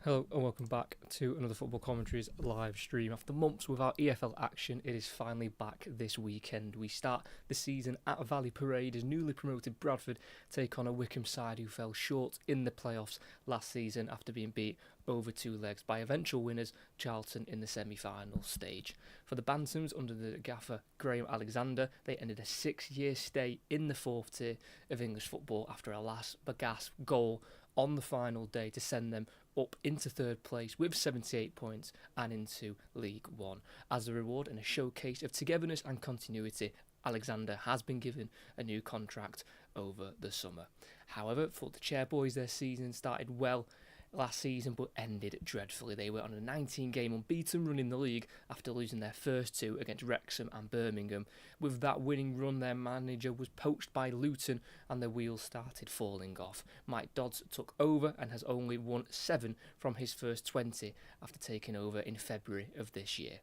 Hello and welcome back to another Football Commentaries live stream. After months without EFL action, it is finally back this weekend. We start the season at Valley Parade as newly promoted Bradford take on a Wycombe side who fell short in the playoffs last season after being beat over two legs by eventual winners Charlton in the semi-final stage. For the Bantams under the gaffer Graham Alexander, they ended a 6-year stay in the fourth tier of English football after a last gasp goal on the final day to send them up into third place with 78 points and into League One. As a reward and a showcase of togetherness and continuity, Alexander has been given a new contract over the summer. However, for the Chairboys, their season started well last season but ended dreadfully. They were on a 19-game unbeaten run in the league after losing their first two against Wrexham and Birmingham. With that winning run, their manager was poached by Luton and the wheels started falling off. Mike Dodds took over and has only won 7 from his first 20 after taking over in February of this year.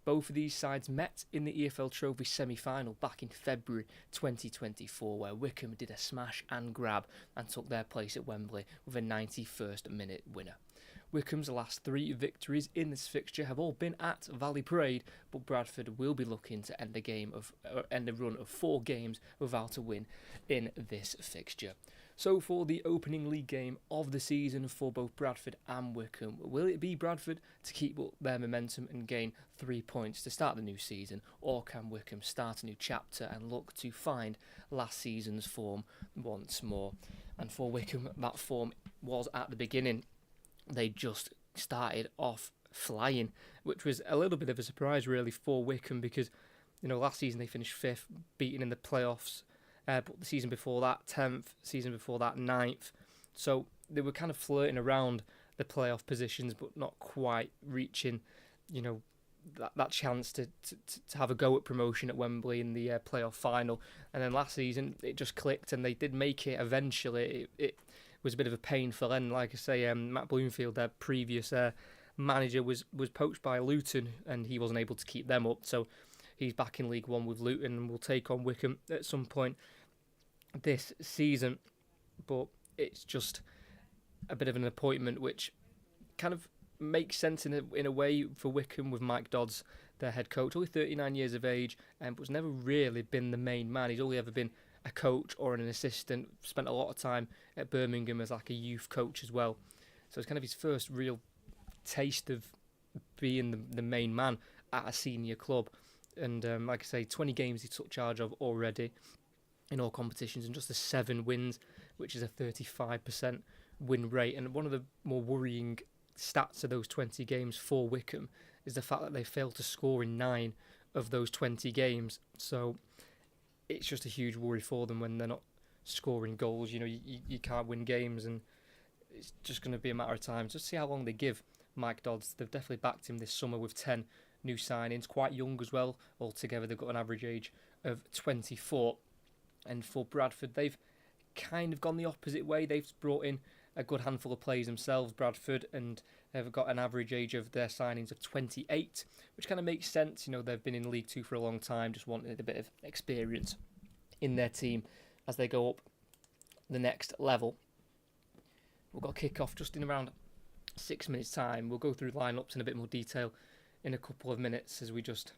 Both of these sides met in the EFL Trophy semi-final back in February 2024, where Wycombe did a smash and grab and took their place at Wembley with a 91st minute winner. Wycombe's last 3 victories in this fixture have all been at Valley Parade, but Bradford will be looking to end a run of 4 games without a win in this fixture. So for the opening league game of the season for both Bradford and Wycombe, will it be Bradford to keep up their momentum and gain 3 points to start the new season, or can Wycombe start a new chapter and look to find last season's form once more? And for Wycombe, that form was at the beginning. They just started off flying, which was a little bit of a surprise really for Wycombe because, last season they finished 5th, beaten in the playoffs. But the season before that, 10th, season before that, 9th. So they were kind of flirting around the playoff positions, but not quite reaching, that chance to have a go at promotion at Wembley in the playoff final. And then last season, it just clicked and they did make it eventually. It was a bit of a painful end. Like I say, Matt Bloomfield, their previous manager, was poached by Luton and he wasn't able to keep them up. So he's back in League One with Luton and will take on Wycombe at some point this season. But it's just a bit of an appointment which kind of makes sense in a way for Wycombe with Mike Dodds, their head coach, only 39 years of age, but has never really been the main man. He's only ever been a coach or an assistant, spent a lot of time at Birmingham as like a youth coach as well. So it's kind of his first real taste of being the main man at a senior club. And like I say, 20 games he took charge of already in all competitions and just the 7 wins, which is a 35% win rate. And one of the more worrying stats of those 20 games for Wycombe is the fact that they failed to score in 9 of those 20 games. So it's just a huge worry for them when they're not scoring goals. You can't win games, and it's just going to be a matter of time. Just see how long they give Mike Dodds. They've definitely backed him this summer with 10 new signings, quite young as well. Altogether, they've got an average age of 24. And for Bradford, they've kind of gone the opposite way. They've brought in a good handful of players themselves, Bradford, and they've got an average age of their signings of 28, which kind of makes sense. They've been in League Two for a long time, just wanted a bit of experience in their team as they go up the next level. We've got a kick-off just in around 6 minutes' time. We'll go through lineups in a bit more detail in a couple of minutes as we just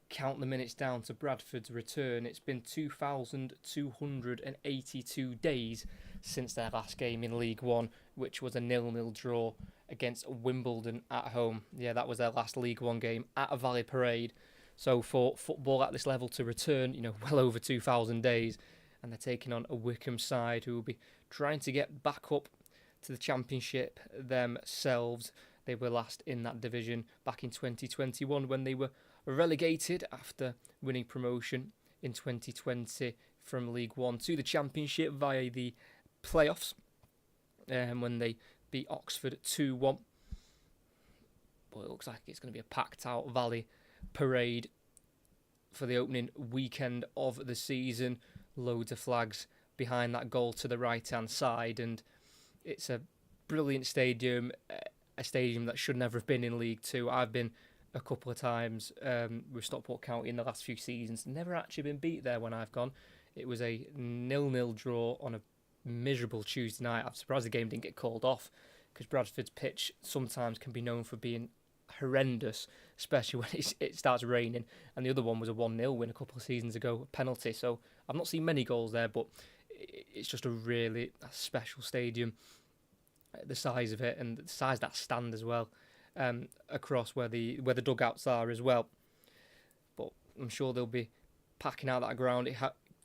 count the minutes down to Bradford's return. It's been 2,282 days since their last game in League One, which was a 0-0 draw against Wimbledon at home. Yeah, that was their last League One game at a Valley Parade. So for football at this level to return, well over 2,000 days, and they're taking on a Wycombe side who will be trying to get back up to the Championship themselves. They were last in that division back in 2021 when they were relegated after winning promotion in 2020 from League One to the Championship via the playoffs when they beat Oxford 2-1. But it looks like it's going to be a packed out Valley Parade for the opening weekend of the season. Loads of flags behind that goal to the right hand side, and it's a brilliant stadium, a stadium that should never have been in League Two. I've been a couple of times with Stockport County in the last few seasons. Never actually been beat there when I've gone. It was a 0-0 draw on a miserable Tuesday night. I'm surprised the game didn't get called off. because Bradford's pitch sometimes can be known for being horrendous, especially when it starts raining. And the other one was a 1-0 win a couple of seasons ago, a penalty. So I've not seen many goals there, but it's just a really special stadium. The size of it and the size of that stand as well, across where the dugouts are as well. But I'm sure they'll be packing out that ground. It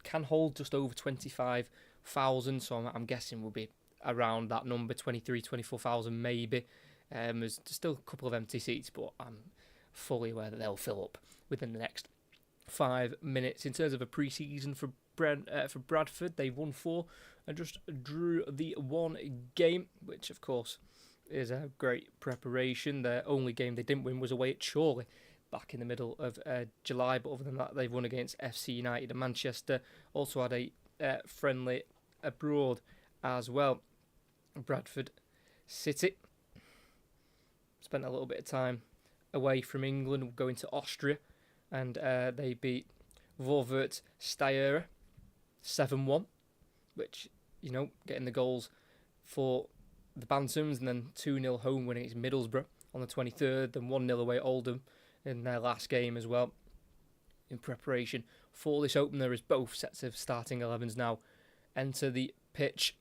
can hold just over 25,000, so I'm guessing we'll be around that number, 23, 24,000 maybe. There's still a couple of empty seats, but I'm fully aware that they'll fill up within the next 5 minutes. In terms of a pre-season for Bradford, they've won 4 and just drew the 1 game, which of course is a great preparation. Their only game they didn't win was away at Chorley back in the middle of July, but other than that they've won against FC United and Manchester. Also had a friendly abroad as well. Bradford City spent a little bit of time away from England, going to Austria, and they beat Vorwärts Steyr 7-1, which, getting the goals for the Bantams, and then 2-0 home winning against Middlesbrough on the 23rd, then 1-0 away at Oldham in their last game as well, in preparation for this opener, as both sets of starting 11s now enter the pitch.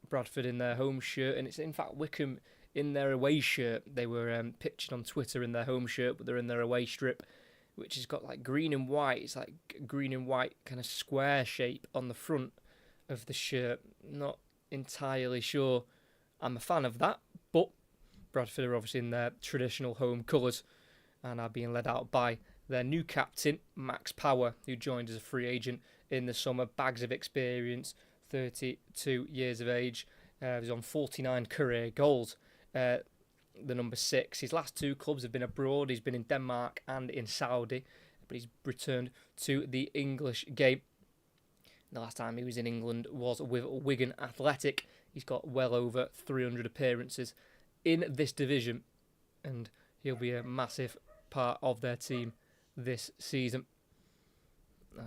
Bradford in their home shirt, and it's in fact Wycombe in their away shirt. They were pitching on Twitter in their home shirt, but they're in their away strip, which has got like green and white. It's like green and white kind of square shape on the front of the shirt. Not entirely sure I'm a fan of that, but Bradford are obviously in their traditional home colours and are being led out by their new captain, Max Power, who joined as a free agent in the summer. Bags of experience, 32 years of age. He's on 49 career goals. The number 6. His last 2 clubs have been abroad. He's been in Denmark and in Saudi, but he's returned to the English game. The last time he was in England was with Wigan Athletic. He's got well over 300 appearances in this division, and he'll be a massive part of their team this season.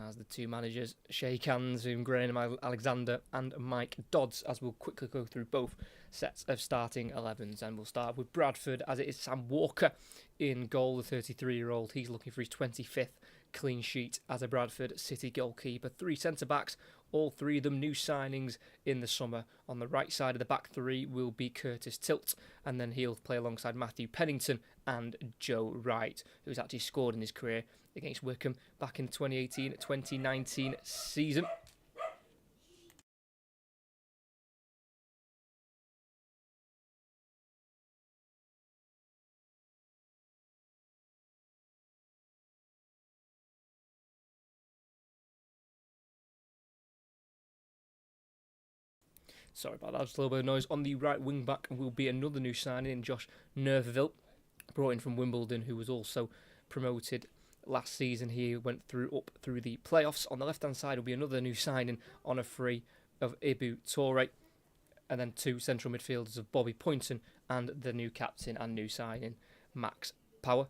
As the two managers shake hands, Graham Alexander and Mike Dodds, as we'll quickly go through both sets of starting 11s. And we'll start with Bradford, as it is Sam Walker in goal, the 33-year-old. He's looking for his 25th clean sheet as a Bradford City goalkeeper. 3 centre-backs, all 3 of them new signings in the summer. On the right side of the back 3 will be Curtis Tilt, and then he'll play alongside Matthew Pennington and Joe Wright, who's actually scored in his career against Wycombe back in the 2018-2019 season. Sorry about that, just a little bit of noise. On the right wing back will be another new signing, Josh Nerville, brought in from Wimbledon, who was also promoted last season. He went up through the playoffs. On the left hand side will be another new signing on a free of Ibu Toure, and then 2 central midfielders of Bobby Poynton and the new captain and new signing Max Power.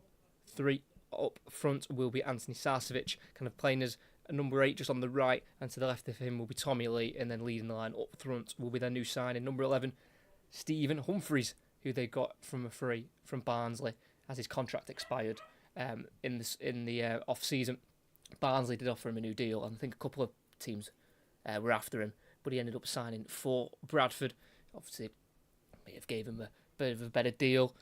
3 up front will be Anthony Sarcevic, kind of playing as a number 8 just on the right, and to the left of him will be Tommy Lee, and then leading the line up front will be their new signing, number 11, Stephen Humphreys, who they got from a free from Barnsley as his contract expired in the off season. Barnsley did offer him a new deal, and I think a couple of teams were after him, but he ended up signing for Bradford. Obviously, may have gave him a bit of a better deal.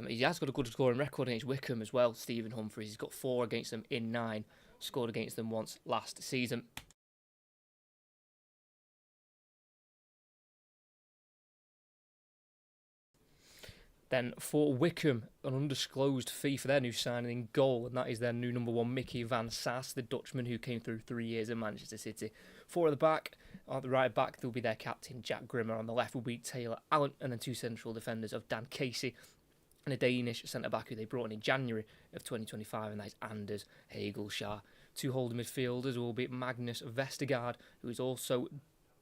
He has got a good scoring record against Wycombe as well, Stephen Humphreys. He's got 4 against them in 9, scored against them once last season. Then for Wycombe, an undisclosed fee for their new signing in goal, and that is their new number 1, Mickey van Sass, the Dutchman who came through 3 years in Manchester City. 4 at the back. On the right back, there will be their captain, Jack Grimmer. On the left will be Taylor Allen, and then 2 central defenders of Dan Casey, and a Danish centre-back who they brought in January of 2025, and that is Anders Hagelshaw. 2 holding midfielders will be Magnus Vestergaard, who is also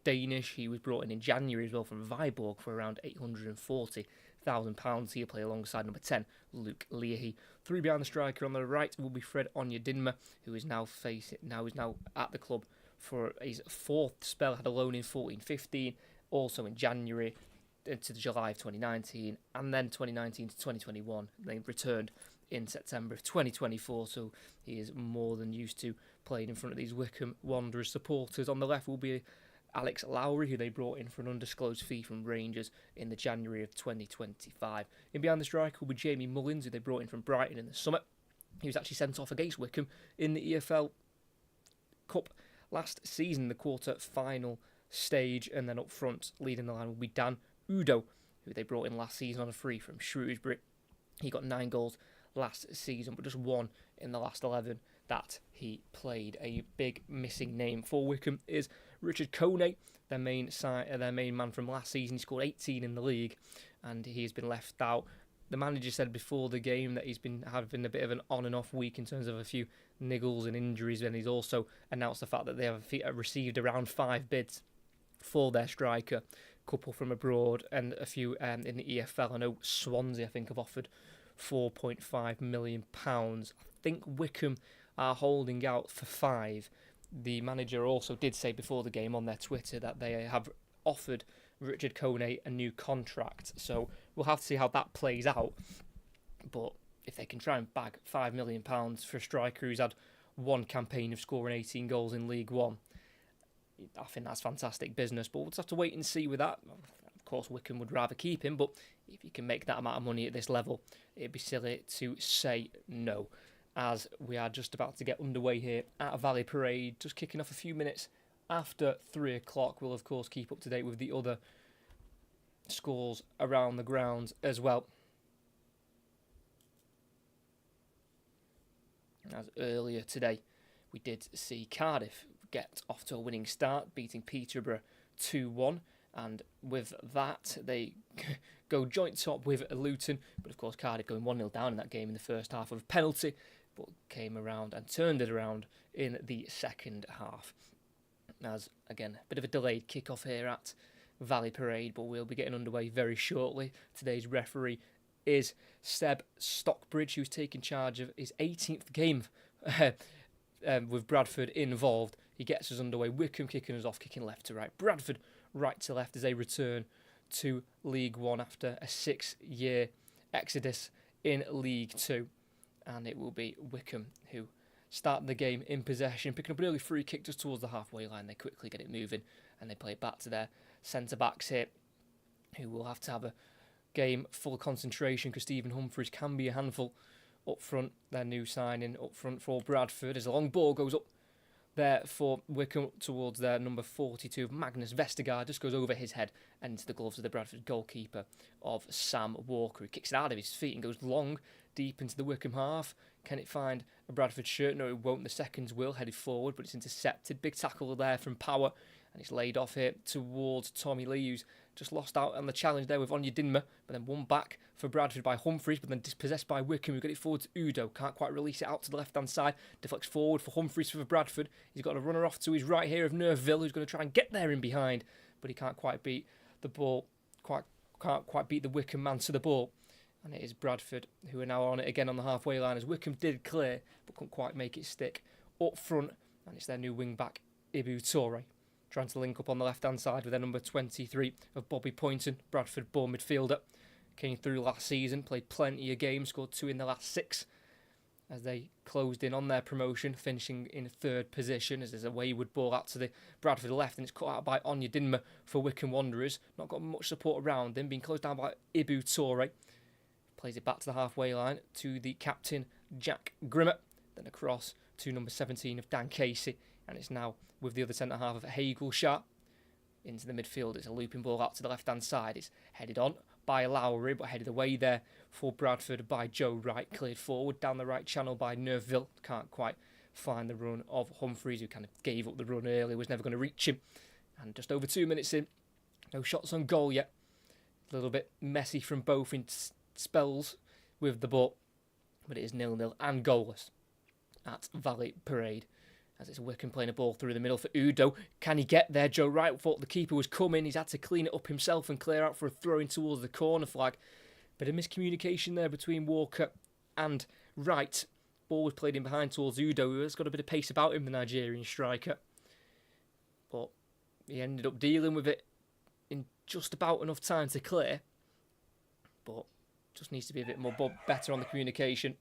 Danish. He was brought in January as well from Viborg for around £840,000. He'll play alongside number 10, Luke Leahy. 3 behind the striker on the right will be Fred Onyedinma, who is now at the club for his 4th spell. Had a loan in 14-15, also in January. into July of 2019, and then 2019 to 2021. They returned in September of 2024, so he is more than used to playing in front of these Wycombe Wanderers supporters. On the left will be Alex Lowry, who they brought in for an undisclosed fee from Rangers in the January of 2025. In behind the striker will be Jamie Mullins, who they brought in from Brighton in the summer. He was actually sent off against Wycombe in the EFL Cup last season, the quarter-final stage. And then up front, leading the line, will be Dan Udo, who they brought in last season on a free from Shrewsbury. He got 9 goals last season, but just 1 in the last 11 that he played. A big missing name for Wycombe is Richard Coney, their main man from last season. He scored 18 in the league, and he has been left out. The manager said before the game that he's been having a bit of an on and off week in terms of a few niggles and injuries, and he's also announced the fact that they have received around 5 bids for their striker, a couple from abroad and a few in the EFL. I know Swansea, I think, have offered £4.5 million. I think Wycombe are holding out for 5. The manager also did say before the game on their Twitter that they have offered Richard Coney a new contract, so we'll have to see how that plays out. But if they can try and bag £5 million for a striker who's had 1 campaign of scoring 18 goals in League One, I think that's fantastic business. But we'll just have to wait and see with that. Of course, Wycombe would rather keep him, but if you can make that amount of money at this level, it'd be silly to say no. As we are just about to get underway here at Valley Parade, just kicking off a few minutes after 3 o'clock. We'll, of course, keep up to date with the other scores around the grounds as well. As earlier today, we did see Cardiff get off to a winning start, beating Peterborough 2-1. And with that, they go joint top with Luton. But, of course, Cardiff going 1-0 down in that game in the first half of a penalty, but came around and turned it around in the second half. As, again, a bit of a delayed kick-off here at Valley Parade, but we'll be getting underway very shortly. Today's referee is Seb Stockbridge, who's taking charge of his 18th game with Bradford involved. He gets us underway. Wycombe kicking us off, kicking left to right. Bradford right to left as they return to League One after a 6-year exodus in League Two. And it will be Wycombe who start the game in possession, picking up an early free kick just towards the halfway line. They quickly get it moving and they play it back to their centre-backs here, who will have to have a game full of concentration because Stephen Humphreys can be a handful up front. Their new signing up front for Bradford as a long ball goes up there for Wycombe towards their number 42, Magnus Vestergaard, just goes over his head and into the gloves of the Bradford goalkeeper of Sam Walker, who kicks it out of his feet and goes long, deep into the Wycombe half. Can it find a Bradford shirt? No, it won't. The seconds will, headed forward, but it's intercepted. Big tackle there from Power, and it's laid off here towards Tommy Lee, who's just lost out on the challenge there with Onyedinma, but then won back for Bradford by Humphreys, but then dispossessed by Wycombe, who got it forward to Udo. Can't quite release it out to the left-hand side. Deflects forward for Humphreys for Bradford. He's got a runner off to his right here of Nerville, who's going to try and get there in behind, but he can't quite beat the ball, can't quite beat the Wycombe man to the ball. And it is Bradford who are now on it again on the halfway line, as Wycombe did clear, but couldn't quite make it stick up front. And it's their new wing-back, Ibu Toure, trying to link up on the left-hand side with their number 23 of Bobby Poynton, Bradford-born midfielder. Came through last season, played plenty of games, scored 2 in the last 6 as they closed in on their promotion, finishing in 3rd position as there's a wayward ball out to the Bradford left, and it's cut out by Onyedinma for Wycombe Wanderers. Not got much support around him, being closed down by Ibu Toure. Plays it back to the halfway line to the captain, Jack Grimmett. Then across to number 17 of Dan Casey. And it's now with the other centre-half of Hagelshire into the midfield. It's a looping ball out to the left-hand side. It's headed on by Lowry, but headed away there for Bradford by Joe Wright. Cleared forward down the right channel by Nerville. Can't quite find the run of Humphreys, who kind of gave up the run early, was never going to reach him. And just over 2 minutes in, no shots on goal yet. A little bit messy from both in spells with the ball, but it is 0-0 and goalless at Valley Parade as it's Wycombe playing a ball through the middle for Udo. Can he get there? Joe Wright thought the keeper was coming. He's had to clean it up himself and clear out for a throw in towards the corner flag. Bit of miscommunication there between Walker and Wright. Ball was played in behind towards Udo, who has got a bit of pace about him, the Nigerian striker, but he ended up dealing with it in just about enough time to clear, but just needs to be a bit more better on the communication.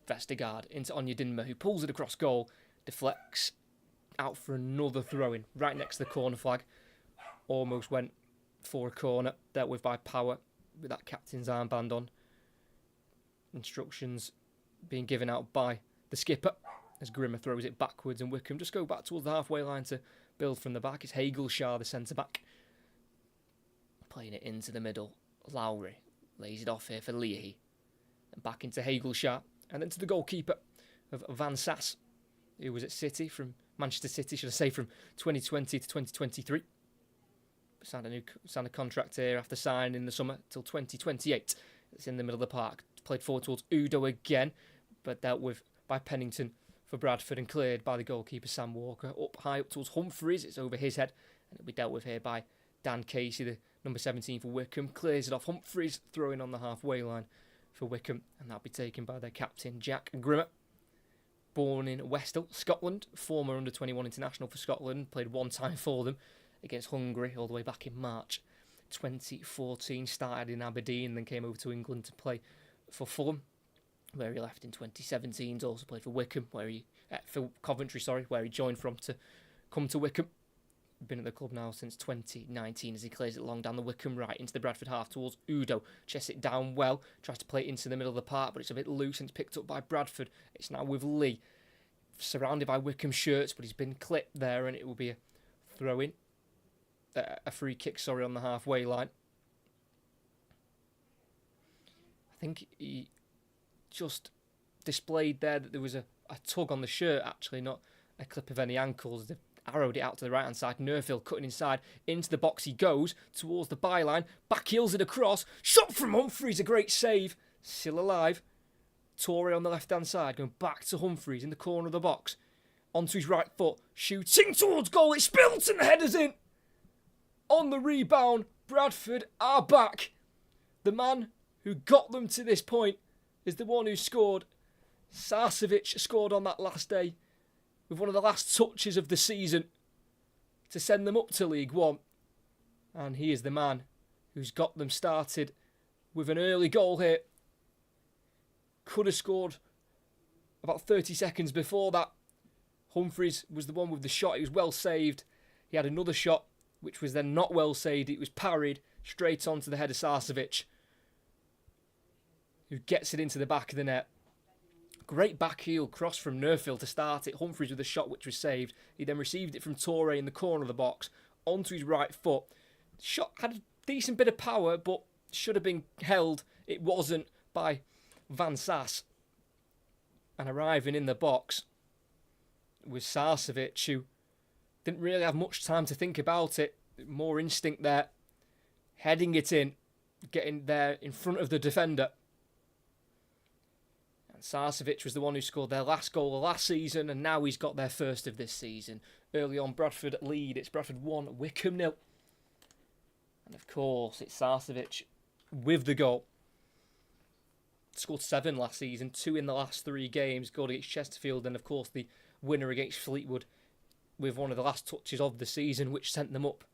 Vestergaard into Onyedinma, who pulls it across goal, deflects out for another throw-in, right next to the corner flag. Almost went for a corner, dealt with by Power, with that captain's armband on. Instructions being given out by the skipper, as Grimmer throws it backwards, and Wycombe just go back towards the halfway line to build from the back. It's Hagelshaw, the centre-back, playing it into the middle. Lowry lays it off here for Leahy. And back into Hagelshaw. And then to the goalkeeper of Van Sass, who was at City, from Manchester City, should I say, from 2020 to 2023. Signed a contract here after signing in the summer till 2028. It's in the middle of the park. Played forward towards Udo again, but dealt with by Pennington for Bradford and cleared by the goalkeeper Sam Walker. Up high up towards Humphreys. It's over his head, and it'll be dealt with here by Dan Casey, the number 17 for Wycombe. Clears it off. Humphreys throwing on the halfway line for Wycombe, and that'll be taken by their captain Jack Grimmer. Born in Westhill, Scotland, former under-21 international for Scotland, played one time for them against Hungary all the way back in March 2014. Started in Aberdeen, then came over to England to play for Fulham, where he left in 2017. He's also played for Wycombe, for Coventry, where he joined from to come to Wycombe. Been at the club now since 2019 as he clears it long down the Wycombe right into the Bradford half towards Udo. Chests it down well, tries to play it into the middle of the park, but it's a bit loose and it's picked up by Bradford. It's now with Lee, surrounded by Wycombe shirts, but he's been clipped there, and it will be a throw-in. A free kick, on the halfway line. I think he just displayed there that there was a tug on the shirt, actually, not a clip of any ankles. They've arrowed it out to the right-hand side. Nerfield cutting inside. Into the box he goes, towards the byline. Back heels it across. Shot from Humphreys, a great save. Still alive. Torre on the left-hand side, going back to Humphreys in the corner of the box. Onto his right foot. Shooting towards goal. It's built and the header's in. On the rebound, Bradford are back. The man who got them to this point is the one who scored. Sarcevic scored on that last day with one of the last touches of the season to send them up to League One. And he is the man who's got them started with an early goal here. Could have scored about 30 seconds before that. Humphreys was the one with the shot. He was well saved. He had another shot, which was then not well saved. It was parried straight onto the head of Sarcevic, who gets it into the back of the net. Great back heel cross from Nerfield to start it. Humphreys with a shot which was saved. He then received it from Torre in the corner of the box onto his right foot. Shot had a decent bit of power, but should have been held. It wasn't by Van Sass. And arriving in the box was Sarcevic, who didn't really have much time to think about it. More instinct there. Heading it in. Getting there in front of the defender. And Sarcevic was the one who scored their last goal last season, and now he's got their first of this season. Early on, Bradford lead. It's Bradford 1, Wycombe 0. And of course, it's Sarcevic with the goal. Scored 7 last season, 2 in the last 3 games. Goal against Chesterfield, and of course the winner against Fleetwood with one of the last touches of the season, which sent them up.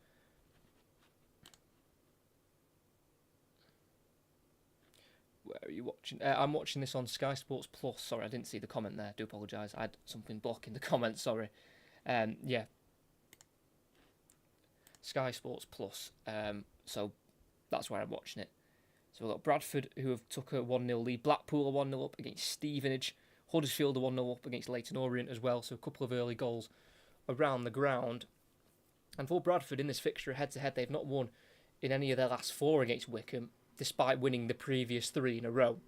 Where are you watching? I'm watching this on Sky Sports Plus. Sorry, I didn't see the comment there. I do apologise. I had something blocking the comment. Sorry. Yeah. Sky Sports Plus. So that's where I'm watching it. So we've got Bradford, who have took a 1-0 lead. Blackpool are 1-0 up against Stevenage. Huddersfield are 1-0 up against Leyton Orient as well. So a couple of early goals around the ground. And for Bradford in this fixture head-to-head, they've not won in any of their last 4 against Wycombe, despite winning the previous 3 in a row.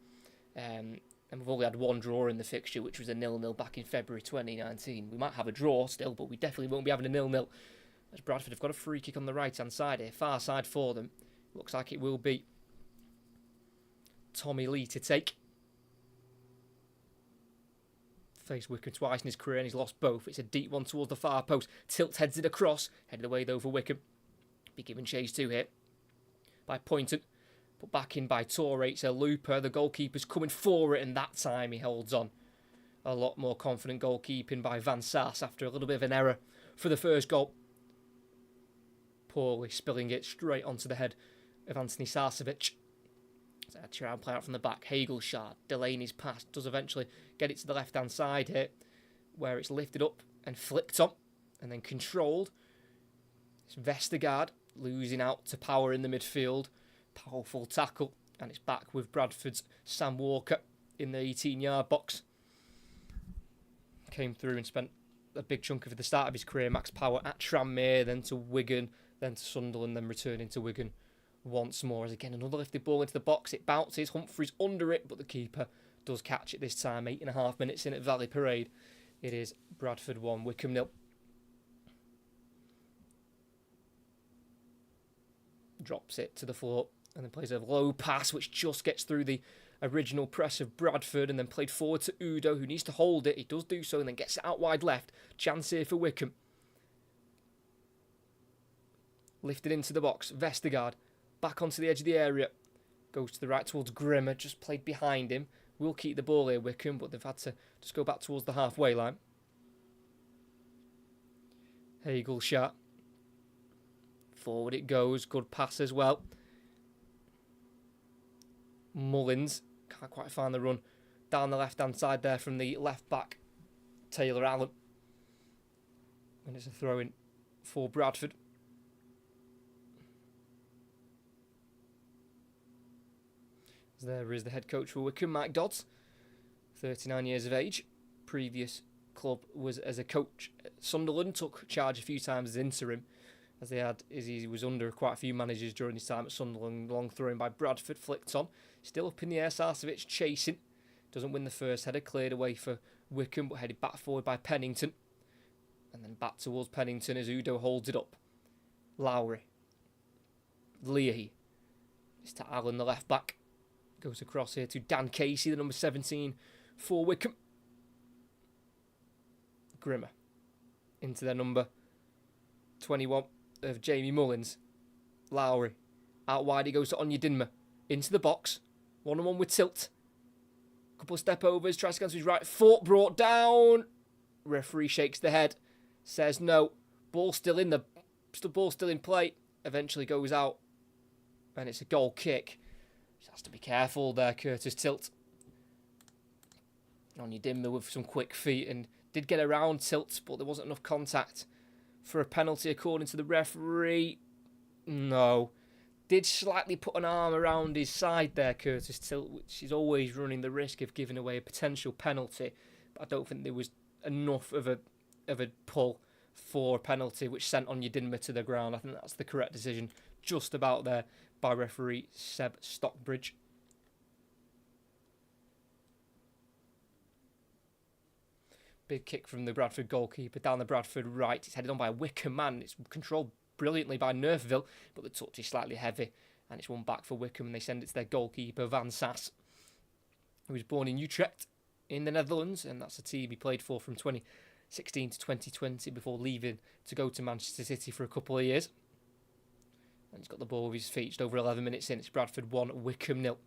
And we've only had 1 draw in the fixture, which was a 0-0 back in February 2019. We might have a draw still, but we definitely won't be having a 0-0. As Bradford have got a free kick on the right-hand side here, far side for them. Looks like it will be Tommy Lee to take. Faced Wycombe twice in his career and he's lost both. It's a deep one towards the far post. Tilt heads it across. Headed away though for Wycombe. Be given chase to here by Poynton. But back in by Torre, it's a looper. The goalkeeper's coming for it, and that time he holds on. A lot more confident goalkeeping by Van Sass after a little bit of an error for the first goal. Poorly spilling it straight onto the head of Anthony Sarcevic. So I try and play out from the back. Hagelshard delaying his pass. Does eventually get it to the left-hand side here, where it's lifted up and flicked on and then controlled. It's Vestergaard losing out to Power in the midfield. Powerful tackle, and it's back with Bradford's Sam Walker in the 18-yard box. Came through and spent a big chunk of the start of his career, Max Power, at Tranmere, then to Wigan, then to Sunderland, then returning to Wigan once more. As again, another lifted ball into the box. It bounces. Humphreys under it, but the keeper does catch it this time. 8.5 minutes in at Valley Parade. It is Bradford 1, Wycombe 0. Drops it to the floor and then plays a low pass which just gets through the original press of Bradford and then played forward to Udo, who needs to hold it. He does do so and then gets it out wide left. Chance here for Wycombe. Lifted into the box. Vestergaard back onto the edge of the area. Goes to the right towards Grimmer, just played behind him. Will keep the ball here, Wycombe, but they've had to just go back towards the halfway line. Hagelshard. Forward it goes. Good pass as well. Mullins can't quite find the run down the left-hand side there from the left-back, Taylor Allen. And it's a throw-in for Bradford. There is the head coach for Wycombe, Mike Dodds, 39 years of age. Previous club was as a coach at Sunderland, took charge a few times as interim, as he was under quite a few managers during his time at Sunderland. Long throw-in by Bradford, flicked on. Still up in the air, Sarcevic chasing. Doesn't win the first header, cleared away for Wycombe, but headed back forward by Pennington. And then back towards Pennington as Udo holds it up. Lowry. Leahy. It's to Allen, the left-back. Goes across here to Dan Casey, the number 17 for Wycombe. Grimmer. Into their number 21 of Jamie Mullins. Lowry. Out wide he goes to Onyedinma. Into the box. 1-on-1 with Tilt. Couple of step overs. Tries to go to his right foot. Brought down. Referee shakes the head. Says no. Ball still in play. Eventually goes out. And it's a goal kick. Has to be careful there, Curtis Tilt. Onyedinma with some quick feet and did get around Tilt, but there wasn't enough contact for a penalty according to the referee. No. Did slightly put an arm around his side there, Curtis Tilt, which is always running the risk of giving away a potential penalty. But I don't think there was enough of a pull for a penalty, which sent Onyedinma to the ground. I think that's the correct decision, just about there, by referee Seb Stockbridge. Big kick from the Bradford goalkeeper down the Bradford right. It's headed on by a Wycombe man. It's controlled brilliantly by Nerfville, but the touch is slightly heavy, and it's one back for Wycombe, and they send it to their goalkeeper Van Sass, who was born in Utrecht in the Netherlands, and that's a team he played for from 2016 to 2020 before leaving to go to Manchester City for a couple of years. And he's got the ball with his feet just over 11 minutes in. It's Bradford 1, Wycombe 0.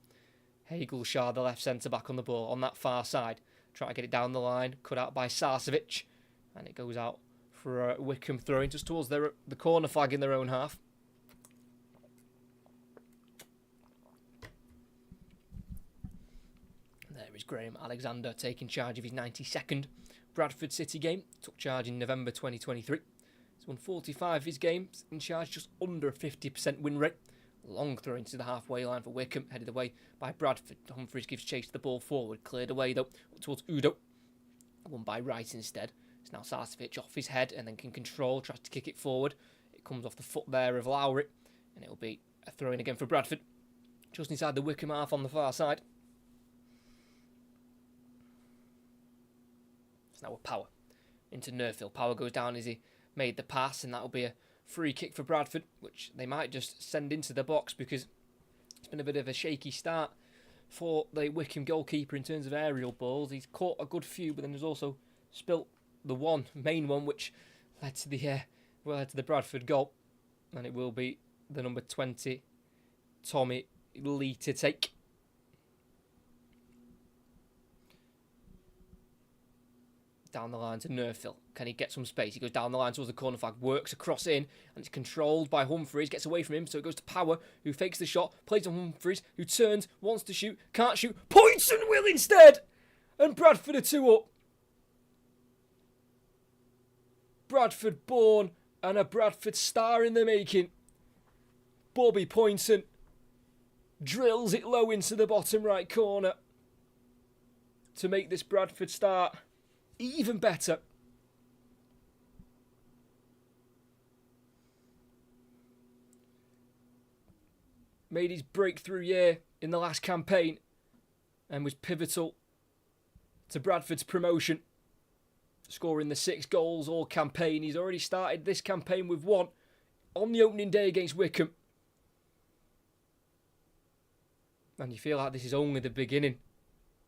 Hagelshard, the left centre-back on the ball, on that far side. Trying to get it down the line. Cut out by Sarcevic. And it goes out for a Wycombe throwing just towards the corner flag in their own half. There is Graham Alexander taking charge of his 92nd Bradford City game. Took charge in November 2023. He's won 45 of his games in charge, just under a 50% win rate. Long throw into the halfway line for Wycombe, headed away by Bradford. Humphreys gives chase to the ball forward, cleared away though, up towards Udo. Won by Wright instead. It's now Sarcevic off his head and then can control, tries to kick it forward. It comes off the foot there of Lowry, and it'll be a throw in again for Bradford. Just inside the Wycombe half on the far side. It's now with Power into Nerfville. Power goes down as he made the pass, and that'll be a free kick for Bradford, which they might just send into the box because it's been a bit of a shaky start for the Wycombe goalkeeper in terms of aerial balls. He's caught a good few, but then there's also spilt the main one, which led to the Bradford goal, and it will be the number 20, Tommy Lee to take. Down the line to Nerfil. Can he get some space? He goes down the line towards the corner flag, works across in, and it's controlled by Humphreys, gets away from him, so it goes to Power, who fakes the shot, plays on Humphreys, who turns, wants to shoot, can't shoot, points and will instead! And Bradford are 2 up. Bradford born and a Bradford star in the making. Bobby Poynton drills it low into the bottom right corner to make this Bradford start even better. Made his breakthrough year in the last campaign and was pivotal to Bradford's promotion, scoring the 6 goals all campaign. He's already started this campaign with 1 on the opening day against Wycombe. And you feel like this is only the beginning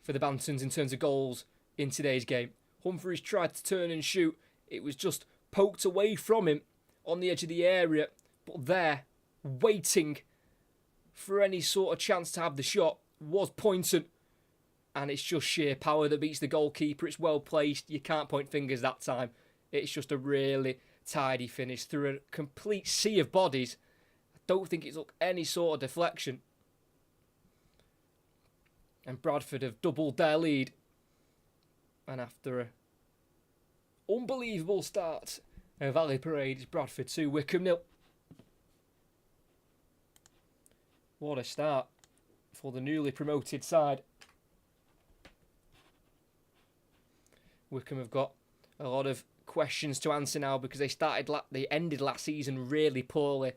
for the Bantons in terms of goals in today's game. Humphreys tried to turn and shoot. It was just poked away from him on the edge of the area. But there, waiting for any sort of chance to have the shot, was Poynton. And it's just sheer power that beats the goalkeeper. It's well placed. You can't point fingers that time. It's just a really tidy finish through a complete sea of bodies. I don't think it's looked any sort of deflection. And Bradford have doubled their lead. And after an unbelievable start at Valley Parade, it's Bradford 2, Wycombe 0. What a start for the newly promoted side. Wycombe have got a lot of questions to answer now because they ended last season really poorly,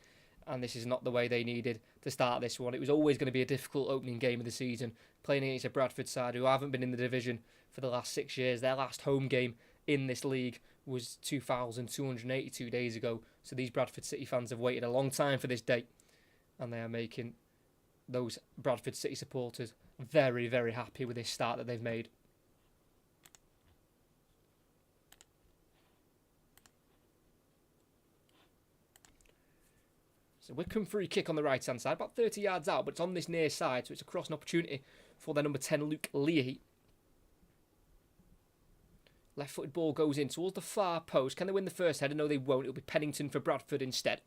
and this is not the way they needed to start this one. It was always going to be a difficult opening game of the season, playing against a Bradford side who haven't been in the division for the last 6 years. Their last home game in this league was 2,282 days ago, so these Bradford City fans have waited a long time for this day, and they are making those Bradford City supporters very, very happy with this start that they've made. So Wycombe free kick on the right hand side, about 30 yards out, but it's on this near side, so it's a crossing opportunity for their number 10, Luke Leahy. Left footed ball goes in towards the far post. Can they win the first header? No, they won't. It'll be Pennington for Bradford instead.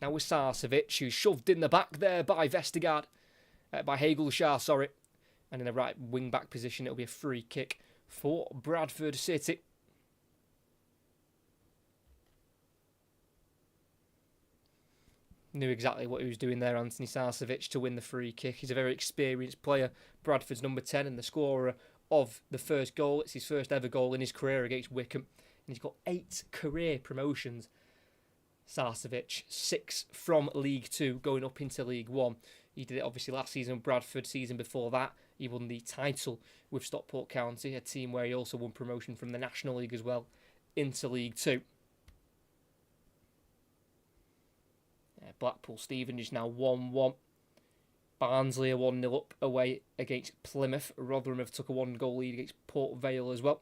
Now with Sarcevic, who's shoved in the back there by Vestergaard, by Hagleshire, sorry. And in the right wing back position, it'll be a free kick for Bradford City. Knew exactly what he was doing there, Anthony Sarcevic, to win the free kick. He's a very experienced player, Bradford's number 10 and the scorer of the first goal. It's his first ever goal in his career against Wycombe. And he's got 8 career promotions. Sarcevic, 6 from League 2, going up into League 1. He did it obviously last season, Bradford. Season before that, he won the title with Stockport County, a team where he also won promotion from the National League as well into League 2. Blackpool Stephen is now 1-1. Barnsley are 1-0 up away against Plymouth. Rotherham have took a 1-goal lead against Port Vale as well.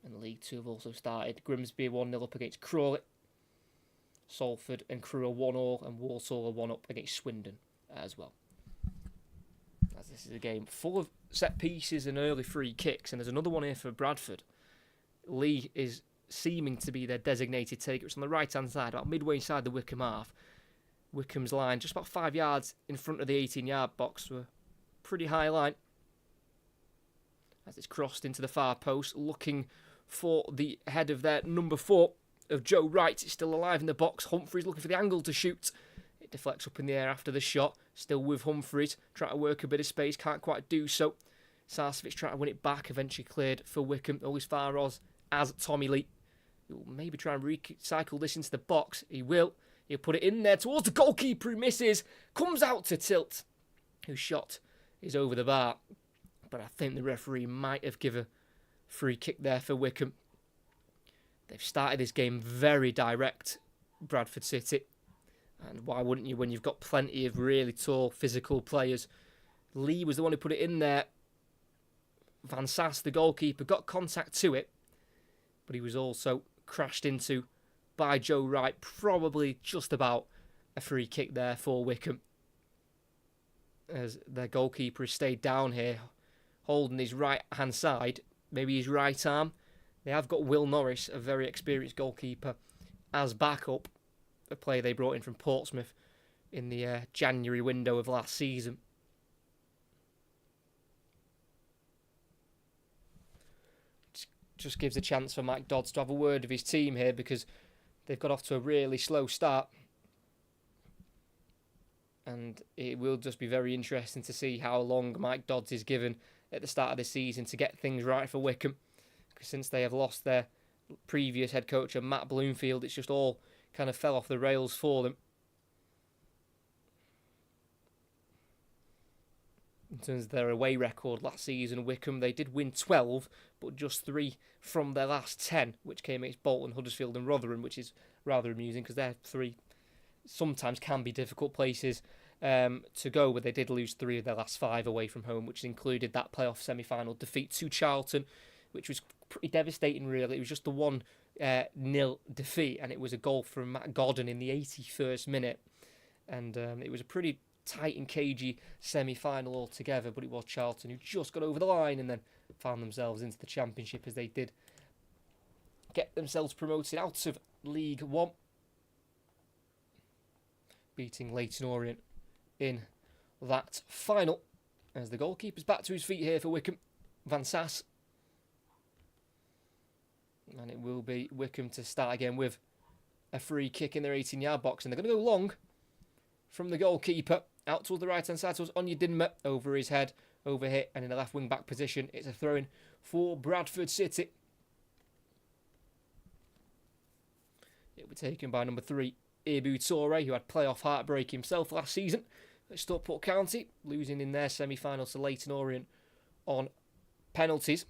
And League 2 have also started. Grimsby 1-0 up against Crawley. Salford and Crewe are 1-1, and Walsall are 1-up against Swindon as well. As this is a game full of set pieces and early free kicks, and there's another one here for Bradford. Lee is seeming to be their designated taker. It's on the right hand side, about midway inside the Wycombe half. Wycombe's line just about 5 yards in front of the 18-yard box, so a pretty high line. As it's crossed into the far post, looking for the head of their number 4 of Joe Wright. It's still alive in the box. Humphreys looking for the angle to shoot. It deflects up in the air after the shot. Still with Humphreys, trying to work a bit of space, can't quite do so. Sarcevic trying to win it back, eventually cleared for Wycombe. All as far as Tommy Lee. He'll maybe try and recycle this into the box. He will. He'll put it in there towards the goalkeeper who misses. Comes out to Tilt, whose shot is over the bar. But I think the referee might have given a free kick there for Wycombe. They've started this game very direct, Bradford City. And why wouldn't you when you've got plenty of really tall, physical players? Lee was the one who put it in there. Van Sass, the goalkeeper, got contact to it. But he was also crashed into by Joe Wright. Probably just about a free kick there for Wycombe. as their goalkeeper has stayed down here, holding his right-hand side, maybe his right arm. They have got Will Norris, a very experienced goalkeeper, as backup, a player they brought in from Portsmouth in the January window of last season. Just gives a chance for Mike Dodds to have a word with his team here, because they've got off to a really slow start. And it will just be very interesting to see how long Mike Dodds is given at the start of the season to get things right for Wycombe. Because since they have lost their previous head coach, Matt Bloomfield, it's just all kind of fell off the rails for them. In terms of their away record last season, Wycombe, they did win 12, but just 3 from their last 10, which came against Bolton, Huddersfield and Rotherham, which is rather amusing because their 3 sometimes can be difficult places to go, but they did lose 3 of their last 5 away from home, which included that playoff semi-final defeat to Charlton, which was pretty devastating, really. It was just the 1-0 defeat, and it was a goal from Matt Godden in the 81st minute. And it was a pretty tight and cagey semi-final altogether, but it was Charlton who just got over the line and then found themselves into the Championship, as they did get themselves promoted out of League One, beating Leyton Orient in that final. As the goalkeeper's back to his feet here for Wycombe, Van Sass. And it will be Wycombe to start again with a free kick in their 18-yard box, and they're going to go long from the goalkeeper out towards the right hand side towards Onyedinma, over his head, over hit, and in the left wing back position. It's a throw in for Bradford City. It will be taken by number 3, Ibu Toure, who had playoff heartbreak himself last season at Stockport County, losing in their semi-final to Leyton Orient on penalties.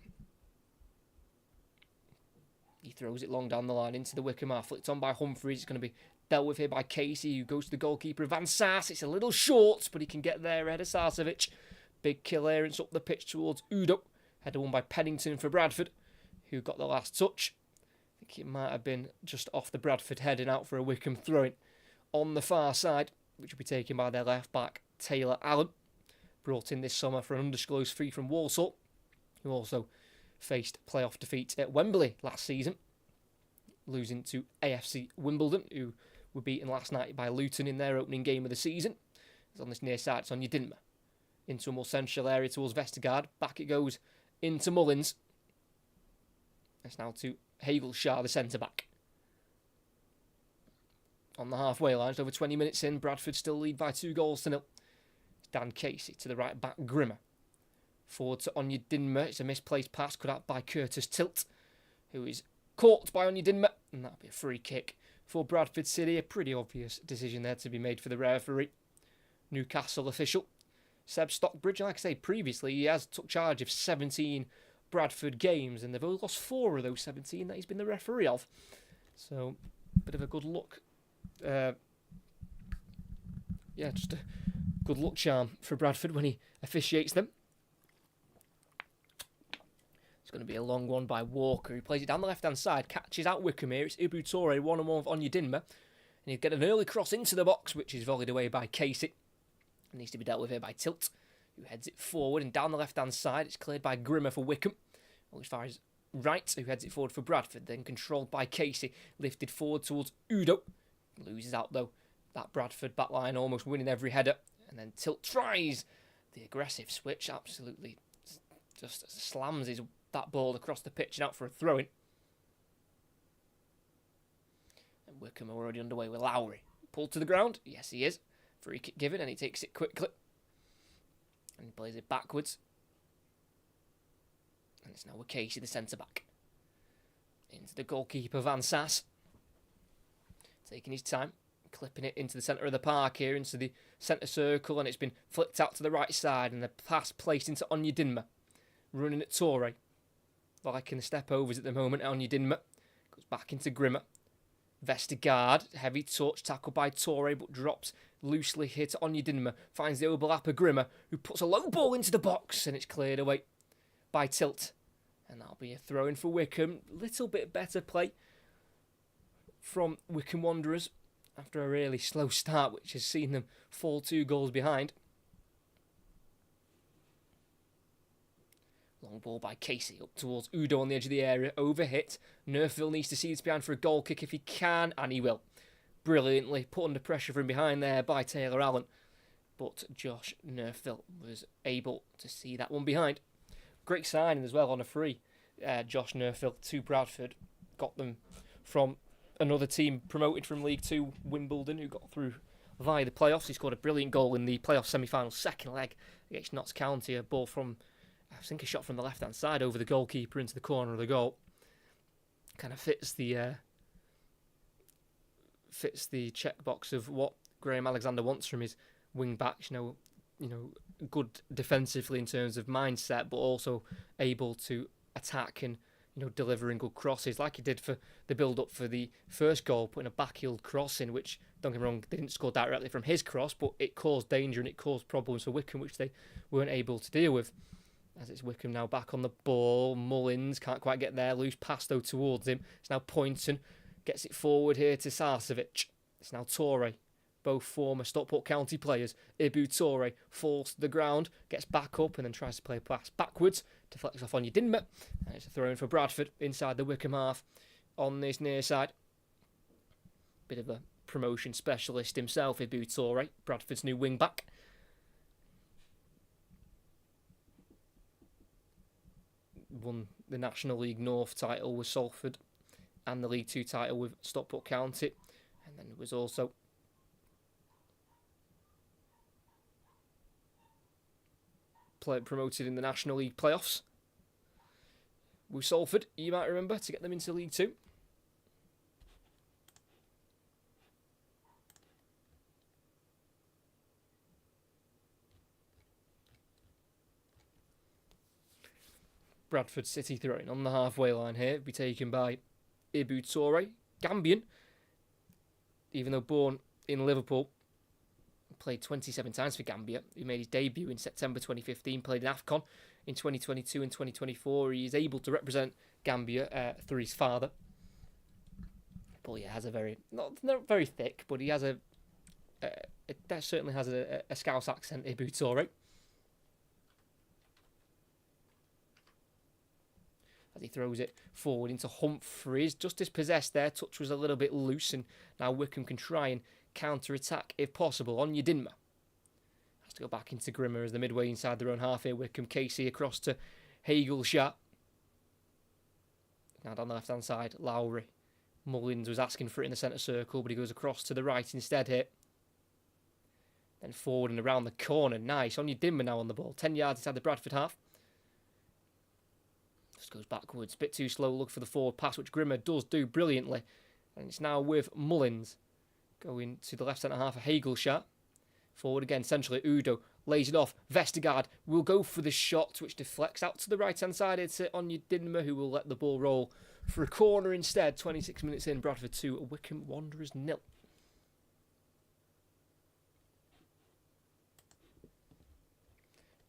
He throws it long down the line into the Wycombe half, flicked on by Humphreys. It's going to be dealt with here by Casey, who goes to the goalkeeper, Van Sass. It's a little short, but he can get there ahead of Sarcevic. Big clearance up the pitch towards Udo. Header won by Pennington for Bradford, who got the last touch. I think it might have been just off the Bradford head and out for a Wycombe throw-in on the far side, which will be taken by their left-back, Taylor Allen, brought in this summer for an undisclosed fee from Walsall, who also faced playoff defeat at Wembley last season, losing to AFC Wimbledon, who were beaten last night by Luton in their opening game of the season. It's on this near side, it's Onyedinma. Into a more central area towards Vestergaard. Back it goes into Mullins. It's now to Hagleshire, the centre-back. On the halfway line, over 20 minutes in, Bradford still lead by 2-0. It's Dan Casey to the right back, Grimmer. Forward to Onyedinma. It's a misplaced pass cut out by Curtis Tilt, who is caught by Onyedinma, and that'll be a free kick for Bradford City. A pretty obvious decision there to be made for the referee. Newcastle official Seb Stockbridge. Like I say, previously he has took charge of 17 Bradford games, and they've only lost 4 of those 17 that he's been the referee of. So, a bit of a good luck. Just a good luck charm for Bradford when he officiates them. It's going to be a long one by Walker, who plays it down the left-hand side, catches out Wycombe here. It's Ibu Toure, 1-on-1 with Onyedinma, and he'll get an early cross into the box, which is volleyed away by Casey. It needs to be dealt with here by Tilt, who heads it forward, and down the left-hand side, it's cleared by Grimmer for Wycombe. Well, as far as Wright, who heads it forward for Bradford, then controlled by Casey, lifted forward towards Udo. Loses out, though, that Bradford backline, almost winning every header. And then Tilt tries the aggressive switch, absolutely just slams that ball across the pitch and out for a throw-in. And Wycombe are already underway with Lowry. Pulled to the ground, yes he is. Free kick given, and he takes it quickly. And he plays it backwards. And it's now with Casey, the centre-back. Into the goalkeeper, Van Sass. Taking his time, clipping it into the centre of the park here, into the centre circle, and it's been flicked out to the right side, and the pass placed into Onyedinma. Running at Toure. Liking the step-overs at the moment, Onyedinma. Goes back into Grimmer. Vestergaard, heavy touch, tackled by Toure, but drops loosely here to Onyedinma. Finds the overlap of Grimmer, who puts a low ball into the box, and it's cleared away by Tilt. And that'll be a throw-in for Wycombe. Little bit better play from Wycombe Wanderers after a really slow start, which has seen them fall 2 goals behind. Long ball by Casey up towards Udo on the edge of the area. Overhit. Nerfville needs to see this behind for a goal kick if he can, and he will. Brilliantly put under pressure from behind there by Taylor Allen. But Josh Nerfville was able to see that one behind. Great signing as well on a free. Josh Nerfville to Bradford. Got them from another team promoted from League Two, Wimbledon, who got through via the playoffs. He scored a brilliant goal in the playoff semi-final second leg against Notts County. A ball from, I think, a shot from the left-hand side over the goalkeeper into the corner of the goal. Kind of fits the checkbox of what Graham Alexander wants from his wing backs. You know, good defensively in terms of mindset, but also able to attack and delivering good crosses, like he did for the build-up for the first goal, putting a backheel cross in, which, don't get me wrong, they didn't score directly from his cross, but it caused danger and it caused problems for Wycombe, which they weren't able to deal with. As it's Wycombe now back on the ball, Mullins can't quite get there, loose pass though towards him. It's now Poynton, gets it forward here to Sarcevic. It's now Torre, both former Stockport County players. Ibu Torre falls to the ground, gets back up and then tries to play a pass backwards, deflects off on Yedinma, and it's a throw in for Bradford inside the Wycombe half on this near side. Bit of a promotion specialist himself, Ibu Torre, Bradford's new wing back. Won the National League North title with Salford and the League Two title with Stockport County, and then was also promoted in the National League playoffs with Salford, you might remember, to get them into League Two. Bradford City throwing on the halfway line here, be taken by Ibu Torre, Gambian, even though born in Liverpool. Played 27 times for Gambia. He made his debut in September 2015, played in AFCON in 2022 and 2024. He is able to represent Gambia through his father. But yeah, has a very, not very thick, but he has that certainly has a Scouse accent, Ibu Torre. As he throws it forward into Humphreys, just dispossessed there, touch was a little bit loose, and now Wycombe can try and counter-attack if possible on Yedinma. Has to go back into Grimmer as the midway inside their own half here. Wycombe, Casey across to Hagelshot. Now down the left-hand side, Lowry. Mullins was asking for it in the centre circle, but he goes across to the right instead here. Then forward and around the corner. Nice. On Yedinma now on the ball. 10 yards inside the Bradford half. Just goes backwards. Bit too slow. Look for the forward pass, which Grimmer does do brilliantly. And it's now with Mullins. Going to the left centre half of Hagelshot. Forward again, centrally, Udo lays it off. Vestergaard will go for the shot, which deflects out to the right-hand side. It's on Yedinma, who will let the ball roll for a corner instead. 26 minutes in, Bradford 2, Wycombe Wanderers 0.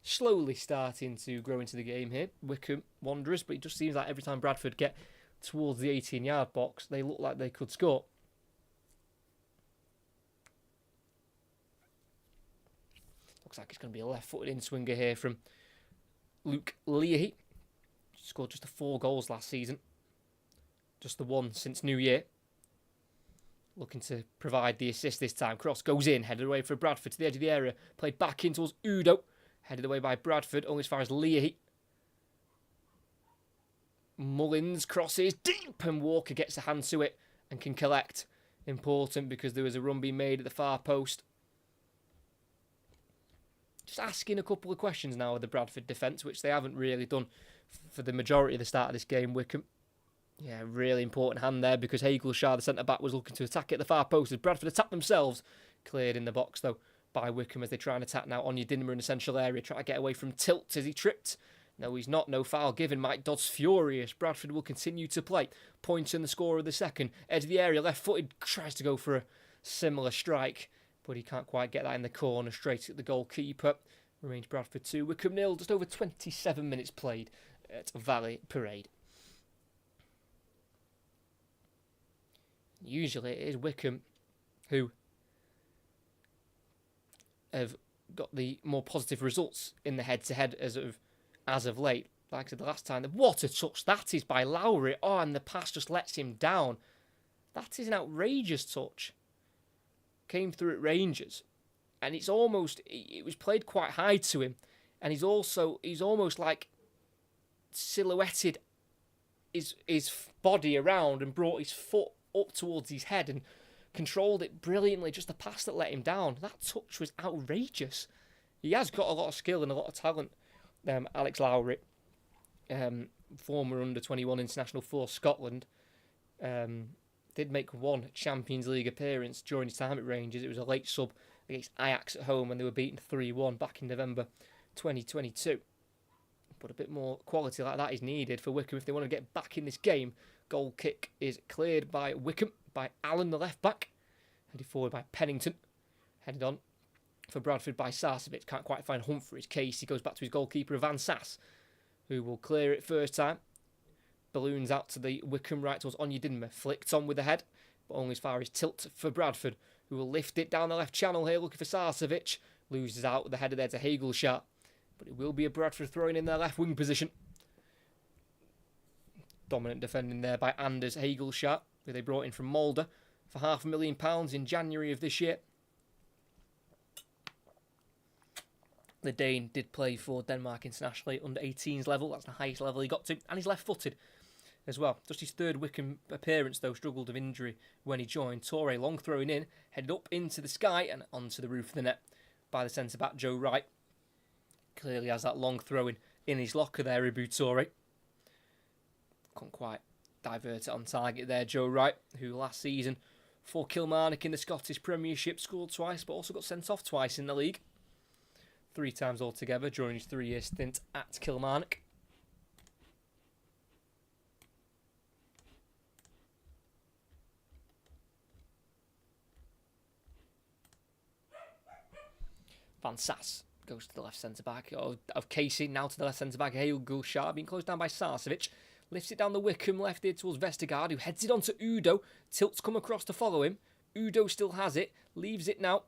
Slowly starting to grow into the game here, Wycombe Wanderers, but it just seems like every time Bradford get towards the 18-yard box, they look like they could score. Looks like it's going to be a left-footed in-swinger here from Luke Leahy. Scored just the 4 goals last season. Just the one since New Year. Looking to provide the assist this time. Cross goes in, headed away for Bradford to the edge of the area. Played back in towards Udo. Headed away by Bradford, only as far as Leahy. Mullins crosses deep, and Walker gets a hand to it and can collect. Important because there was a run being made at the far post. Just asking a couple of questions now of the Bradford defence, which they haven't really done for the majority of the start of this game. Wycombe, yeah, really important hand there because Hagelshire, the centre-back, was looking to attack at the far post as Bradford attacked themselves. Cleared in the box, though, by Wycombe as they try and attack now on Yedinma in the central area. Try to get away from Tilt as he tripped. No, he's not. No foul given. Mike Dodd's furious. Bradford will continue to play. Poynton, the scorer of the second. Edge of the area, left-footed. Tries to go for a similar strike, but he can't quite get that in the corner. Straight at the goalkeeper. Remains Bradford 2. Wycombe 0. Just over 27 minutes played at Valley Parade. Usually it is Wycombe who have got the more positive results in the head-to-head as of late. like I said the last time, what a touch that is by Lowry. Oh, and the pass just lets him down. That is an outrageous touch. Came through at Rangers. And it was played quite high to him. And he's almost like silhouetted his body around and brought his foot up towards his head and controlled it brilliantly. Just the pass that let him down. That touch was outrageous. He has got a lot of skill and a lot of talent, Alex Lowry, former under-21 international for Scotland. Did make one Champions League appearance during his time at Rangers. It was a late sub against Ajax at home when they were beaten 3-1 back in November 2022. But a bit more quality like that is needed for Wycombe if they want to get back in this game. Goal kick is cleared by Wycombe, by Allen, the left-back. Headed forward by Pennington. Headed on for Bradford by Sarcevic. Can't quite find Humphreys. Casey goes back to his goalkeeper, Van Sass, who will clear it first time. Balloons out to the Wycombe right towards Onyedinma. Flicked on with the head, but only as far as tilt for Bradford, who will lift it down the left channel here, looking for Sarcevic. Loses out with the header there to Hagelshart. But it will be a Bradford throwing in their left wing position. Dominant defending there by Anders Hagelshart, who they brought in from Molde for £500,000 in January of this year. The Dane did play for Denmark internationally under 18s level. That's the highest level he got to. And he's left-footed as well. Just his third Wycombe appearance, though, struggled with injury when he joined. Torre long throwing in, headed up into the sky and onto the roof of the net by the centre-back Joe Wright. Clearly has that long throwing in his locker there, Ibu Torre. Couldn't quite divert it on target there, Joe Wright, who last season for Kilmarnock in the Scottish Premiership scored twice, but also got sent off twice in the league. 3 times altogether during his 3-year stint at Kilmarnock. Van Sass goes to the left centre-back of Casey, now to the left centre-back, Hagelshart, being closed down by Sarcevic. Lifts it down the Wycombe left here towards Vestergaard, who heads it on to Udo. Tilt's come across to follow him. Udo still has it, leaves it now.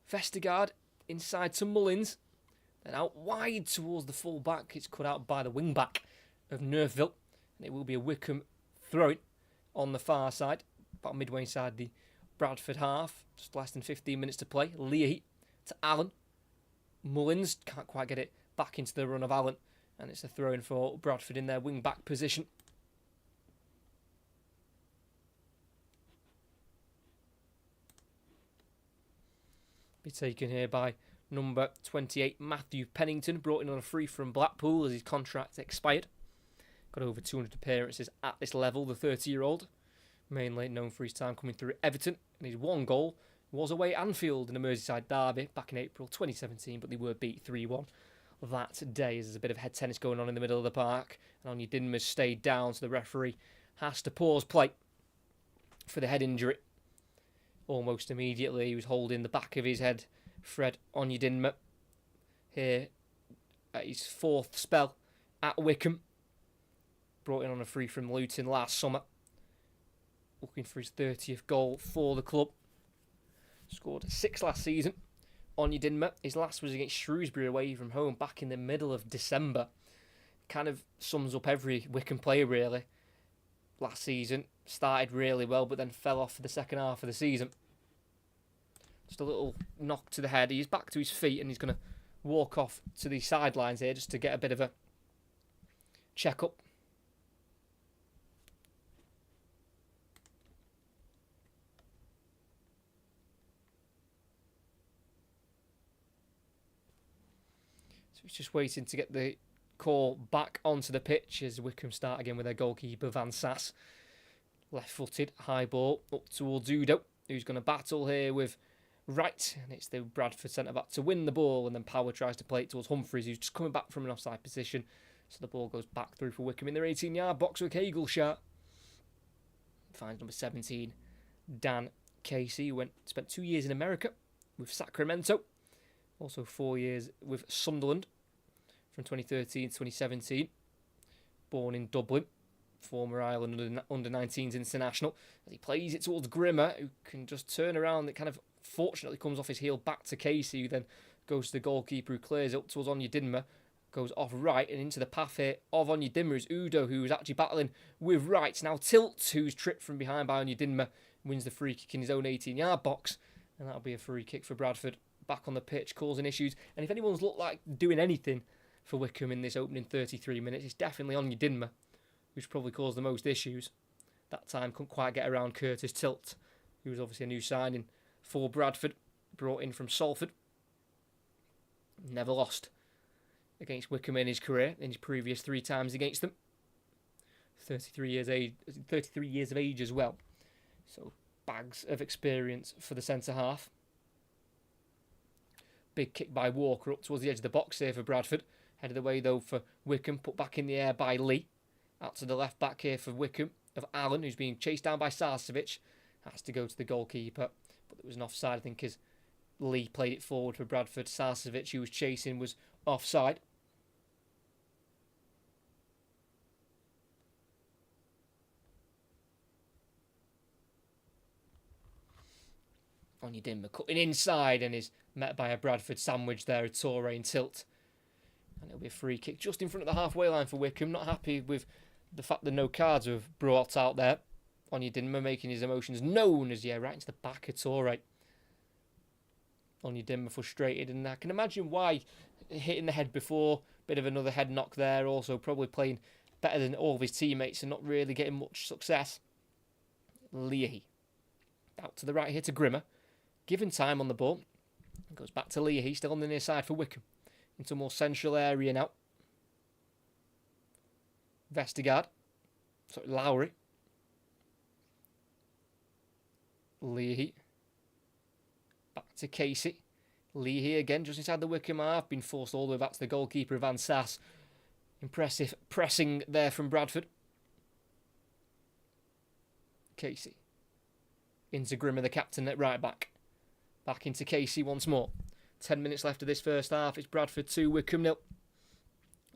Vestergaard inside to Mullins. Then out wide towards the full-back. It's cut out by the wing-back of Nerfville. And it will be a Wycombe throw-in on the far side, about midway inside the Bradford half. Just less than 15 minutes to play. Leahy to Allen. Mullins can't quite get it back into the run of Allen. And it's a throw-in for Bradford in their wing-back position. Be taken here by number 28, Matthew Pennington, brought in on a free from Blackpool as his contract expired. Got over 200 appearances at this level, the 30-year-old. Mainly known for his time coming through at Everton. And his one goal was away at Anfield in a Merseyside derby back in April 2017, but they were beat 3-1 that day. There's a bit of head tennis going on in the middle of the park. And Onyedinma stayed down, so the referee has to pause play for the head injury. Almost immediately, he was holding the back of his head, Fred Onyedinma, here at his 4th spell at Wycombe. Brought in on a free from Luton last summer. Looking for his 30th goal for the club. Scored 6 last season. Onyedinma, his last was against Shrewsbury away from home back in the middle of December. Kind of sums up every Wycombe player, really. Last season, started really well, but then fell off for the second half of the season. Just a little knock to the head. He's back to his feet and he's going to walk off to the sidelines here just to get a bit of a check-up. So he's just waiting to get the call back onto the pitch as Wycombe start again with their goalkeeper Van Sass. Left-footed, high ball up towards Udo, who's going to battle here with Wright, and it's the Bradford centre-back to win the ball, and then Power tries to play it towards Humphreys, who's just coming back from an offside position. So the ball goes back through for Wycombe in their 18-yard box with Hagelshart. Finds number 17, Dan Casey, who spent 2 years in America with Sacramento. Also 4 years with Sunderland from 2013 to 2017. Born in Dublin. Former Ireland under-19s international. As he plays it towards Grimmer, who can just turn around. It kind of fortunately comes off his heel back to Casey, who then goes to the goalkeeper, who clears it up towards Onyedinma. goes off right and into the path here of Onyedinma is Udo, who was actually battling with right. Now Tilt, who's tripped from behind by Onyedinma, wins the free kick in his own 18-yard box. And that'll be a free kick for Bradford. Back on the pitch, causing issues. And if anyone's looked like doing anything for Wycombe in this opening 33 minutes, it's definitely Onyedinma, who's probably caused the most issues. That time couldn't quite get around Curtis Tilt, who was obviously a new signing for Bradford, brought in from Salford. Never lost against Wycombe in his career, in his previous 3 times against them. 33 years of age as well. So bags of experience for the centre-half. Big kick by Walker up towards the edge of the box here for Bradford. Headed away though for Wycombe, put back in the air by Lee. Out to the left back here for Wycombe of Allen, who's being chased down by Sarcevic. Has to go to the goalkeeper, but there was an offside, I think, as Lee played it forward for Bradford. Sarcevic, who was chasing, was offside. Onyedinma cutting inside and is met by a Bradford sandwich there, a Toure and Tilt. And it'll be a free kick just in front of the halfway line for Wycombe. Not happy with the fact that no cards were brought out there. Onyedinma making his emotions known as, right into the back of Toure. Onyedinma frustrated, and I can imagine why. Hitting the head before, bit of another head knock there, also probably playing better than all of his teammates and not really getting much success. Leahy. Out to the right here to Grimmer. Given time on the ball. Goes back to Leahy, still on the near side for Wycombe. Into a more central area now. Vestergaard. Sorry, Lowry. Leahy. Back to Casey. Leahy again, just inside the Wycombe half. Been forced all the way back to the goalkeeper, Van Sass. Impressive pressing there from Bradford. Casey. Into Grimmer, the captain at right back. Back into Casey once more. 10 minutes left of this first half. It's Bradford 2, Wycombe 0.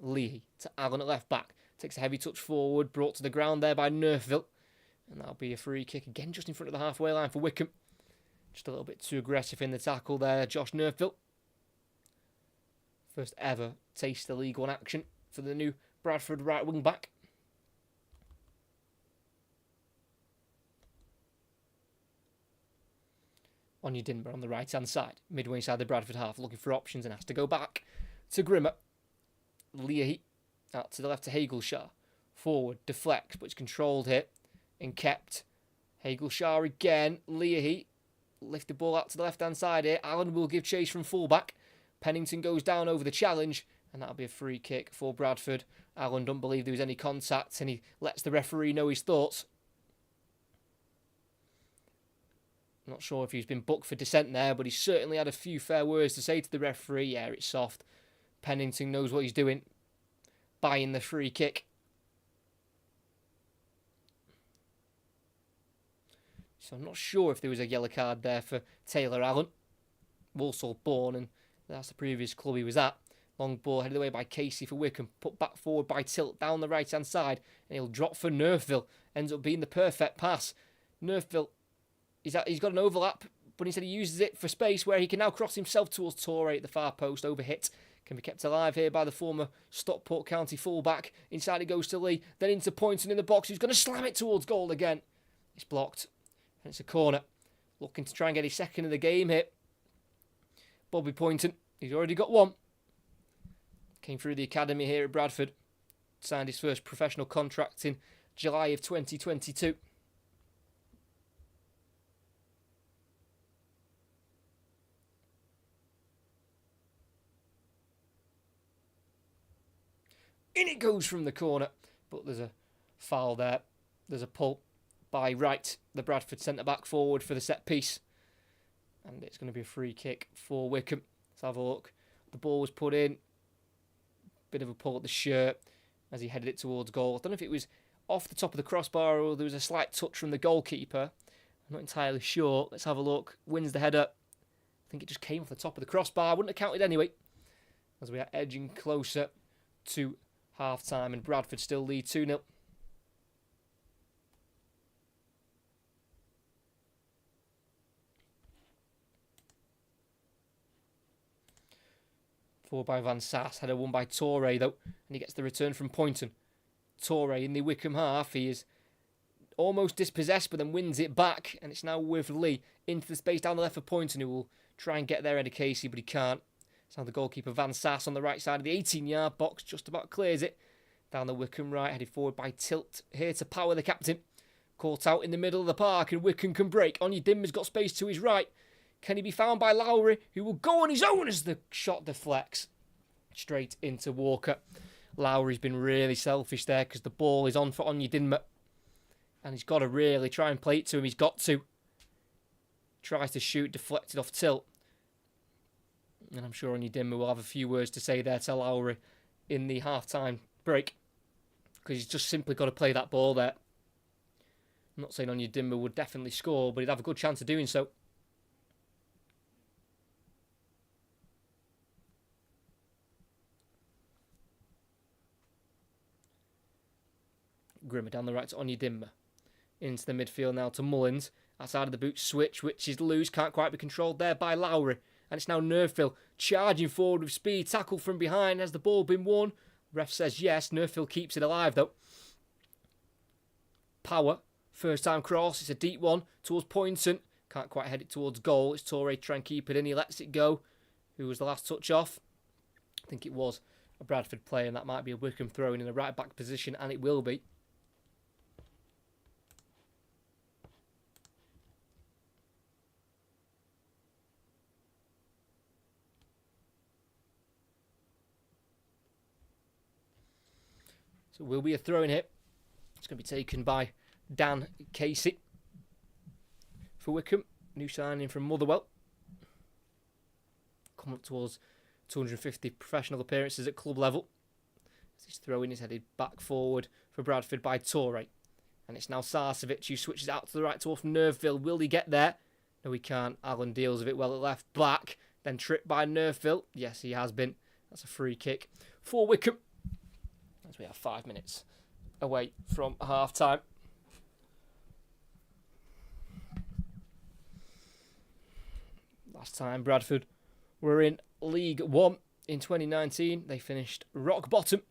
Leahy to Allen at left back. Takes a heavy touch forward. Brought to the ground there by Nerfville. And that'll be a free kick again just in front of the halfway line for Wycombe. Just a little bit too aggressive in the tackle there, Josh Nerfville. First ever taste of League One action for the new Bradford right wing back. Onyedinma on the right hand side, midway inside the Bradford half, looking for options and has to go back to Grimmer. Leahy out to the left to Hagelshaw. Forward, deflects, but it's controlled here and kept. Hagelshaw again. Leahy lift the ball out to the left hand side here. Allen will give chase from fullback. Pennington goes down over the challenge, and that'll be a free kick for Bradford. Allen don't believe there was any contact, and he lets the referee know his thoughts. Not sure if he's been booked for dissent there, but he's certainly had a few fair words to say to the referee. Yeah, it's soft. Pennington knows what he's doing. Buying the free kick. So I'm not sure if there was a yellow card there for Taylor Allen. Walsall born, and that's the previous club he was at. Long ball headed away by Casey for Wycombe. Put back forward by Tilt down the right-hand side. And he'll drop for Nerfville. Ends up being the perfect pass. Nerfville, he's got an overlap, but instead he uses it for space where he can now cross himself towards Toure at the far post. Overhit. Can be kept alive here by the former Stockport County fullback. Inside it goes to Lee. Then into Poynton in the box. He's going to slam it towards goal again. It's blocked. And it's a corner. Looking to try and get his second of the game here. Bobby Poynton. He's already got one. Came through the academy here at Bradford. Signed his first professional contract in July of 2022. In it goes from the corner. But there's a foul there. There's a pull by Wright, the Bradford centre-back forward for the set piece. And it's going to be a free kick for Wycombe. Let's have a look. The ball was put in. Bit of a pull at the shirt as he headed it towards goal. I don't know if it was off the top of the crossbar or there was a slight touch from the goalkeeper. I'm not entirely sure. Let's have a look. Wins the header. I think it just came off the top of the crossbar. Wouldn't have counted anyway. As we are edging closer to half-time and Bradford still lead 2-0. Forward by Van Sass, header won by Torre though, and he gets the return from Poynton. Torre in the Wycombe half, he is almost dispossessed but then wins it back, and it's now with Lee into the space down the left for Poynton, who will try and get there ahead of Casey, but he can't. It's now the goalkeeper Van Sass on the right side of the 18-yard box, just about clears it. Down the Wycombe right, headed forward by Tilt, here to Power, the captain. Caught out in the middle of the park, and Wycombe can break. Onyedinma's got space to his right. Can he be found by Lowry, who will go on his own as the shot deflects straight into Walker. Lowry's been really selfish there because the ball is on for Onyedinma. And he's got to really try and play it to him. He's got to. Tries to shoot, deflected off Tilt. And I'm sure Onyedinma will have a few words to say there to Lowry in the half-time break. Because he's just simply got to play that ball there. I'm not saying Onyedinma would definitely score, but he'd have a good chance of doing so. Grimmer down the right to Onyedinma. Into the midfield now to Mullins. Outside of the boot switch, which is loose. Can't quite be controlled there by Lowry. And it's now Nerfil charging forward with speed. Tackle from behind. Has the ball been won? Ref says yes. Nerfil keeps it alive though. Power. First time cross. It's a deep one towards Poynton. Can't quite head it towards goal. It's Torre trying to keep it in. He lets it go. Who was the last touch off? I think it was a Bradford player, and that might be a Wycombe throw-in a right back position, and it will be. So it will be a throw-in hit. It's going to be taken by Dan Casey for Wycombe. New signing from Motherwell. Coming up towards 250 professional appearances at club level. This throw-in is headed back forward for Bradford by Torre. And it's now Sarcevic who switches out to the right towards Nerfil. Will he get there? No, he can't. Allen deals with it well at left back. Then tripped by Nerfil. Yes, he has been. That's a free kick for Wycombe. As we have 5 minutes away from half-time. Last time Bradford were in League 1 in 2019. They finished rock bottom.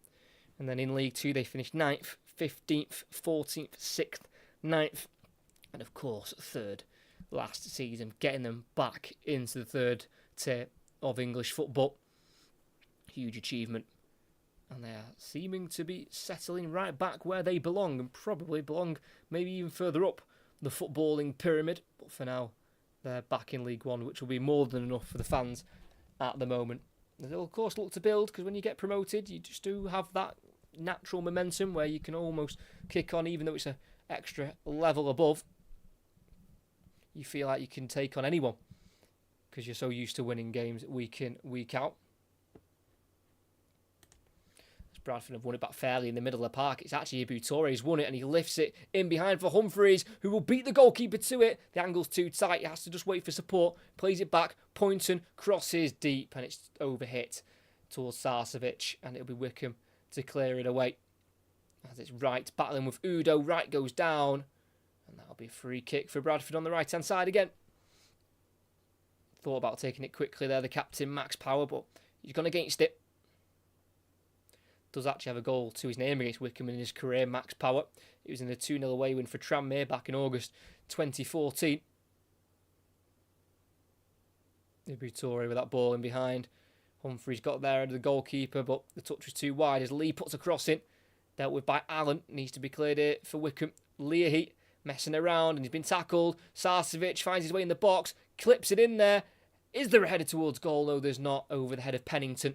And then in League 2 they finished 9th, 15th, 14th, 6th, 9th. And of course 3rd last season. Getting them back into the 3rd tier of English football. Huge achievement. And they are seeming to be settling right back where they belong. And probably belong maybe even further up the footballing pyramid. But for now, they're back in League 1, which will be more than enough for the fans at the moment. They'll of course look to build, because when you get promoted, you just do have that natural momentum where you can almost kick on, even though it's an extra level above. You feel like you can take on anyone, because you're so used to winning games week in, week out. Bradford have won it back fairly in the middle of the park. It's actually Ibu Torre who's won it, and he lifts it in behind for Humphreys, who will beat the goalkeeper to it. The angle's too tight. He has to just wait for support. Plays it back. Poynton crosses deep, and it's overhit towards Sarcevic, and it'll be Wycombe to clear it away. As it's Wright battling with Udo. Wright goes down, and that'll be a free kick for Bradford on the right-hand side again. Thought about taking it quickly there, the captain, Max Power, but he's gone against it. Does actually have a goal to his name against Wycombe in his career, Max Power. It was in a 2-0 away win for Tranmere back in August 2014. Ibu Torre with that ball in behind. Humphreys got there under the goalkeeper, but the touch was too wide as Lee puts a cross in. Dealt with by Allen. Needs to be cleared here for Wycombe. Leahy messing around, and he's been tackled. Sarcevic finds his way in the box. Clips it in there. Is there a header towards goal? No, there's not. Over the head of Pennington.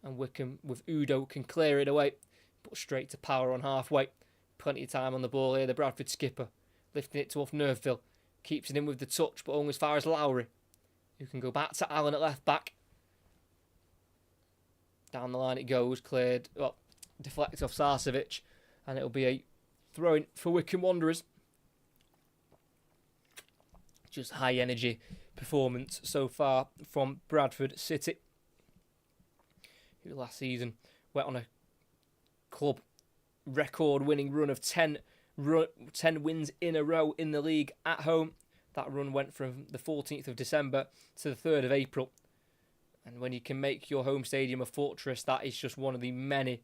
And Wycombe with Udo can clear it away. Put straight to Power on halfway. Plenty of time on the ball here. The Bradford skipper lifting it towards Nerfil. Keeps it in with the touch, but only as far as Lowry, who can go back to Allen at left back. Down the line it goes. Cleared. Well, deflected off Sarcevic. And it'll be a throw-in for Wycombe Wanderers. Just high energy performance so far from Bradford City, who last season went on a club record-winning run of 10 wins in a row in the league at home. That run went from the 14th of December to the 3rd of April. And when you can make your home stadium a fortress, that is just one of the many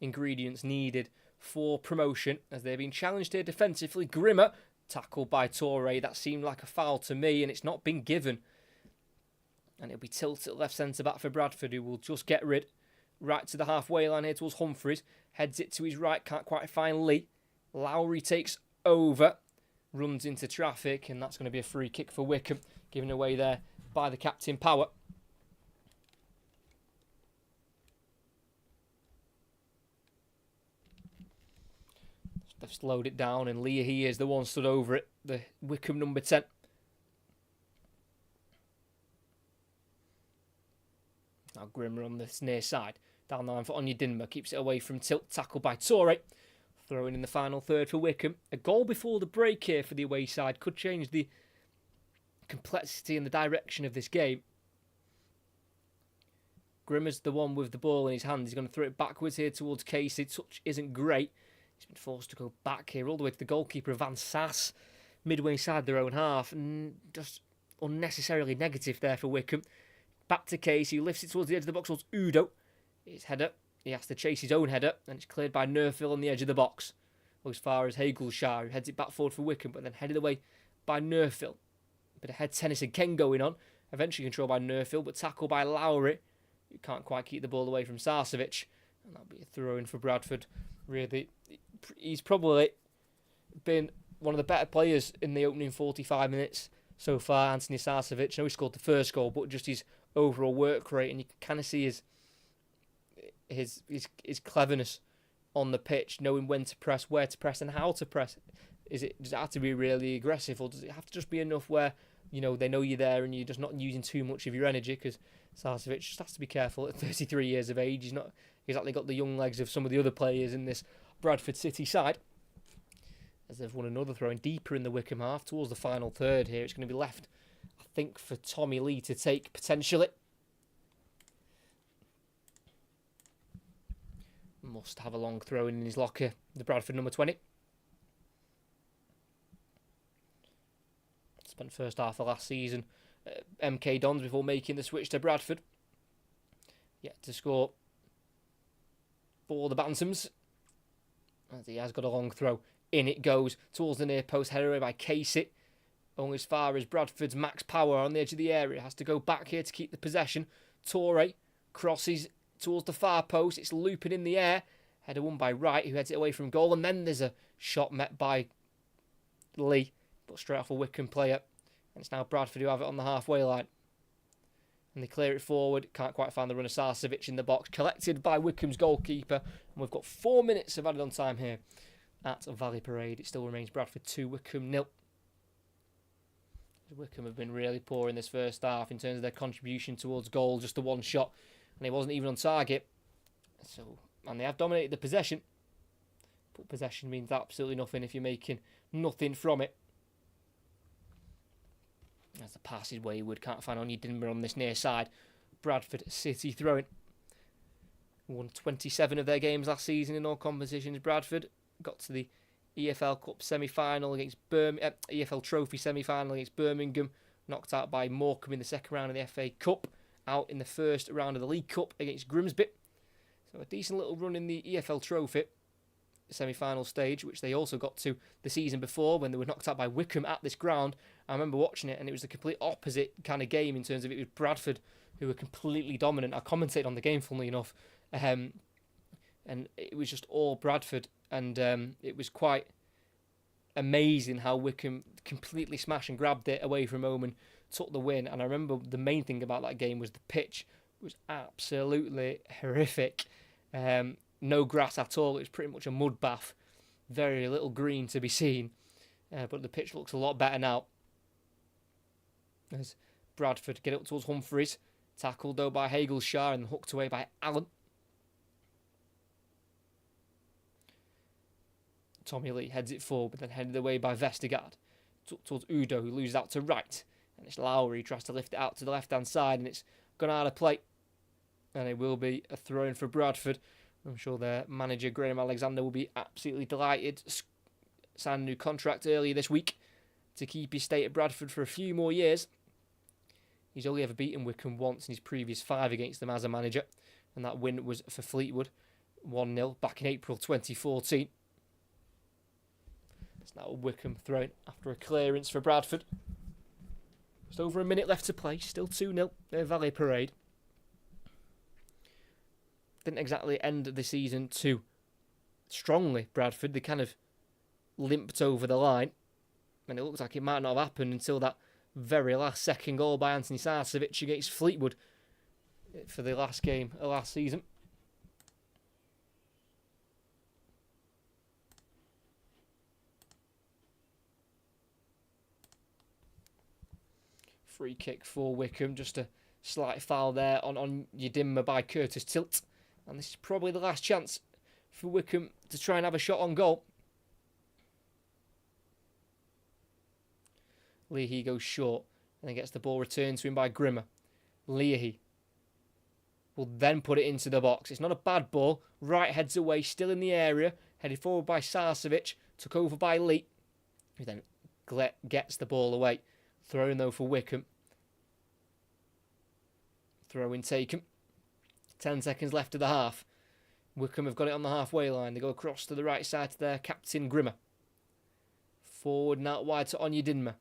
ingredients needed for promotion, as they've been challenged here defensively. Grimmer, tackled by Torre. That seemed like a foul to me, and it's not been given. And it'll be tilted left centre-back for Bradford, who will just get rid. Right to the halfway line here towards Humphreys. Heads it to his right, can't quite find Lee. Lowry takes over, runs into traffic, and that's going to be a free kick for Wycombe, given away there by the captain, Power. They've slowed it down, and Lee here is the one stood over it, the Wycombe number 10. Now Grimmer on this near side. Down the line for Onyedinma, keeps it away from tilt, tackled by Torre. Throwing in the final third for Wycombe. A goal before the break here for the away side could change the complexity and the direction of this game. Grimmer's the one with the ball in his hand. He's going to throw it backwards here towards Casey. Touch isn't great. He's been forced to go back here all the way to the goalkeeper, Van Sass, midway inside their own half. And just unnecessarily negative there for Wycombe. Back to Casey, who lifts it towards the edge of the box towards Udo. His header. He has to chase his own header, and it's cleared by Nerfil on the edge of the box. Well, as far as Hagelshire, who heads it back forward for Wycombe, but then headed away by Nerfil. Bit of head tennis again going on. Eventually controlled by Nerfil, but tackled by Lowry, who can't quite keep the ball away from Sarcevic. And that'll be a throw-in for Bradford. Really, he's probably been one of the better players in the opening 45 minutes so far, Anthony Sarcevic. I know he scored the first goal, but just his overall work rate, and you can kind of see his cleverness on the pitch, knowing when to press, where to press, and how to press. Does it have to be really aggressive, or does it have to just be enough where they know you're there and you're just not using too much of your energy? Because Sarcevic just has to be careful at 33 years of age. He's not exactly got the young legs of some of the other players in this Bradford City side. As they've won another throw in deeper in the Wycombe half towards the final third here. It's going to be left, I think, for Tommy Lee to take potentially. Must have a long throw in his locker, the Bradford number 20. Spent first half of last season at MK Dons before making the switch to Bradford. Yet to score for the Bantams. As he has got a long throw. In it goes towards the near post, headed away by Casey. Only as far as Bradford's Max Power on the edge of the area. Has to go back here to keep the possession. Torre crosses towards the far post. It's looping in the air. Header won by Wright, who heads it away from goal. And then there's a shot met by Lee, but straight off a Wycombe player. And it's now Bradford who have it on the halfway line. And they clear it forward. Can't quite find the runner, Sarcevic in the box. Collected by Wycombe's goalkeeper. And we've got 4 minutes of added on time here at Valley Parade. It still remains Bradford 2, Wycombe 0. Wycombe have been really poor in this first half in terms of their contribution towards goal. Just the one shot. And it wasn't even on target. And they have dominated the possession. But possession means absolutely nothing if you're making nothing from it. As the pass is wayward, can't find Onyedinma on this near side. Bradford City throwing. Won 27 of their games last season in all competitions. Bradford got to the EFL Cup semi-final against EFL Trophy semi-final against Birmingham. Knocked out by Morecambe in the second round of the FA Cup. Out in the first round of the League Cup against Grimsby. So a decent little run in the EFL Trophy semi-final stage, which they also got to the season before when they were knocked out by Wycombe at this ground. I remember watching it, and it was the complete opposite kind of game in terms of it was Bradford who were completely dominant. I commentated on the game, funnily enough, and it was just all Bradford, and it was quite amazing how Wycombe completely smashed and grabbed it away from home and took the win. And I remember the main thing about that game was the pitch was absolutely horrific. No grass at all. It was pretty much a mud bath. Very little green to be seen. But the pitch looks a lot better now. As Bradford get up towards Humphreys. Tackled though by Hagelshire and hooked away by Allen. Tommy Lee heads it forward, but then headed away by Vestergaard. Towards Udo, who loses out to right. And it's Lowry who tries to lift it out to the left-hand side, and it's gone out of play. And it will be a throw-in for Bradford. I'm sure their manager, Graham Alexander, will be absolutely delighted. Signed a new contract earlier this week to keep his stay at Bradford for a few more years. He's only ever beaten Wycombe once in his previous 5 against them as a manager, and that win was for Fleetwood, 1-0 back in April 2014. It's now Wycombe thrown after a clearance for Bradford. Just over a minute left to play, still 2-0 at Valley Parade. Didn't exactly end the season too strongly, Bradford. They kind of limped over the line, and it looks like it might not have happened until that very last second goal by Anthony Sarcevic against Fleetwood for the last game of last season. Free kick for Wycombe, just a slight foul there on Yedinma by Curtis Tilt. And this is probably the last chance for Wycombe to try and have a shot on goal. Leahy goes short and then gets the ball returned to him by Grimmer. Leahy will then put it into the box. It's not a bad ball. Right heads away, still in the area. Headed forward by Sarcevic. Took over by Lee, who then gets the ball away. Throw-in though for Wycombe. Throw-in taken. 10 seconds left of the half. Wycombe have got it on the halfway line. They go across to the right side to their captain Grimmer. Forward and out wide to Onyedinma.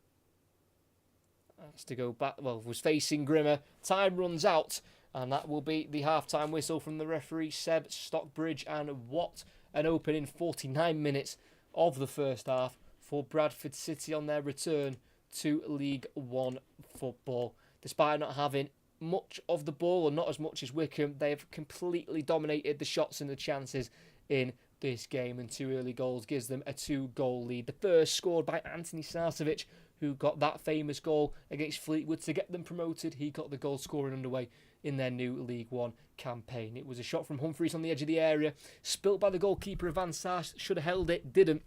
Has to go back. Well, was facing Grimmer. Time runs out, and that will be the half-time whistle from the referee Seb Stockbridge. And what an opening 49 minutes of the first half for Bradford City on their return to League One football. Despite not having much of the ball, or not as much as Wycombe, they have completely dominated the shots and the chances in this game, and 2 early goals gives them a 2-goal lead. The first scored by Anthony Sarcevic, who got that famous goal against Fleetwood to get them promoted. He got the goal scoring underway in their new League One campaign. It was a shot from Humphreys on the edge of the area, spilt by the goalkeeper of Van Saar, should have held it, didn't,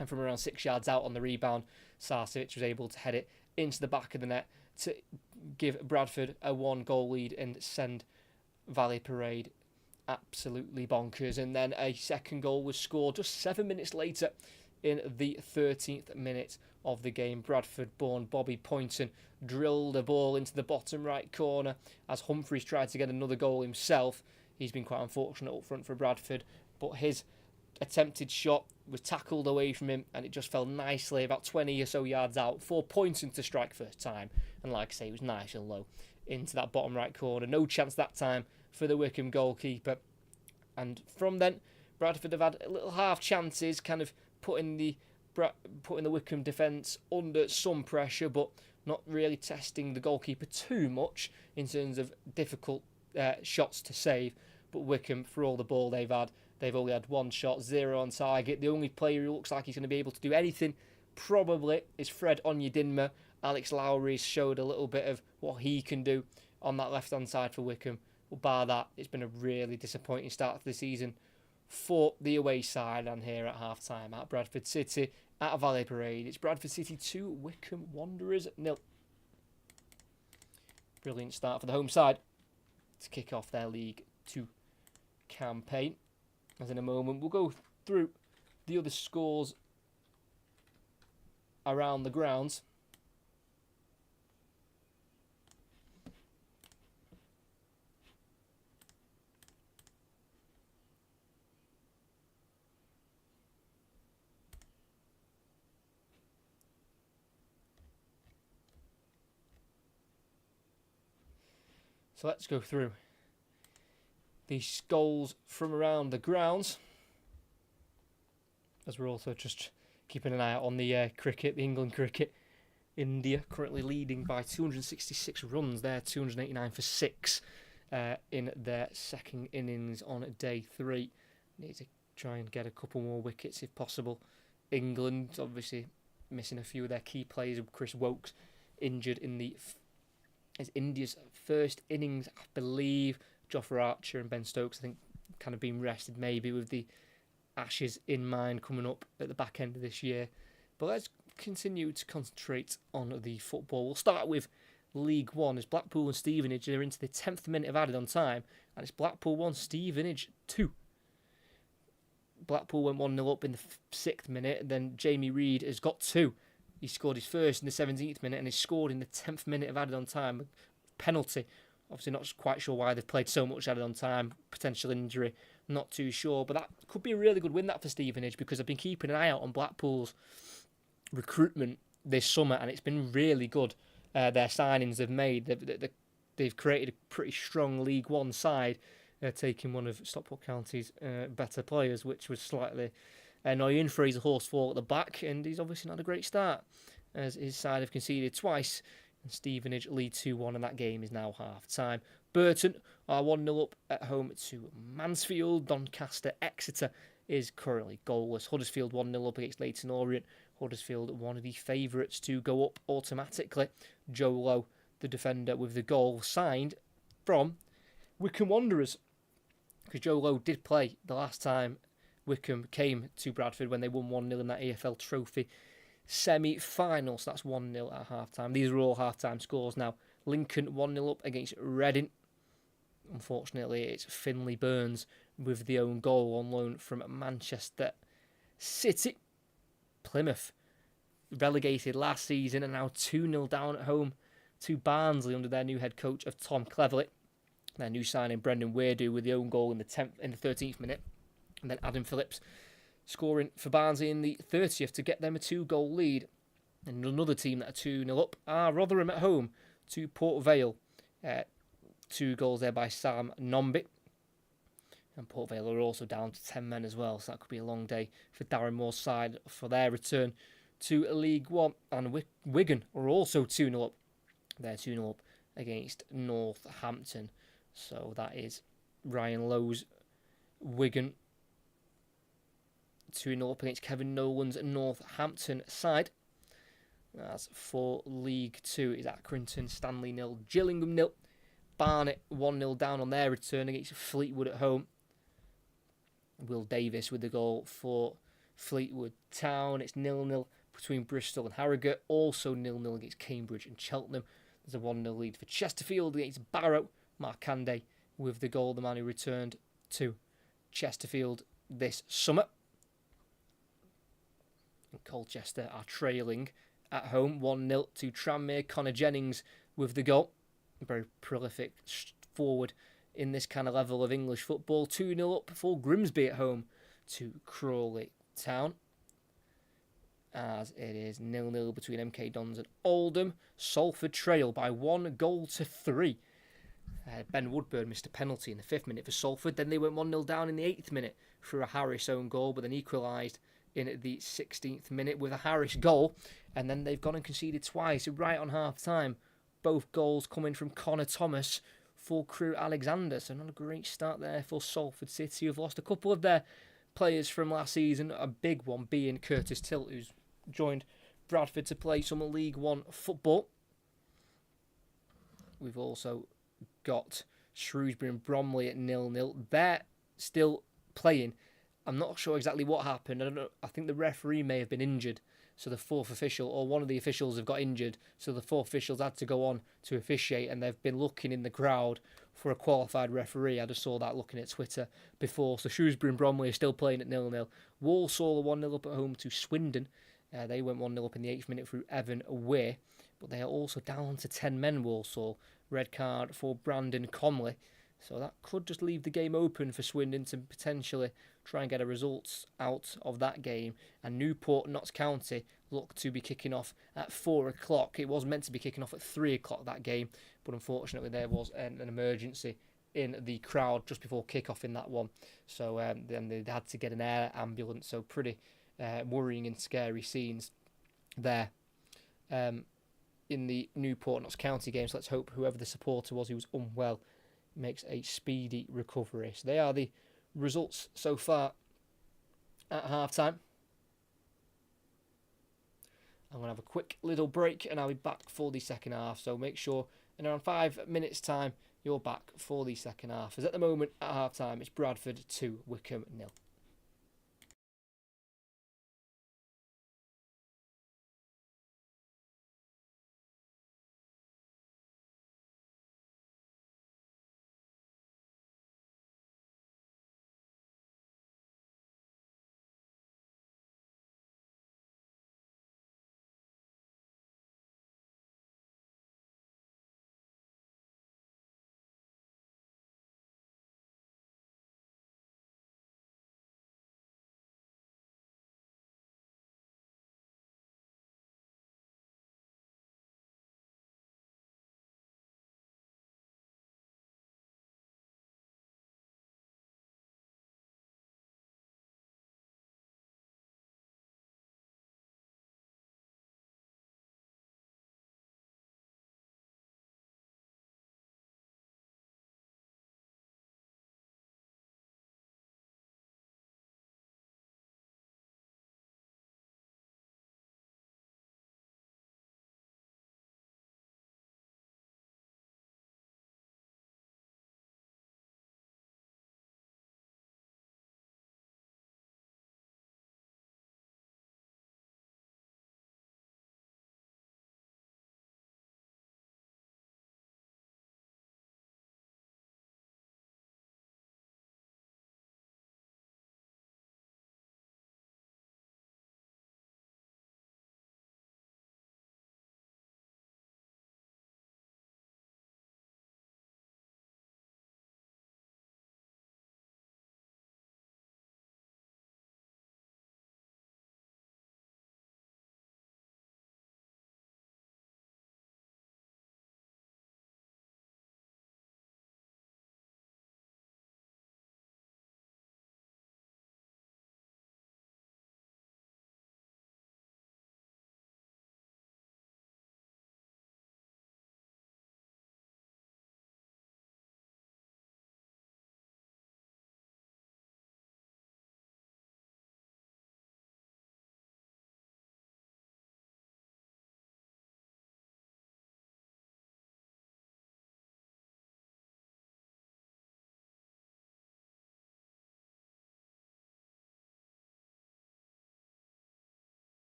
and from around 6 yards out on the rebound, Sarcevic was able to head it into the back of the net to give Bradford a 1-goal lead and send Valley Parade absolutely bonkers. And then a second goal was scored just 7 minutes later in the 13th minute of the game. Bradford-born Bobby Poynton drilled a ball into the bottom right corner as Humphreys tried to get another goal himself. He's been quite unfortunate up front for Bradford, but his attempted shot was tackled away from him, and it just fell nicely about 20 or so yards out for Poynton to strike first time. And like I say, it was nice and low into that bottom right corner. No chance that time for the Wycombe goalkeeper. And from then, Bradford have had little half chances, kind of putting the Wycombe defence under some pressure, but not really testing the goalkeeper too much in terms of difficult shots to save. But Wycombe, for all the ball they've had, they've only had 1 shot, 0 on target. The only player who looks like he's going to be able to do anything probably is Fred Onyedinma. Alex Lowry showed a little bit of what he can do on that left-hand side for Wycombe. But bar that, it's been a really disappointing start to the season for the away side. And here at half-time at Bradford City at Valley Parade, it's Bradford City 2, Wycombe Wanderers 0. Brilliant start for the home side to kick off their League 2 campaign. As in a moment, we'll go through the other scores around the grounds. So let's go through these goals from around the grounds, as we're also just keeping an eye out on the cricket, the England cricket. India currently leading by 266 runs there, 289 for 6 in their second innings on day 3. Need to try and get a couple more wickets if possible. England obviously missing a few of their key players. Chris Wokes injured in it's India's first innings, I believe. Jofra Archer and Ben Stokes, I think, kind of being rested maybe with the Ashes in mind coming up at the back end of this year. But let's continue to concentrate on the football. We'll start with League One as Blackpool and Stevenage are into the 10th minute of added on time, and it's Blackpool 1, Stevenage 2. Blackpool went 1-0 up in the 6th minute, then Jamie Reid has got 2. He scored his first in the 17th minute and he scored in the 10th minute of added on time. penalty. Obviously not quite sure why they've played so much added on time, potential injury, not too sure. But that could be a really good win that for Stevenage, because I've been keeping an eye out on Blackpool's recruitment this summer, and it's been really good. Their signings they've made, they've created a pretty strong League One side, taking one of Stockport County's better players, which was slightly annoying. Fraser Horsfall at the back, and he's obviously not a great start, as his side have conceded twice. And Stevenage lead 2-1, and that game is now half-time. Burton are 1-0 up at home to Mansfield. Doncaster Exeter is currently goalless. Huddersfield 1-0 up against Leyton Orient. Huddersfield, one of the favourites to go up automatically. Joe Lowe, the defender, with the goal signed from Wycombe Wanderers, because Joe Lowe did play the last time Wycombe came to Bradford when they won 1-0 in that EFL Trophy semi-final. So that's 1-0 at half-time. These are all half-time scores now. Lincoln 1-0 up against Reading. Unfortunately, it's Finlay Burns with the own goal on loan from Manchester City. Plymouth, relegated last season, and now 2-0 down at home to Barnsley under their new head coach of Tom Cleverley. Their new signing Brendan Weirdo with the own goal in the 13th minute, and then Adam Phillips scoring for Barnsley in the 30th to get them a 2-goal lead. And another team that are 2-0 up are Rotherham at home to Port Vale. 2 goals there by Sam Nombi. And Port Vale are also down to 10 men as well, so that could be a long day for Darren Moore's side for their return to League One. And Wigan are also 2-0 up. They're 2-0 up against Northampton. So that is Ryan Lowe's Wigan 2-0 up against Kevin Nolan's Northampton side. As for League 2, is Accrington, Stanley 0, Gillingham 0. Barnet 1-0 down on their return against Fleetwood at home. Will Davis with the goal for Fleetwood Town. It's 0-0 between Bristol and Harrogate. Also 0-0 against Cambridge and Cheltenham. There's a 1-0 lead for Chesterfield against Barrow. Mark Canday with the goal, the man who returned to Chesterfield this summer. And Colchester are trailing at home 1-0 to Tranmere. Connor Jennings with the goal. Very prolific forward in this kind of level of English football. 2-0 up for Grimsby at home to Crawley Town. As it is 0-0 between MK Dons and Oldham. Salford trail by 1-3. Ben Woodburn missed a penalty in the 5th minute for Salford. Then they went 1-0 down in the 8th minute through a Harris own goal, but then equalised in the 16th minute with a Harris goal. And then they've gone and conceded twice right on half-time. Both goals coming from Connor Thomas for Crew Alexander. So not a great start there for Salford City, who've lost a couple of their players from last season. A big one being Curtis Tilt, who's joined Bradford to play some League One football. We've also got Shrewsbury and Bromley at 0-0. They're still playing. I'm not sure exactly what happened. I don't know. I think the referee may have been injured. So the fourth official, or one of the officials, have got injured. So the 4 officials had to go on to officiate, and they've been looking in the crowd for a qualified referee. I just saw that looking at Twitter before. So Shrewsbury and Bromley are still playing at 0-0. Walsall are 1-0 up at home to Swindon. They went 1-0 up in the 8th minute through Evan Weir. But they are also down to 10 men, Walsall. Red card for Brandon Comley. So that could just leave the game open for Swindon to potentially try and get a result out of that game. And Newport Notts County look to be kicking off at 4 o'clock. It was meant to be kicking off at 3 o'clock, that game, but unfortunately there was an emergency in the crowd just before kick-off in that one. So then they had to get an air ambulance. So pretty worrying and scary scenes there in the Newport Notts County game. So let's hope whoever the supporter was who was unwell makes a speedy recovery. So they are the results so far at half-time. I'm going to have a quick little break and I'll be back for the second half. So make sure in around 5 minutes' time you're back for the second half. As at the moment at half-time, it's Bradford 2, Wycombe 0.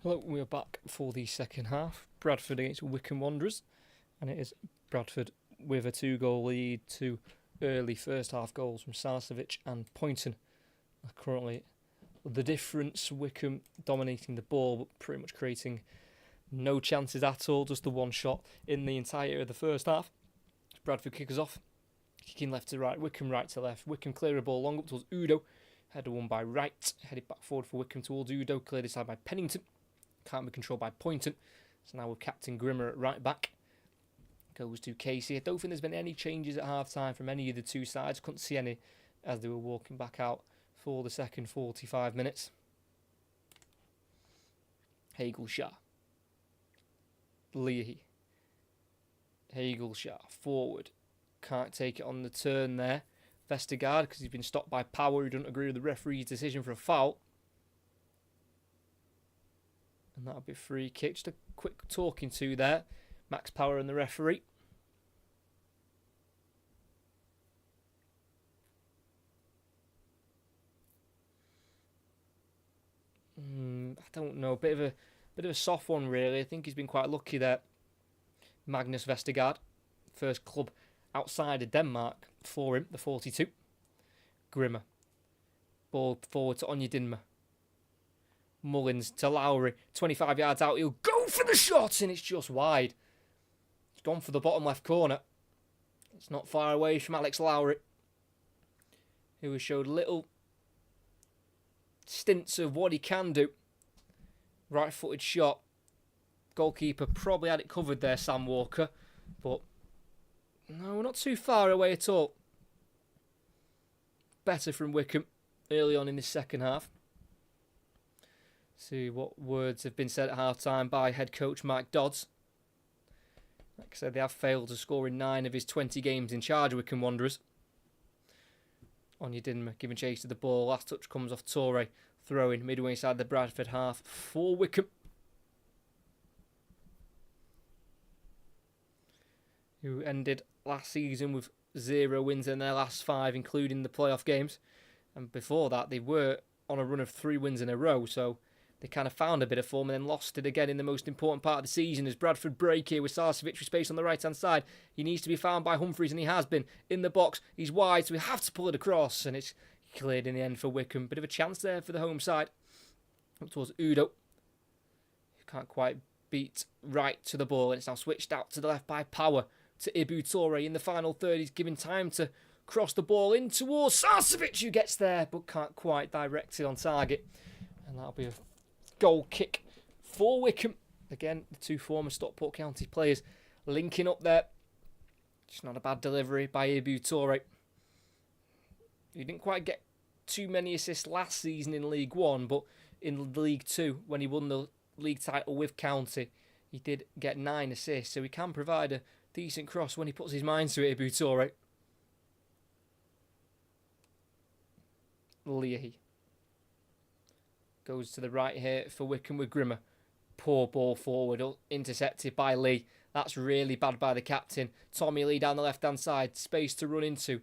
Hello, we're back for the second half. Bradford against Wycombe Wanderers, and it is Bradford with a 2-goal lead. Two early first half goals from Sarcevic and Poynton are currently the difference. Wycombe dominating the ball, but pretty much creating no chances at all. Just the one shot in the entirety of the first half. Bradford kick us off, kicking left to right, Wycombe right to left. Wycombe clear a ball long up towards Udo. Header won by Wright, headed back forward for Wycombe towards Udo, cleared inside by Pennington. Can't be controlled by Poynton. So now with Captain Grimmer at right back. Goes to Casey. I don't think there's been any changes at half time from any of the two sides. Couldn't see any as they were walking back out for the second 45 minutes. Hagelshaw. Leahy. Hagelshaw forward. Can't take it on the turn there. Vestergaard, because he's been stopped by Power, who doesn't agree with the referee's decision for a foul. And that'll be a free kick. Just a quick talking to there. Max Power and the referee. I don't know. Bit of a soft one, really. I think he's been quite lucky there. Magnus Vestergaard, first club outside of Denmark for him, the 42. Grimmer. Ball forward to Onyedinma. Mullins to Lowry. 25 yards out. He'll go for the shot, and it's just wide. He's gone for the bottom left corner. It's not far away from Alex Lowry, who has showed little stints of what he can do. Right-footed shot. Goalkeeper probably had it covered there, Sam Walker. But no, not too far away at all. Better from Wycombe early on in the second half. See what words have been said at half-time by head coach Mike Dodds. Like I said, they have failed to score in 9 of his 20 games in charge of Wycombe Wanderers. Onyedinma giving chase to the ball. Last touch comes off Torre. Throwing midway inside the Bradford half for Wycombe, who ended last season with 0 wins in their last 5, including the playoff games. And before that, they were on a run of 3 wins in a row, so they kind of found a bit of form and then lost it again in the most important part of the season as Bradford break here with Sarcevic with space on the right-hand side. He needs to be found by Humphreys, and he has been in the box. He's wide, so we have to pull it across, and it's cleared in the end for Wycombe. Bit of a chance there for the home side. Up towards Udo, who can't quite beat Wright to the ball, and it's now switched out to the left by Power to Ibu Torre in the final third. He's given time to cross the ball in towards Sarcevic, who gets there but can't quite direct it on target. And that'll be a goal kick for Wycombe. Again, the two former Stockport County players linking up there. Just not a bad delivery by Ibu Torre. He didn't quite get too many assists last season in League One, but in League Two, when he won the league title with County, he did get 9 assists, so he can provide a decent cross when he puts his mind to it, Ibu Torre. Leahy goes to the right here for Wycombe with Grimmer. Poor ball forward, intercepted by Lee. That's really bad by the captain. Tommy Lee down the left-hand side, space to run into.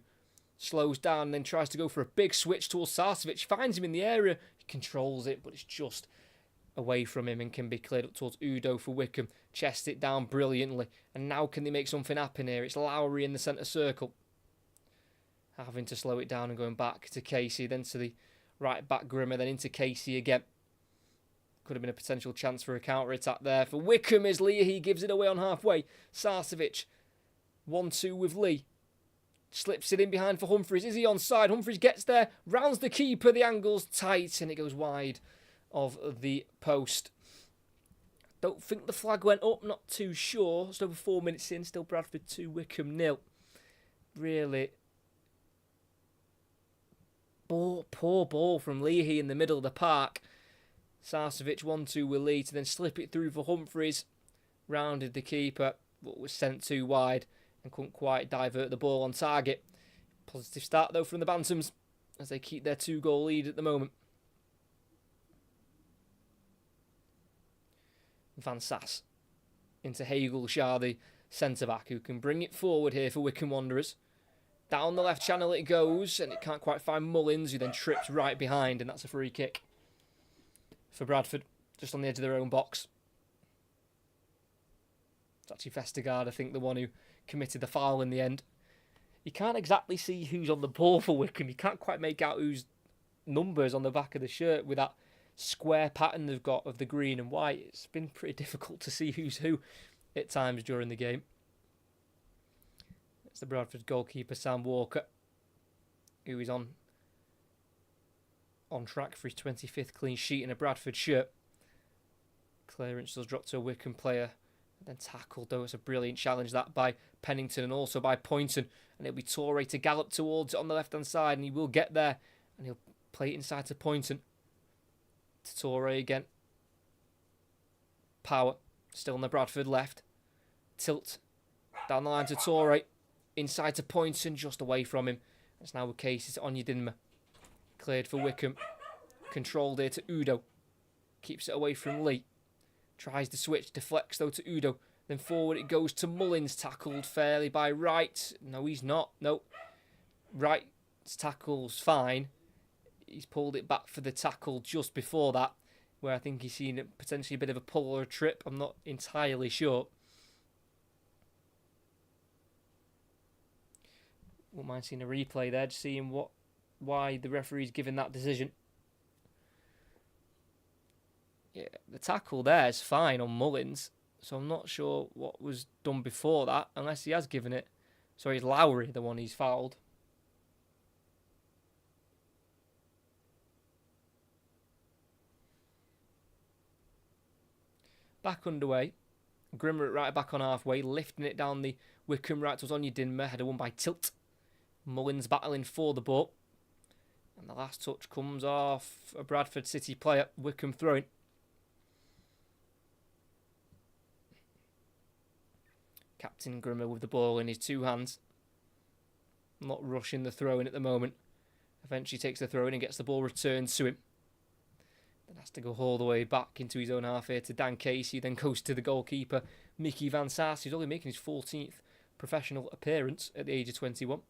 Slows down and then tries to go for a big switch towards Sarcevic. Finds him in the area. He controls it, but it's just away from him and can be cleared up towards Udo for Wycombe. Chests it down brilliantly. And now can they make something happen here? It's Lowry in the centre circle. Having to slow it down and going back to Casey, then to the right back Grimmer, then into Casey again. Could have been a potential chance for a counter-attack there. For Wycombe as Leahy gives it away on halfway. Sarcevic, 1-2 with Lee. Slips it in behind for Humphreys. Is he onside? Humphreys gets there, rounds the keeper. The angle's tight and it goes wide of the post. Don't think the flag went up, not too sure. Just over 4 minutes in, still Bradford 2, Wycombe 0. Really poor ball from Leahy in the middle of the park. Sarcevic 1-2 with Lee to then slip it through for Humphreys. Rounded the keeper, but was sent too wide and couldn't quite divert the ball on target. Positive start though from the Bantams as they keep their 2-goal lead at the moment. Van Sass into Hagelshaw, the centre-back, who can bring it forward here for Wycombe Wanderers. Down the left channel it goes, and it can't quite find Mullins, who then trips right behind, and that's a free kick for Bradford. just on the edge of their own box. It's actually Vestergaard, I think, the one who committed the foul in the end. You can't exactly see who's on the ball for Wycombe. You can't quite make out whose numbers on the back of the shirt with that square pattern they've got of the green and white. It's been pretty difficult to see who's who at times during the game. It's the Bradford goalkeeper, Sam Walker, who is on track for his 25th clean sheet in a Bradford shirt. Clearance does drop to a Wycombe player, and then tackled, though. It's a brilliant challenge that by Pennington and also by Poynton, and it'll be Torre to gallop towards it on the left-hand side, and he will get there, and he'll play it inside to Poynton. To Torre again. Power, still on the Bradford left. Tilt, down the line to Torre, inside to Poynton, just away from him. It's now with Casey to Onyedinma. Cleared for Wycombe. Controlled here to Udo. Keeps it away from Lee. Tries to switch, deflects though to Udo. Then forward it goes to Mullins, tackled fairly by Wright. No, he's not. No. Wright's tackle's fine. He's pulled it back for the tackle just before that, where I think he's seen potentially a bit of a pull or a trip. I'm not entirely sure. Wouldn't mind seeing a replay there, just seeing why the referee's given that decision. Yeah, the tackle there is fine on Mullins, so I'm not sure what was done before that, unless he has given it. Sorry, it's Lowry, the one he's fouled. Back underway. Grimmer at right back on halfway, lifting it down the Wycombe right towards Onyedinma, header won by Tilt. Mullins battling for the ball. And the last touch comes off a Bradford City player, Wycombe throwing. Captain Grimmer with the ball in his two hands. Not rushing the throw-in at the moment. Eventually takes the throw-in and gets the ball returned to him. Then has to go all the way back into his own half here to Dan Casey. Then goes to the goalkeeper, Mickey Van Sass, who's only making his 14th professional appearance at the age of 21.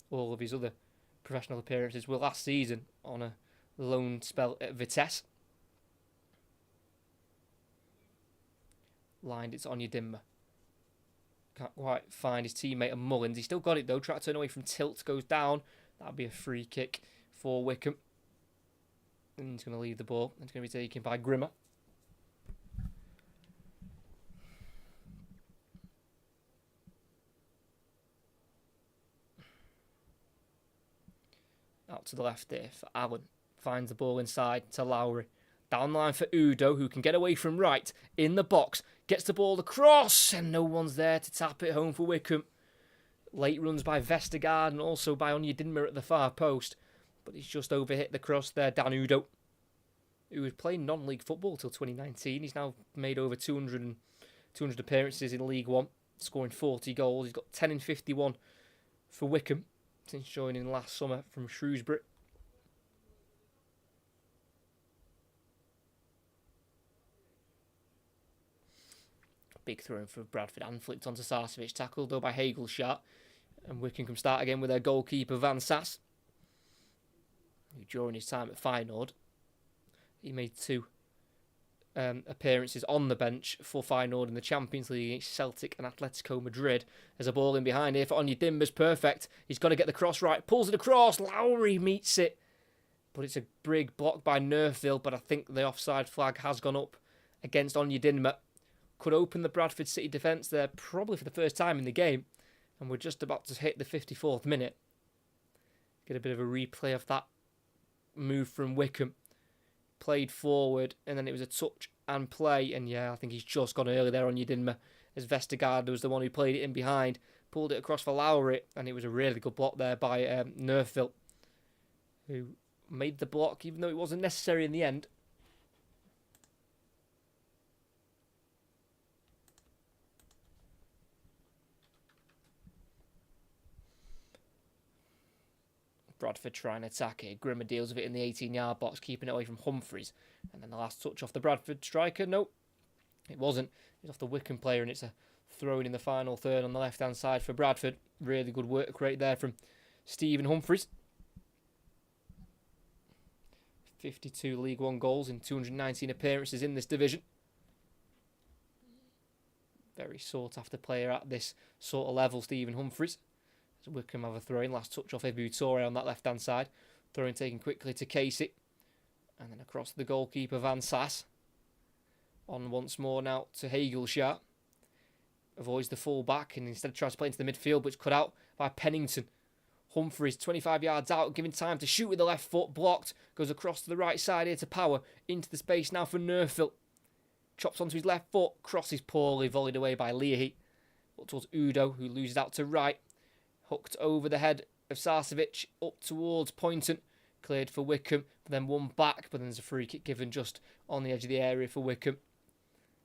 All of his other professional appearances were last season on a loan spell at Vitesse. Lined it's Onyedinma. Can't quite find his teammate and Mullins. He still got it though. Try to turn away from Tilt. Goes down. That'll be a free kick for Wycombe. And he's going to leave the ball. It's going to be taken by Grimmer. Out to the left there for Allen. Finds the ball inside to Lowry. Down line for Udo, who can get away from Wright. In the box. Gets the ball across. And no one's there to tap it home for Wycombe. Late runs by Vestergaard and also by Onyedinma at the far post. But he's just overhit the cross there. Dan Udo, who was playing non-league football till 2019. He's now made over 200 appearances in League One, scoring 40 goals. He's got 10 in 51 for Wycombe since joining last summer from Shrewsbury. Big throw in for Bradford and flicked onto Sarcevic. Tackled though by Hagelshart. And Wycombe can start again with their goalkeeper Van Sass, who during his time at Feyenoord, he made 2 appearances on the bench for Feyenoord in the Champions League against Celtic and Atletico Madrid. There's a ball in behind here for Onyedinma's perfect. He's got to get the cross right. Pulls it across. Lowry meets it. But it's a big block by Nerfville. But I think the offside flag has gone up against Onyedinma. Could open the Bradford City defence there probably for the first time in the game. And we're just about to hit the 54th minute. Get a bit of a replay of that move from Wycombe. Played forward, and then it was a touch and play. And yeah, I think he's just gone early there on Onyedinma, as Vestergaard was the one who played it in behind. Pulled it across for Lowry, and it was a really good block there by Nerfville, who made the block, even though it wasn't necessary in the end. Bradford trying to attack it. Grimmer deals with it in the 18-yard box, keeping it away from Humphreys. And then the last touch off the Bradford striker. Nope, it wasn't. It was off the Wycombe player, and it's a throw-in in the final third on the left-hand side for Bradford. Really good work rate there from Stephen Humphreys. 52 League One goals in 219 appearances in this division. Very sought after player at this sort of level, Stephen Humphreys. As Wycombe have a throw in, last touch off Ebu Toure on that left hand side. Throw in taken quickly to Casey. And then across to the goalkeeper Van Sass. On once more now to Hagelshaw. Avoids the full back and instead tries to play into the midfield, but it's cut out by Pennington. Humphreys 25 yards out, giving time to shoot with the left foot, blocked. Goes across to the right side here to Power. Into the space now for Nerfil. Chops onto his left foot, crosses poorly, volleyed away by Leahy. Up towards Udo, who loses out to right. Hooked over the head of Sarcevic, up towards Poynton. Cleared for Wycombe, but then one back, but then there's a free kick given just on the edge of the area for Wycombe.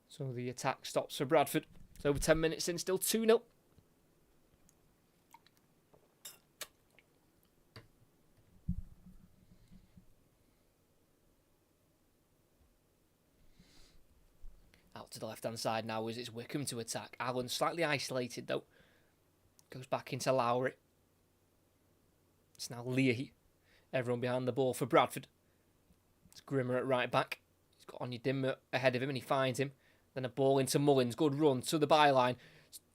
So the attack stops for Bradford. It's over 10 minutes in, still 2-0. Out to the left-hand side now as it's Wycombe to attack. Allen slightly isolated though. Goes back into Lowry. It's now Leahy. Everyone behind the ball for Bradford. It's Grimmer at right back. He's got Onyedinma ahead of him and he finds him. Then a ball into Mullins. Good run to the byline.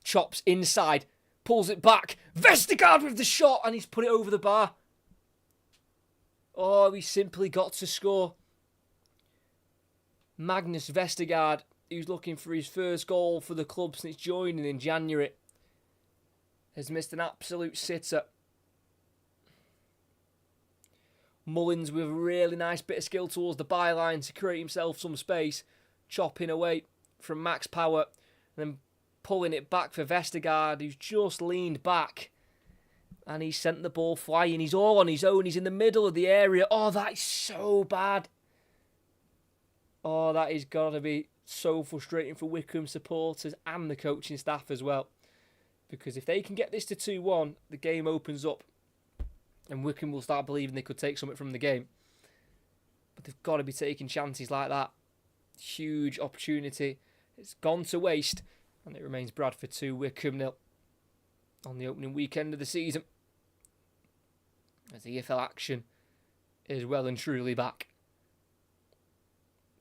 Chops inside. Pulls it back. Vestergaard with the shot and he's put it over the bar. Oh, he simply got to score. Magnus Vestergaard, who's looking for his first goal for the club since joining in January, has missed an absolute sitter. Mullins with a really nice bit of skill towards the byline to create himself some space, chopping away from Max Power, and then pulling it back for Vestergaard, who's just leaned back, and he sent the ball flying. He's all on his own. He's in the middle of the area. Oh, that is so bad. Oh, that is got to be so frustrating for Wycombe supporters and the coaching staff as well, because if they can get this to 2-1, the game opens up. And Wycombe will start believing they could take something from the game. But they've got to be taking chances like that. Huge opportunity. It's gone to waste. And it remains Bradford 2, Wycombe 0 on the opening weekend of the season. As the EFL action is well and truly back.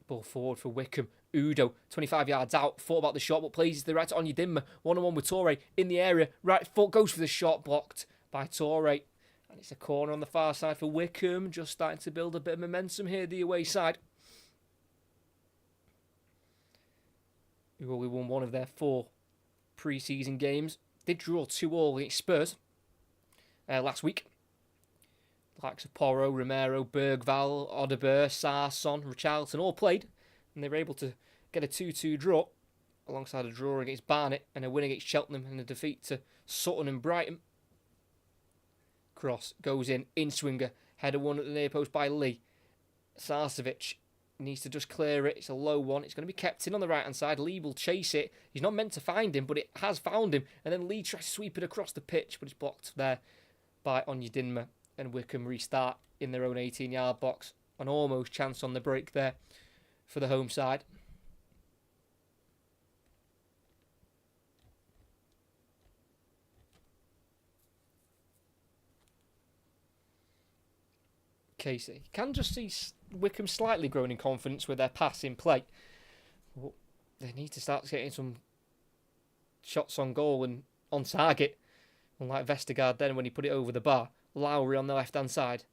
Ball forward for Wycombe. Udo, 25 yards out. Thought about the shot, but plays to the right to Onyedinma. 1-on-1 with Toure in the area. Right foot goes for the shot, blocked by Toure. And it's a corner on the far side for Wycombe. Just starting to build a bit of momentum here, the away side. Who only won one of their 4 pre-season games. Did draw 2-2 against Spurs last week. The likes of Porro, Romero, Bergval, Odeber, Sarson, Richarlison all played. And they were able to get a 2-2 draw. Alongside a draw against Barnet and a win against Cheltenham and a defeat to Sutton and Brighton. Cross goes in swinger. Header won at the near post by Lee. Sarcevic needs to just clear it. It's a low one. It's going to be kept in on the right-hand side. Lee will chase it. He's not meant to find him, but it has found him. And then Lee tries to sweep it across the pitch, but it's blocked there by Onyedinma. And Wycombe restart in their own 18-yard box. An almost chance on the break there for the home side. Casey. You can just see Wycombe slightly growing in confidence with their passing play. But they need to start getting some shots on goal and on target. Unlike Vestergaard then when he put it over the bar. Lowry on the left-hand side.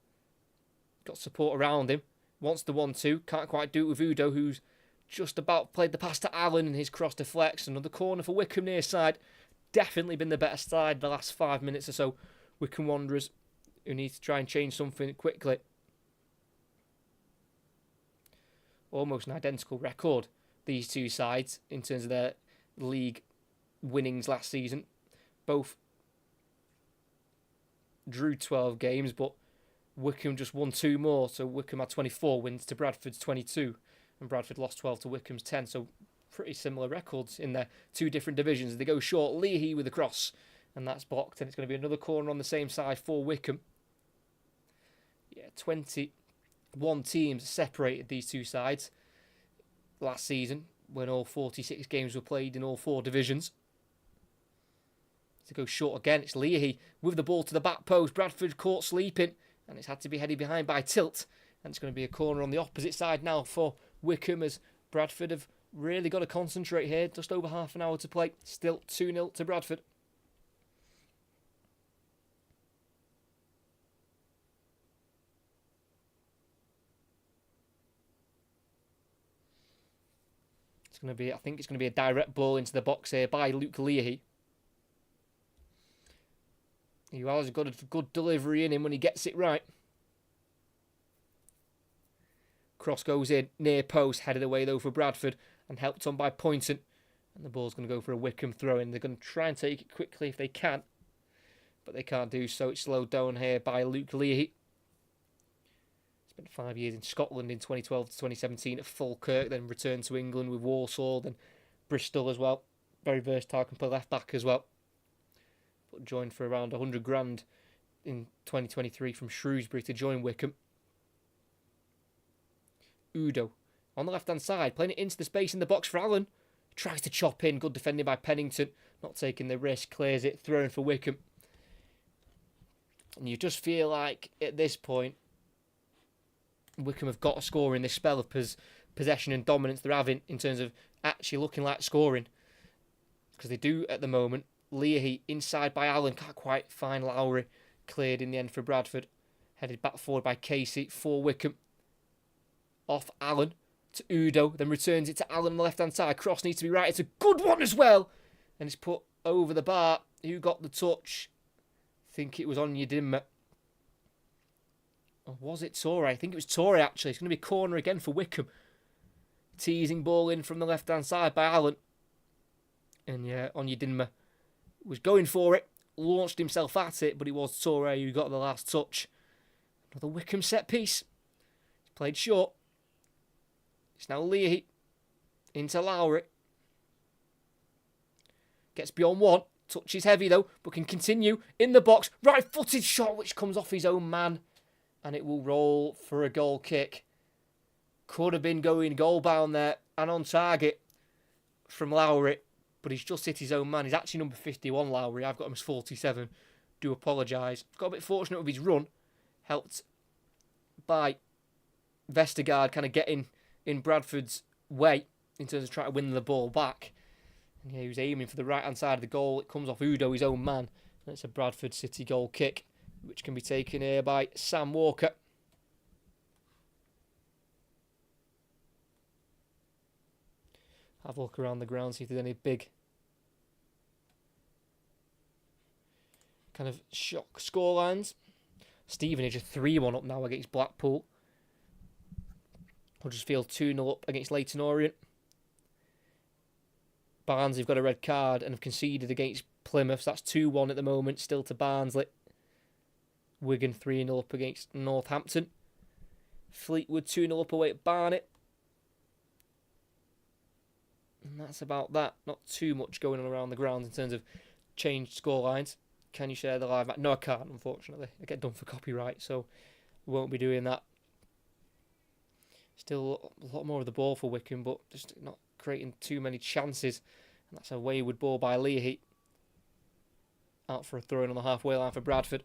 Got support around him. Wants the 1-2. Can't quite do it with Udo, who's just about played the pass to Allen and his cross deflects. Another corner for Wycombe near side. Definitely been the better side the last 5 minutes or so. Wycombe Wanderers, who need to try and change something quickly. Almost an identical record, these two sides, in terms of their league winnings last season. Both drew 12 games, but Wycombe just won 2 more. So Wycombe had 24 wins to Bradford's 22. And Bradford lost 12 to Wycombe's 10. So pretty similar records in their 2 different divisions. They go short. Leahy with a cross. And that's blocked. And it's going to be another corner on the same side for Wycombe. Yeah, 21 teams separated these two sides last season when all 46 games were played in all 4 divisions. To go short again, it's Leahy with the ball to the back post. Bradford caught sleeping, and it's had to be headed behind by Tilt. And it's going to be a corner on the opposite side now for Wycombe, as Bradford have really got to concentrate here. Just over half an hour to play. Still 2-0 to Bradford. I think it's going to be a direct ball into the box here by Luke Leahy. He has got a good delivery in him when he gets it right. Cross goes in, near post, headed away though for Bradford and helped on by Poynton. And the ball's going to go for a Wycombe throw-in. They're going to try and take it quickly if they can, but they can't do so. It's slowed down here by Luke Leahy. Spent 5 years in Scotland in 2012 to 2017 at Falkirk, then returned to England with Walsall, then Bristol as well. Very versatile, can play left back as well. But joined for around 100 grand in 2023 from Shrewsbury to join Wycombe. Udo on the left hand side, playing it into the space in the box for Allen. Tries to chop in, good defending by Pennington, not taking the risk, clears it, throwing for Wycombe. And you just feel like at this point Wycombe have got to score in this spell of possession and dominance they're having in terms of actually looking like scoring, because they do at the moment. Leahy inside by Allen, can't quite find Lowry, cleared in the end for Bradford, headed back forward by Casey for Wycombe. Off Allen to Udo, then returns it to Allen on the left hand side. Cross needs to be right, it's a good one as well, and it's put over the bar. Who got the touch? I think it was Onyedinma. Or was it Torre? I think it was Torre actually. It's going to be a corner again for Wycombe. Teasing ball in from the left hand side by Allen. And yeah, Onyedinma was going for it, launched himself at it, but it was Torre who got the last touch. Another Wycombe set piece. It's played short. It's now Leahy into Lowry. Gets beyond one. Touch is heavy though, but can continue in the box. Right-footed shot which comes off his own man. And it will roll for a goal kick. Could have been going goal bound there and on target from Lowry. But he's just hit his own man. He's actually number 51, Lowry. I've got him as 47. Do apologise. Got a bit fortunate with his run. Helped by Vestergaard kind of getting in Bradford's way in terms of trying to win the ball back. And yeah, he was aiming for the right-hand side of the goal. It comes off Udo, his own man. And it's a Bradford City goal kick, which can be taken here by Sam Walker. Have a look around the ground, see if there's any big kind of shock scorelines. Stevenage are 3-1 up now against Blackpool. Huddersfield 2-0 up against Leyton Orient. Barnsley have got a red card and have conceded against Plymouth, so that's 2-1 at the moment, still to Barnsley. Wigan 3-0 up against Northampton. Fleetwood 2-0 up away at Barnet. And that's about that. Not too much going on around the ground in terms of changed scorelines. Can you share the live match? No, I can't, unfortunately. I get done for copyright, so we won't be doing that. Still a lot more of the ball for Wycombe, but just not creating too many chances. And that's a wayward ball by Leahy. Out for a throw-in on the halfway line for Bradford.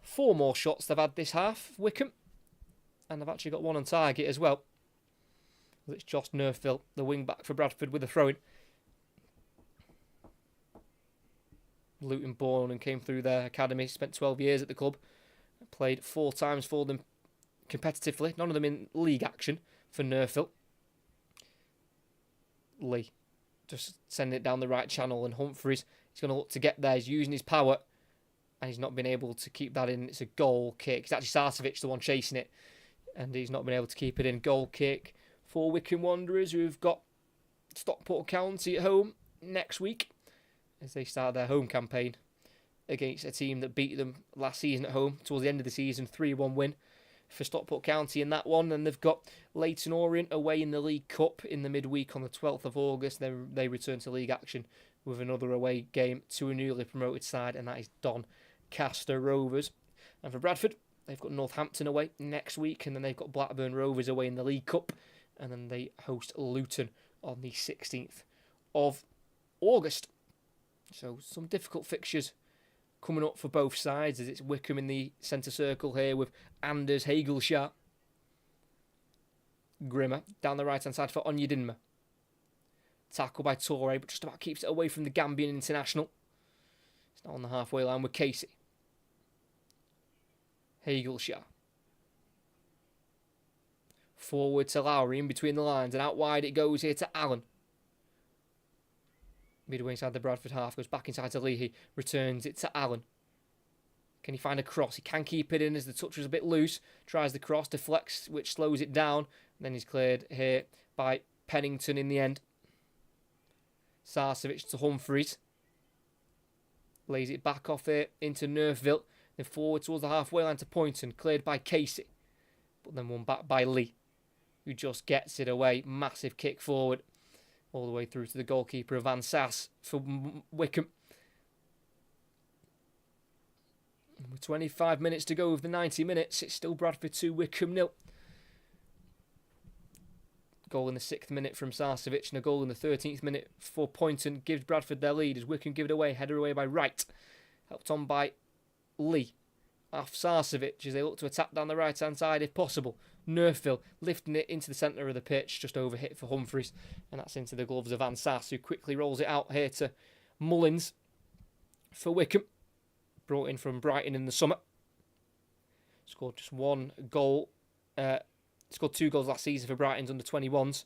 4 more shots they've had this half, Wycombe. And they've actually got one on target as well. It's Josh Nerfville, the wing-back for Bradford, with a throw-in. Luton born and came through their academy, spent 12 years at the club. Played 4 times for them competitively, none of them in league action for Nerfville. Lee just sending it down the right channel, and Humphreys, he's going to look to get there. He's using his power, and he's not been able to keep that in. It's a goal kick. It's actually Sarcevic, the one chasing it, and he's not been able to keep it in. Goal kick for Wycombe Wanderers, who've got Stockport County at home next week as they start their home campaign against a team that beat them last season at home towards the end of the season. 3-1 win for Stockport County in that one. And they've got Leyton Orient away in the League Cup in the midweek on the 12th of August. Then they return to league action with another away game to a newly promoted side, and that is Doncaster Rovers. And for Bradford, they've got Northampton away next week, and then they've got Blackburn Rovers away in the League Cup, and then they host Luton on the 16th of August. So some difficult fixtures coming up for both sides, as it's Wycombe in the centre circle here with Anders Hagelschar. Grimmer down the right-hand side for Onyedinma. Tackle by Toure, but just about keeps it away from the Gambian international. It's now on the halfway line with Casey. Hagelshaw. Forward to Lowry in between the lines, and out wide it goes here to Allen. Midway inside the Bradford half, goes back inside to Leahy, returns it to Allen. Can he find a cross? He can keep it in as the touch was a bit loose. Tries the cross, deflects, which slows it down. And then he's cleared here by Pennington in the end. Sarcevic to Humphreys. Lays it back off here into Nerfville. Then forward towards the halfway line to Poynton. Cleared by Casey. But then one back by Lee, who just gets it away. Massive kick forward. All the way through to the goalkeeper of Van Sass for Wycombe. With 25 minutes to go of the 90 minutes, it's still Bradford 2, Wycombe 0. Goal in the 6th minute from Sarcevic and a goal in the 13th minute for Poynton gives Bradford their lead as Wycombe give it away, header away by Wright. Helped on by Lee. Off Sarcevic as they look to attack down the right-hand side if possible. Nerfville lifting it into the centre of the pitch, just over hit for Humphreys. And that's into the gloves of Van Sass, who quickly rolls it out here to Mullins for Wycombe. Brought in from Brighton in the summer. Scored just one goal. Scored 2 goals last season for Brighton's under-21s.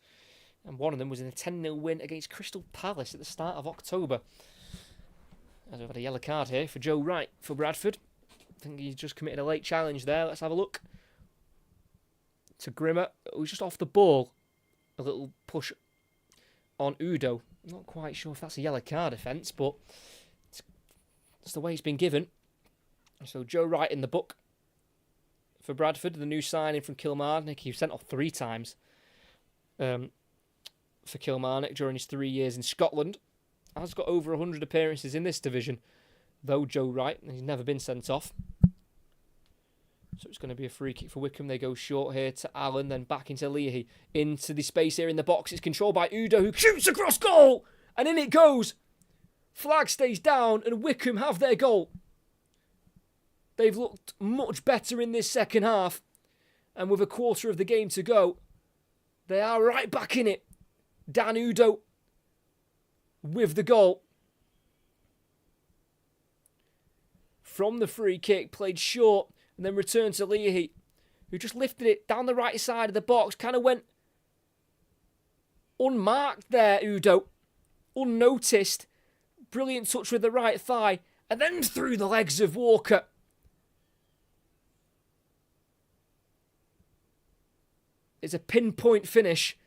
And one of them was in a 10-0 win against Crystal Palace at the start of October. As we've had a yellow card here for Joe Wright for Bradford. I think he's just committed a late challenge there. Let's have a look. To Grimmer, who's just off the ball. A little push on Udo. I'm not quite sure if that's a yellow card offence, but that's the way it's been given. So Joe Wright in the book for Bradford, the new signing from Kilmarnock. He was sent off 3 times for Kilmarnock during his 3 years in Scotland. Has got over 100 appearances in this division, though, Joe Wright. He's never been sent off. So it's going to be a free kick for Wycombe. They go short here to Allen, then back into Leahy. Into the space here in the box. It's controlled by Udo, who shoots across goal! And in it goes! Flag stays down and Wycombe have their goal. They've looked much better in this second half. And with a quarter of the game to go, they are right back in it. Dan Udo with the goal. From the free kick, played short and then returned to Leahy, who just lifted it down the right side of the box. Kind of went unmarked there, Udo. Unnoticed. Brilliant touch with the right thigh. And then through the legs of Walker. It's a pinpoint finish.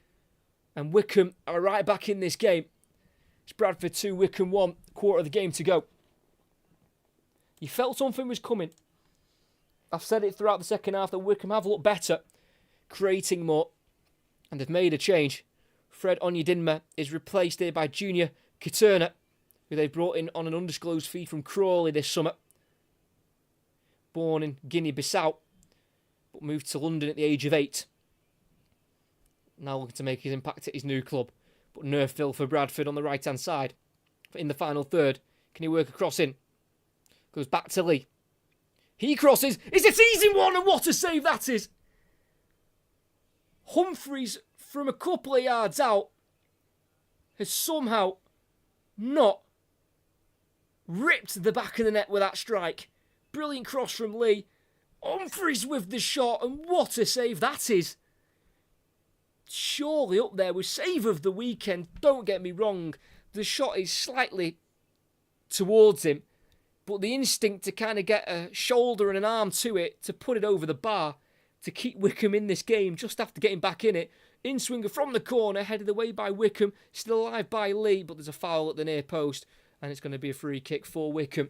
And Wycombe are right back in this game. It's Bradford 2, Wycombe 1. Quarter of the game to go. You felt something was coming. I've said it throughout the second half that Wycombe have looked better. Creating more. And they've made a change. Fred Onyedinma is replaced here by Junior Katerna, who they brought in on an undisclosed fee from Crawley this summer. Born in Guinea-Bissau, but moved to London at the age of 8. Now looking to make his impact at his new club. But Nerfville for Bradford on the right-hand side. In the final third, can he work across in? Goes back to Lee. He crosses. It's a season one, and what a save that is! Humphreys, from a couple of yards out, has somehow not ripped the back of the net with that strike. Brilliant cross from Lee. Humphreys with the shot, and what a save that is. Surely up there with save of the weekend. Don't get me wrong. The shot is slightly towards him, but the instinct to kind of get a shoulder and an arm to it, to put it over the bar, to keep Wycombe in this game just after getting back in it. In-swinger from the corner, headed away by Wycombe, still alive by Lee, but there's a foul at the near post, and it's going to be a free kick for Wycombe.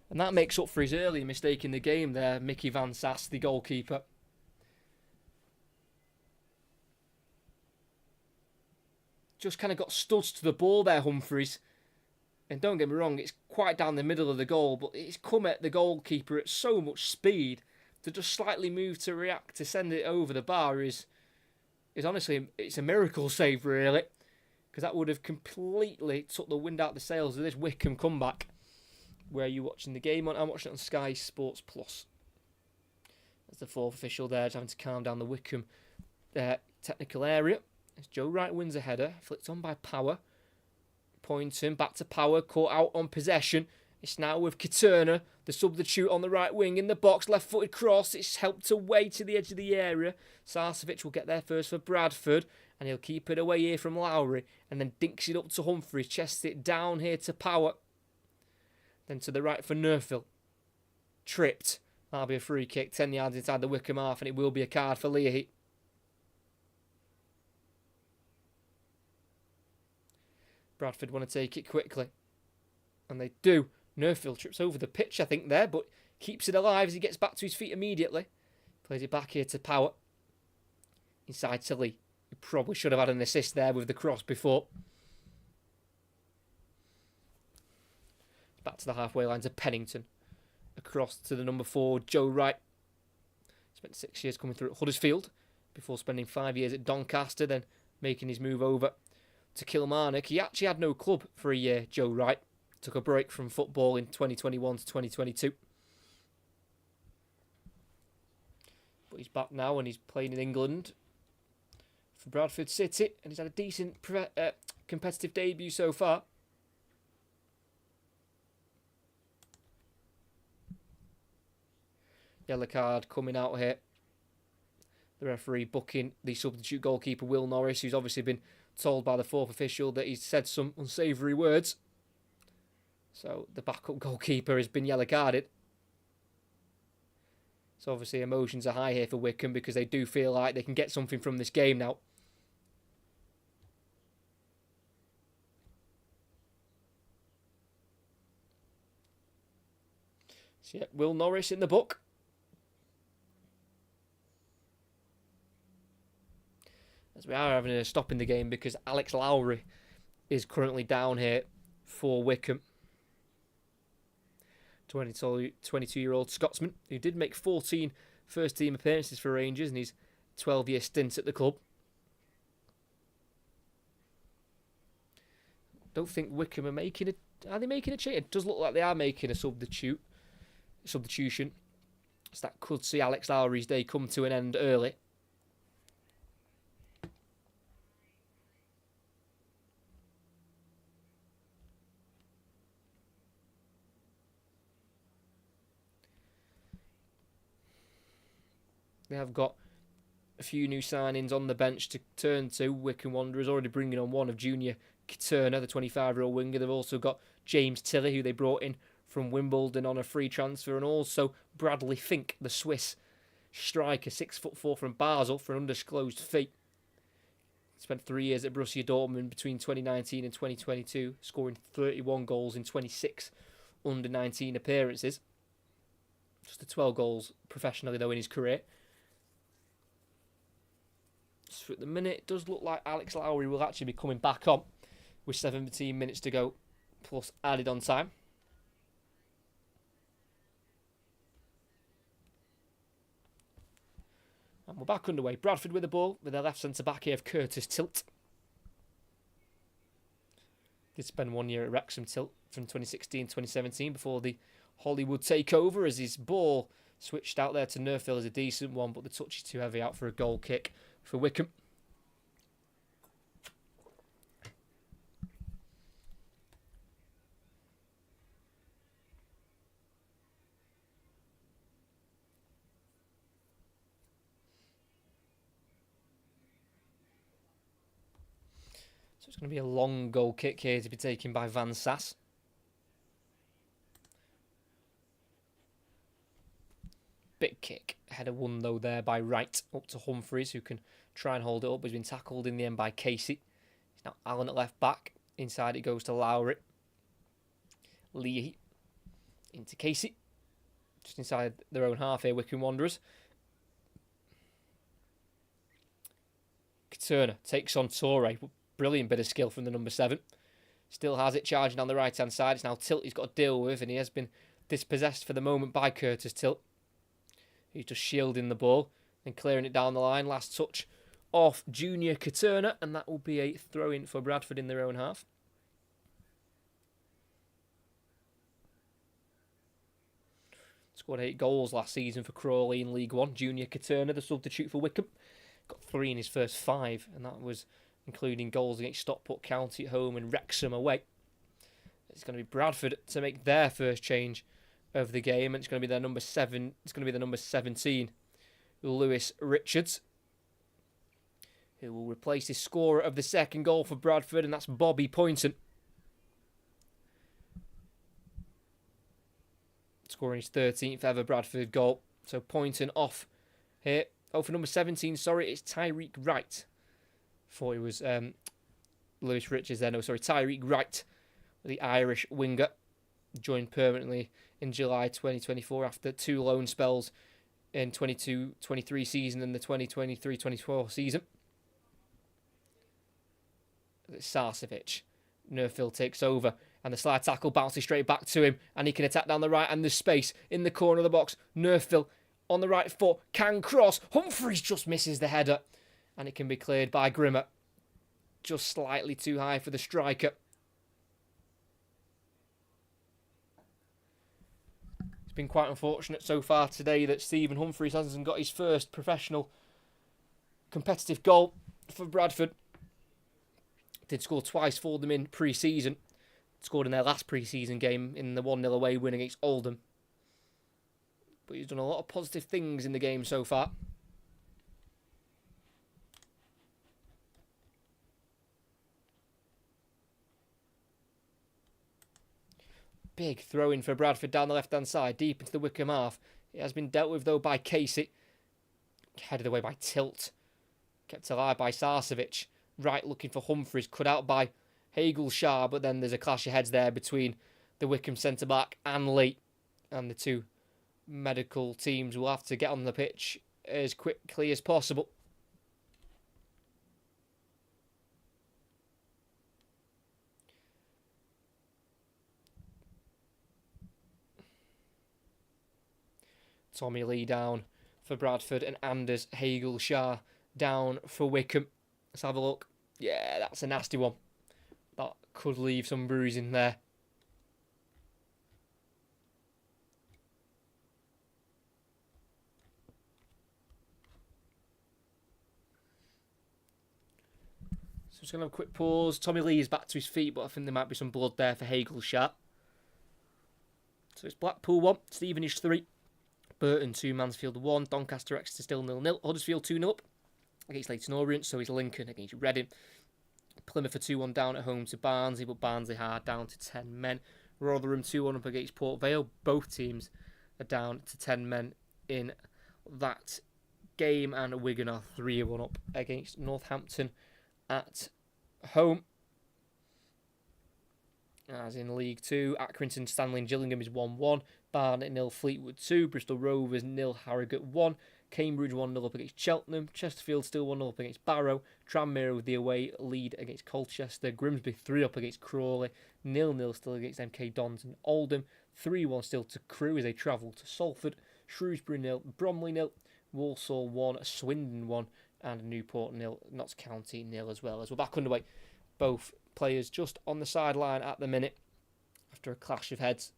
And that makes up for his earlier mistake in the game there, Mickey Van Sass, the goalkeeper. Just kind of got studs to the ball there, Humphreys. And don't get me wrong, it's quite down the middle of the goal, but it's come at the goalkeeper at so much speed to just slightly move to react, to send it over the bar is honestly, it's a miracle save, really. Because that would have completely took the wind out of the sails of this Wycombe comeback. Where are you watching the game on? I'm watching it on Sky Sports Plus. That's the fourth official there, just having to calm down the Wycombe technical area. As Joe Wright wins a header, flicked on by Power. Pointing back to Power, caught out on possession. It's now with Katerna, the substitute on the right wing in the box, left-footed cross. It's helped away to the edge of the area. Sarcevic will get there first for Bradford, and he'll keep it away here from Lowry, and then dinks it up to Humphries, chests it down here to Power. Then to the right for Nerfil. Tripped. That'll be a free kick, 10 yards inside the Wycombe half, and it will be a card for Leahy. Bradford want to take it quickly, and they do. Nerfil trips over the pitch, I think, there, but keeps it alive as he gets back to his feet immediately. Plays it back here to Power. Inside to Lee. He probably should have had an assist there with the cross before. Back to the halfway line to Pennington. Across to the number 4, Joe Wright. Spent 6 years coming through at Huddersfield before spending 5 years at Doncaster, then making his move over to Kilmarnock. He actually had no club for a year, Joe Wright. Took a break from football in 2021 to 2022. But he's back now and he's playing in England for Bradford City. And he's had a decent competitive debut so far. Yellow card coming out here. The referee booking the substitute goalkeeper Will Norris, who's obviously been told by the 4th official that he's said some unsavoury words. So the backup goalkeeper has been yellow carded. So obviously emotions are high here for Wycombe because they do feel like they can get something from this game now. So yeah, Will Norris in the book. As we are having a stop in the game because Alex Lowry is currently down here for Wycombe. 22-year-old Scotsman who did make 14 first-team appearances for Rangers in his 12-year stint at the club. Don't think Wycombe are making a... Are they making a change? It does look like they are making a substitution. So that could see Alex Lowry's day come to an end early. They have got a few new signings on the bench to turn to. Wycombe Wanderers already bringing on one of Junior Katerna, the 25-year-old winger. They've also got James Tilley, who they brought in from Wimbledon on a free transfer, and also Bradley Fink, the Swiss striker, 6'4" from Basel for an undisclosed fee. Spent 3 years at Borussia Dortmund between 2019 and 2022, scoring 31 goals in 26 under-19 appearances. Just the 12 goals professionally, though, in his career. So at the minute, it does look like Alex Lowry will actually be coming back on with 17 minutes to go, plus added on time. And we're back underway. Bradford with the ball, with their left centre-back here of Curtis Tilt. Did spend 1 year at Wrexham, Tilt, from 2016-2017 before the Hollywood takeover, as his ball switched out there to Nerfil as a decent one, but the touch is too heavy out for a goal kick for Wycombe. So it's going to be a long goal kick here to be taken by Van Sass. Big kick. Header won though there by Wright up to Humphries, who can try and hold it up. He's been tackled in the end by Casey. It's now Allen at left back. Inside it goes to Lowry. Leahy into Casey. Just inside their own half here, Wycombe Wanderers. Katerna takes on Torre. Brilliant bit of skill from the number 7. Still has it charging on the right-hand side. It's now Tilt he's got to deal with, and he has been dispossessed for the moment by Curtis Tilt. He's just shielding the ball and clearing it down the line. Last touch off Junior Katerna, and that will be a throw-in for Bradford in their own half. Scored 8 goals last season for Crawley in League One. Junior Katerna, the substitute for Wycombe. Got 3 in his first 5, and that was including goals against Stockport County at home and Wrexham away. It's going to be Bradford to make their first change of the game, and it's going to be their number 7. It's going to be the number 17, Lewis Richards, who will replace his scorer of the second goal for Bradford, and that's Bobby Poynton, scoring his 13th ever Bradford goal. So Poynton off here. Oh, for number 17, sorry, it's Tyreek Wright. Thought it was Lewis Richards there. No, sorry, Tyreek Wright, the Irish winger, joined permanently in July 2024 after 2 loan spells in 22-23 season and the 2023-24 season. Sarcevic. Nerfield takes over, and the slide tackle bounces straight back to him, and he can attack down the right, and there's space in the corner of the box. Nerfield on the right foot can cross. Humphreys just misses the header, and it can be cleared by Grimmer. Just slightly too high for the striker. It's been quite unfortunate so far today that Stephen Humphreys hasn't got his first professional competitive goal for Bradford. Did score twice for them in pre-season. Scored in their last pre-season game in the 1-0 away win against Oldham. But he's done a lot of positive things in the game so far. Big throw in for Bradford down the left-hand side, deep into the Wycombe half. It has been dealt with though by Casey. Headed away by Tilt. Kept alive by Sarcevic. Right looking for Humphreys, cut out by Hagel-Shah, but then there's a clash of heads there between the Wycombe centre-back and Lee. And the two medical teams will have to get on the pitch as quickly as possible. Tommy Lee down for Bradford and Anders Hagel-Shah down for Wycombe. Let's have a look. Yeah, that's a nasty one. That could leave some bruising there. So just going to have a quick pause. Tommy Lee is back to his feet, but I think there might be some blood there for Hagel-Shah. So it's Blackpool 1, Stevenage 3, Burton 2, Mansfield 1, Doncaster Exeter still 0-0, Huddersfield 2-0 up against Leyton Orient, so is Lincoln against Reading. Plymouth are 2-1 down at home to Barnsley, but Barnsley hard down to 10 men. Rotherham 2-1 up against Port Vale. Both teams are down to 10 men in that game, and Wigan are 3-1 up against Northampton at home. As in League 2, Accrington, Stanley and Gillingham is 1-1. Barnet 0, Fleetwood 2. Bristol Rovers 0, Harrogate 1. Cambridge 1-0 up against Cheltenham. Chesterfield still 1-0 up against Barrow. Tranmere with the away lead against Colchester. Grimsby 3 up against Crawley. 0-0 still against MK Dons and Oldham. 3-1 still to Crewe as they travel to Salford. Shrewsbury 0, Bromley 0. Walsall 1, Swindon 1. And Newport 0, Notts County 0 as well. As we're back underway, both players just on the sideline at the minute after a clash of heads.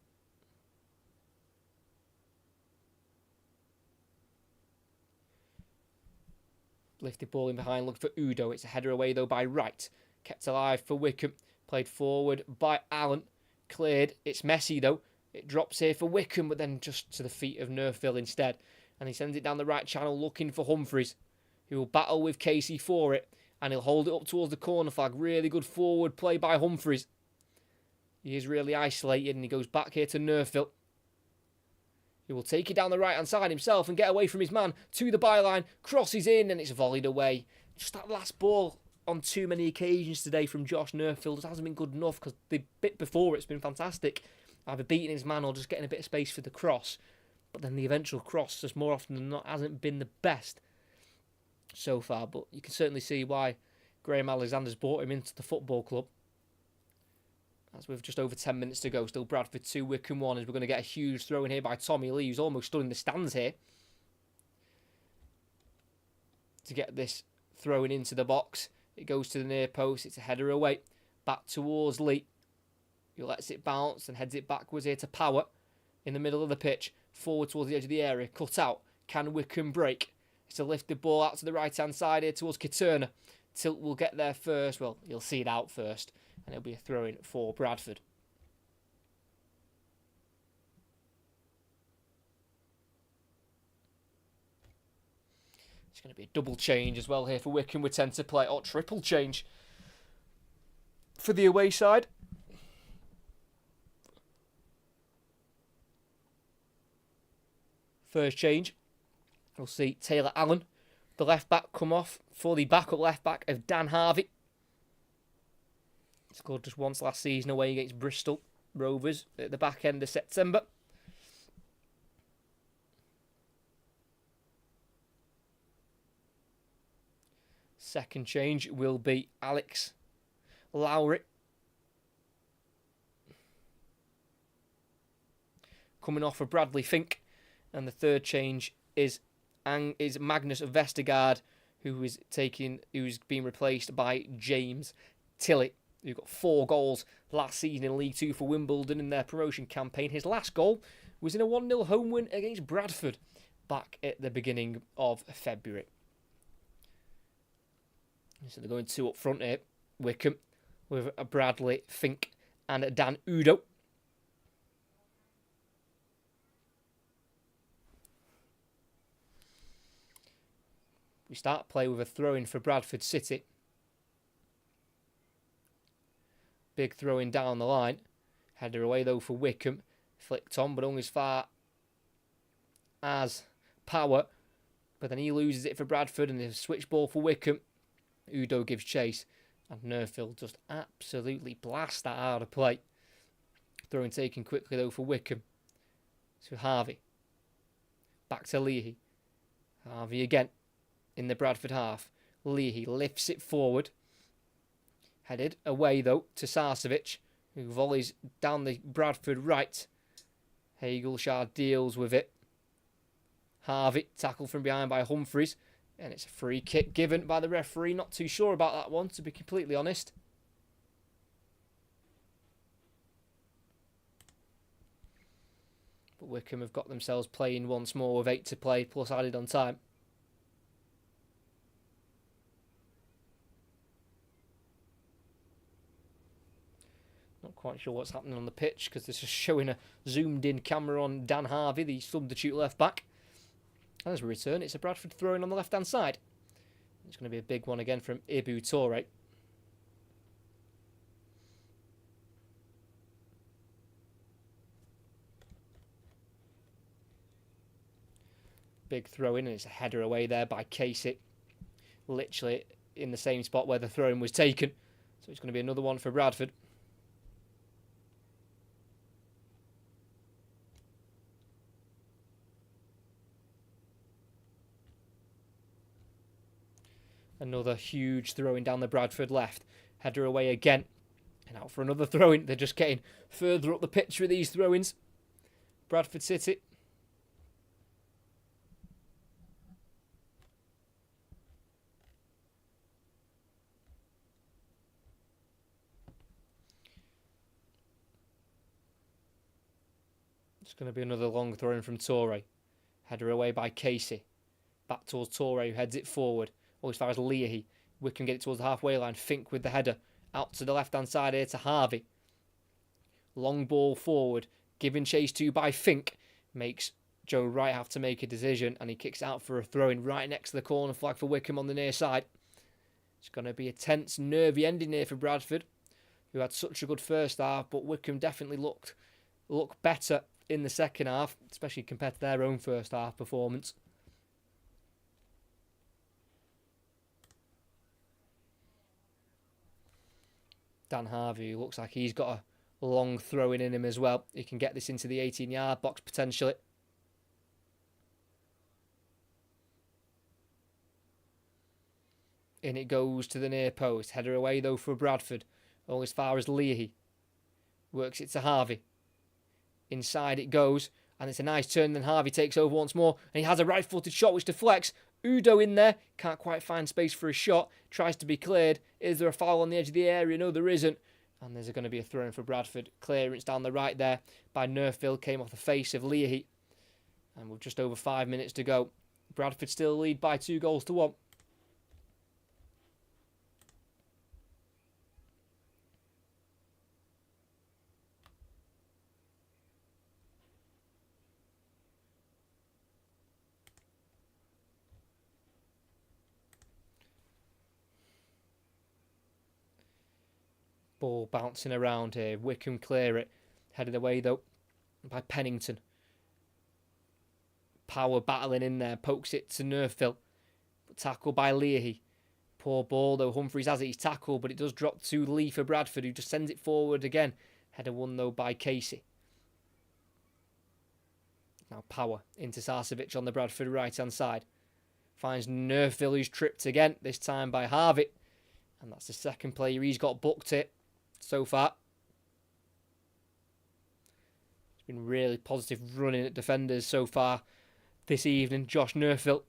Lifted ball in behind, looked for Udo. It's a header away though by Wright. Kept alive for Wycombe. Played forward by Allen. Cleared. It's messy though. It drops here for Wycombe, but then just to the feet of Nerfield instead. And he sends it down the right channel looking for Humphreys, who will battle with Casey for it. And he'll hold it up towards the corner flag. Really good forward play by Humphreys. He is really isolated, and he goes back here to Nerfield. He will take it down the right-hand side himself and get away from his man to the byline. Crosses in, and it's volleyed away. Just that last ball on too many occasions today from Josh Nerfield just hasn't been good enough, because the bit before it's been fantastic. Either beating his man or just getting a bit of space for the cross. But then the eventual cross, just more often than not, hasn't been the best so far. But you can certainly see why Graham Alexander's brought him into the football club. As with just over 10 minutes to go, still Bradford 2, Wycombe 1, as we're going to get a huge throw in here by Tommy Lee, who's almost stood in the stands here to get this thrown into the box. It goes to the near post, it's a header away, back towards Lee, who lets it bounce and heads it backwards here to Power in the middle of the pitch, forward towards the edge of the area, cut out. Can Wycombe break? It's a lifted ball out to the right-hand side here towards Kiturner. Tilt will get there first. Well, he'll see it out first. And it'll be a throw-in for Bradford. It's going to be a double change as well here for Wycombe. We tend to play, or triple change for the away side. First change, we'll see Taylor Allen, the left back, come off for the backup left back of Dan Harvey. Scored just once last season away against Bristol Rovers at the back end of September. Second change will be Alex Lowry. Coming off for Bradley Fink. And the third change is Magnus Vestergaard, who's being replaced by James Tilley, who got 4 goals last season in League 2 for Wimbledon in their promotion campaign. His last goal was in a 1-0 home win against Bradford back at the beginning of February. So they're going 2 up front here, Wycombe, with Bradley Fink and Dan Udo. We start play with a throw-in for Bradford City. Big throw-in down the line. Header away though for Wycombe. Flicked on, but only as far as Power. But then he loses it for Bradford and there's a switch ball for Wycombe. Udo gives chase. And Nerfield just absolutely blasts that out of play. Throw-in taken quickly though for Wycombe. So Harvey. Back to Leahy. Harvey again. In the Bradford half. Leahy lifts it forward. Headed away though to Sarcevic, who volleys down the Bradford right. Hagelshard deals with it. Harvey tackled from behind by Humphreys. And it's a free kick given by the referee. Not too sure about that one, to be completely honest. But Wycombe have got themselves playing once more with 8 to play plus added on time. Not quite sure what's happening on the pitch because this is showing a zoomed in camera on Dan Harvey, the substitute left back. And as we return, it's a Bradford throw-in on the left hand side. It's going to be a big one again from Ibu Toure. Big throw-in, and it's a header away there by Casey. Literally in the same spot where the throw-in was taken. So it's going to be another one for Bradford. Another huge throw-in down the Bradford left. Header away again. And out for another throw-in. They're just getting further up the pitch with these throw-ins. Bradford City. It's going to be another long throw-in from Toure. Header away by Casey. Back towards Toure, who heads it forward. Or as far as Leahy. Wycombe get it towards the halfway line. Fink with the header. Out to the left-hand side here to Harvey. Long ball forward. Given chase to by Fink. Makes Joe Wright have to make a decision. And he kicks out for a throw-in right next to the corner flag for Wycombe on the near side. It's going to be a tense, nervy ending here for Bradford. Who had such a good first half. But Wycombe definitely looked better in the second half. Especially compared to their own first half performance. Dan Harvey looks like he's got a long throw-in in him as well. He can get this into the 18-yard box potentially. In it goes to the near post. Header away though for Bradford. All as far as Leahy. Works it to Harvey. Inside it goes. And it's a nice turn. Then Harvey takes over once more. And he has a right-footed shot which deflects. Udo in there. Can't quite find space for a shot. Tries to be cleared. Is there a foul on the edge of the area? No, there isn't. And there's going to be a throw-in for Bradford. Clearance down the right there by Nerfield. Came off the face of Leahy. And with just over 5 minutes to go. Bradford still lead by 2-1. Ball bouncing around here. Wycombe clear it. Headed away though by Pennington. Power battling in there. Pokes it to Nerfil. Tackled by Leahy. Poor ball though. Humphreys has it. He's tackled, but it does drop to Lee for Bradford, who just sends it forward again. Header won though by Casey. Now Power into Sarcevic on the Bradford right hand side. Finds Nerfil, who's tripped again. This time by Harvey. And that's the second player he's got booked it so far. It's been really positive running at defenders so far this evening. Josh Nerfil.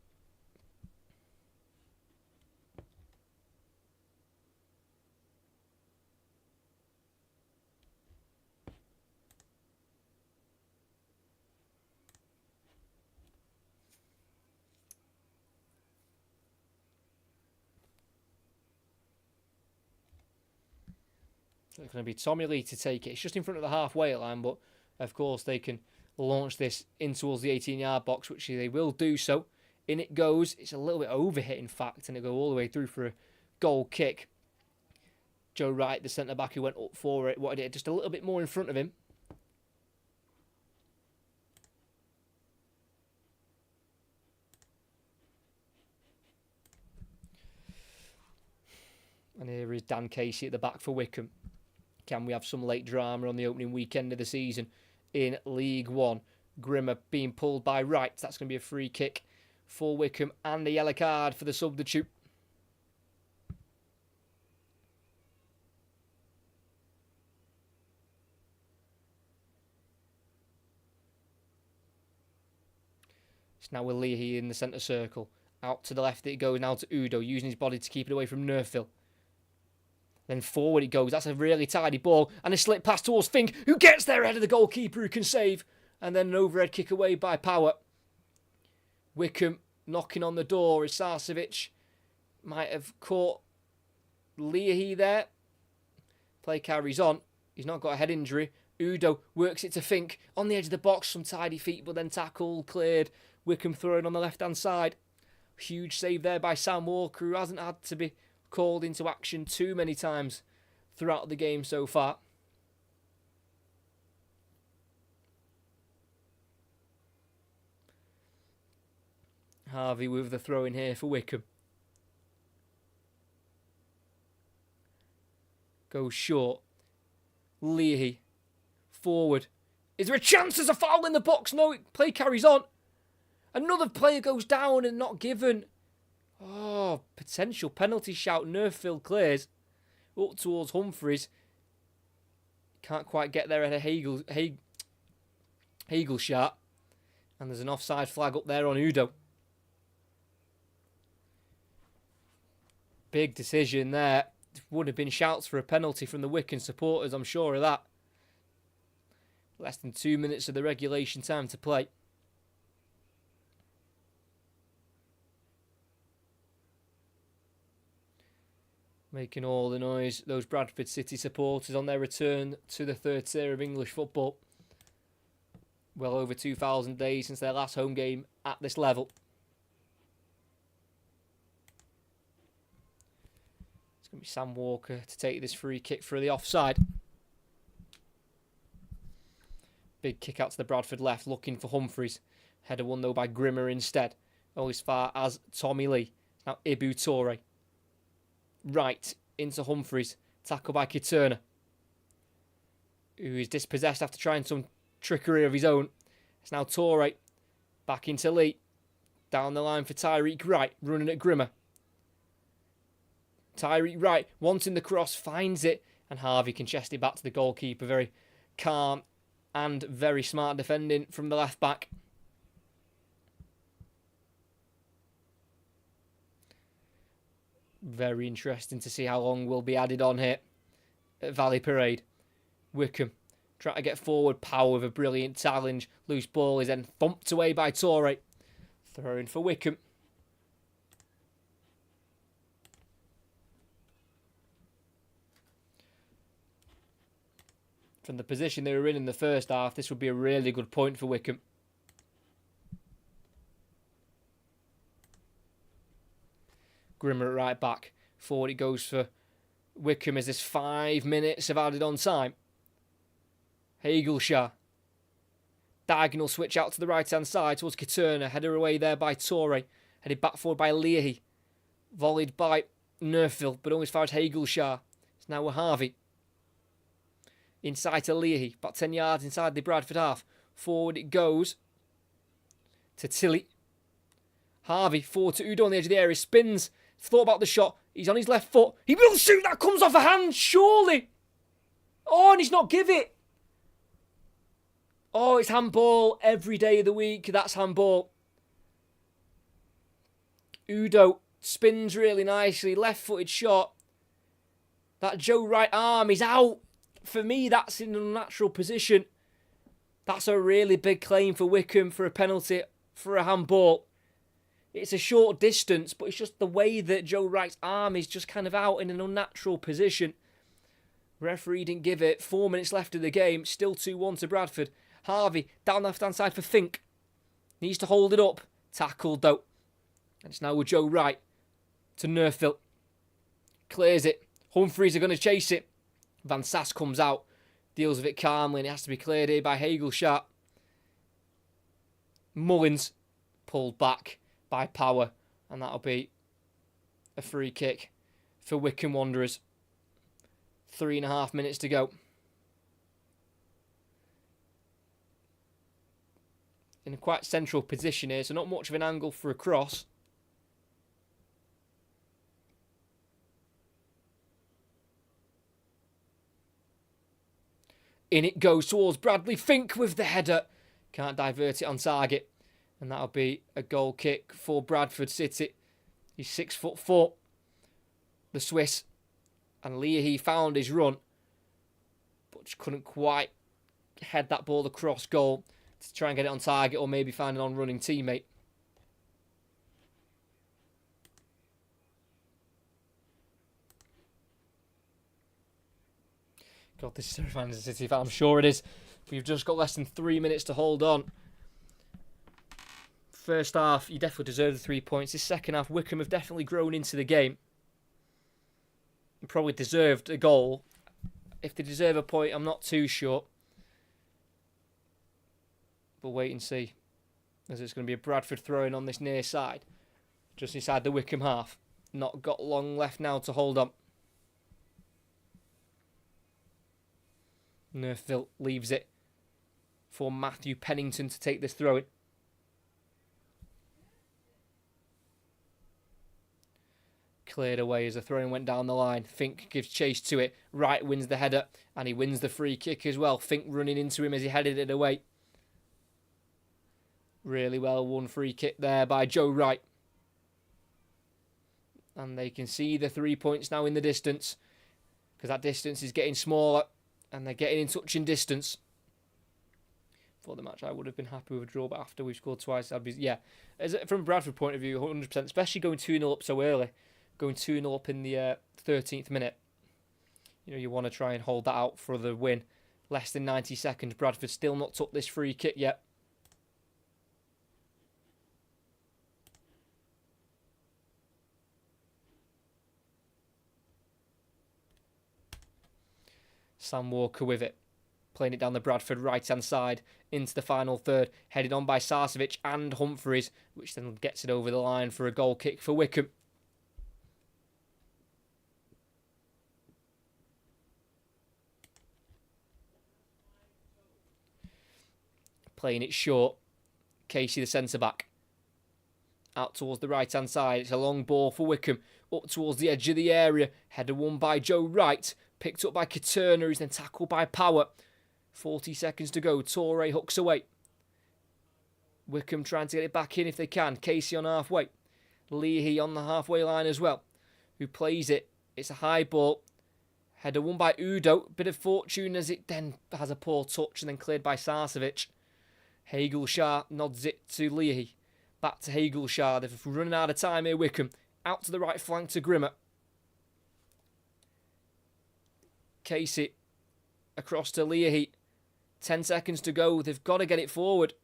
It's going to be Tommy Lee to take it. It's just in front of the halfway line, but of course they can launch this in towards the 18-yard box, which they will do so. In it goes. It's a little bit overhit, in fact, and it'll go all the way through for a goal kick. Joe Wright, the centre-back who went up for it, wanted it just a little bit more in front of him. And here is Dan Casey at the back for Wycombe. Can we have some late drama on the opening weekend of the season in League One? Grimmer being pulled by Wright. That's going to be a free kick for Wycombe and a yellow card for the substitute. It's now with Leahy in the centre circle. Out to the left it goes now to Udo, using his body to keep it away from Nerfil. Then forward it goes. That's a really tidy ball. And a slip pass towards Fink, who gets there ahead of the goalkeeper, who can save. And then an overhead kick away by Power. Wycombe knocking on the door as Sarcevic might have caught Leahy there. Play carries on. He's not got a head injury. Udo works it to Fink on the edge of the box. Some tidy feet, but then tackle cleared. Wycombe throwing on the left-hand side. Huge save there by Sam Walker, who hasn't had to be called into action too many times throughout the game so far. Harvey with the throw in here for Wycombe. Goes short. Leahy. Forward. Is there a chance there's a foul in the box? No, play carries on. Another player goes down and not given. Oh, potential penalty shout. Nerfil clears. Up towards Humphreys. Can't quite get there at a Hagel shot. And there's an offside flag up there on Udo. Big decision there. Would have been shouts for a penalty from the Wycombe supporters, I'm sure of that. Less than 2 minutes of the regulation time to play. Making all the noise, those Bradford City supporters on their return to the third tier of English football. Well over 2,000 days since their last home game at this level. It's going to be Sam Walker to take this free kick for the offside. Big kick out to the Bradford left, looking for Humphreys. Header won though by Grimmer instead. Only as far as Tommy Lee. Now Ibu Toure. Right into Humphreys. Tackled by Kiturna, who is dispossessed after trying some trickery of his own. It's now Toure. Back into Lee. Down the line for Tyreek Wright. Running at Grimmer. Tyreek Wright wanting the cross. Finds it. And Harvey can chest it back to the goalkeeper. Very calm and very smart defending from the left back. Very interesting to see how long will be added on here at Valley Parade. Wycombe trying to get forward. Power with a brilliant challenge. Loose ball is then thumped away by Toure. Throw in for Wycombe. From the position they were in the first half, this would be a really good point for Wycombe. Grimmer at right back. Forward it goes for Wycombe as there's 5 minutes of added on time. Hagelshaw. Diagonal switch out to the right-hand side towards Katurna. Header away there by Torre. Headed back forward by Leahy. Volleyed by Nerfil, but only as far as Hagelshaw. It's now Harvey. Inside to Leahy. About 10 yards inside the Bradford half. Forward it goes to Tilly. Harvey forward to Udo on the edge of the area. Spins. Thought about the shot. He's on his left foot. He will shoot. That comes off a hand, surely. Oh, and he's not give it. Oh, it's handball every day of the week. That's handball. Udo spins really nicely. Left-footed shot. That Joe Wright arm is out. For me, that's in an unnatural position. That's a really big claim for Wycombe for a penalty, for a handball. It's a short distance, but it's just the way that Joe Wright's arm is just kind of out in an unnatural position. Referee didn't give it. 4 minutes left of the game. Still 2-1 to Bradford. Harvey down the left-hand side for Fink. Needs to hold it up. Tackled though. And it's now with Joe Wright to Nerfil. Clears it. Humphreys are going to chase it. Van Sass comes out. Deals with it calmly and it has to be cleared here by Hagelshaw. Mullins pulled back by Power. And that'll be a free kick for Wycombe Wanderers. 3.5 minutes to go. In a quite central position here, so not much of an angle for a cross. In it goes towards Bradley. Fink with the header. Can't divert it on target. And that'll be a goal kick for Bradford City. He's 6'4". The Swiss. And Leahy found his run. But just couldn't quite head that ball across goal to try and get it on target or maybe find an on-running teammate. God, this is terrifying as a City fan. I'm sure it is. We've just got less than 3 minutes to hold on. First half, you definitely deserve the 3 points. This second half, Wycombe have definitely grown into the game. And probably deserved a goal. If they deserve a point, I'm not too sure. We'll wait and see. As it's going to be a Bradford throw-in on this near side. Just inside the Wycombe half. Not got long left now to hold on. Nerfil leaves it for Matthew Pennington to take this throw-in. Cleared away as the throw-in went down the line. Fink gives chase to it. Wright wins the header and he wins the free kick as well. Fink running into him as he headed it away. Really well won free kick there by Joe Wright. And they can see the 3 points now in the distance. Because that distance is getting smaller. And they're getting in touching distance. For the match, I would have been happy with a draw. But after we've scored twice, I'd be... Yeah. From a Bradford point of view, 100%. Especially going 2-0 up so early. Going 2-0 up in the 13th minute. You know, you want to try and hold that out for the win. Less than 90 seconds. Bradford still not took this free kick yet. Sam Walker with it. Playing it down the Bradford right-hand side into the final third. Headed on by Sarcevic and Humphreys, which then gets it over the line for a goal kick for Wycombe. Playing it short. Casey, the centre-back. Out towards the right-hand side. It's a long ball for Wycombe. Up towards the edge of the area. Header won by Joe Wright. Picked up by Katurna, who's then tackled by Power. 40 seconds to go. Torre hooks away. Wycombe trying to get it back in if they can. Casey on halfway. Leahy on the halfway line as well. Who plays it. It's a high ball. Header won by Udo. Bit of fortune as it then has a poor touch and then cleared by Sarcevic. Hagelshaw nods it to Leahy. Back to Hagelshire. They're running out of time here, Wycombe. Out to the right flank to Grimmer. Casey. Across to Leahy. 10 seconds to go. They've got to get it forward.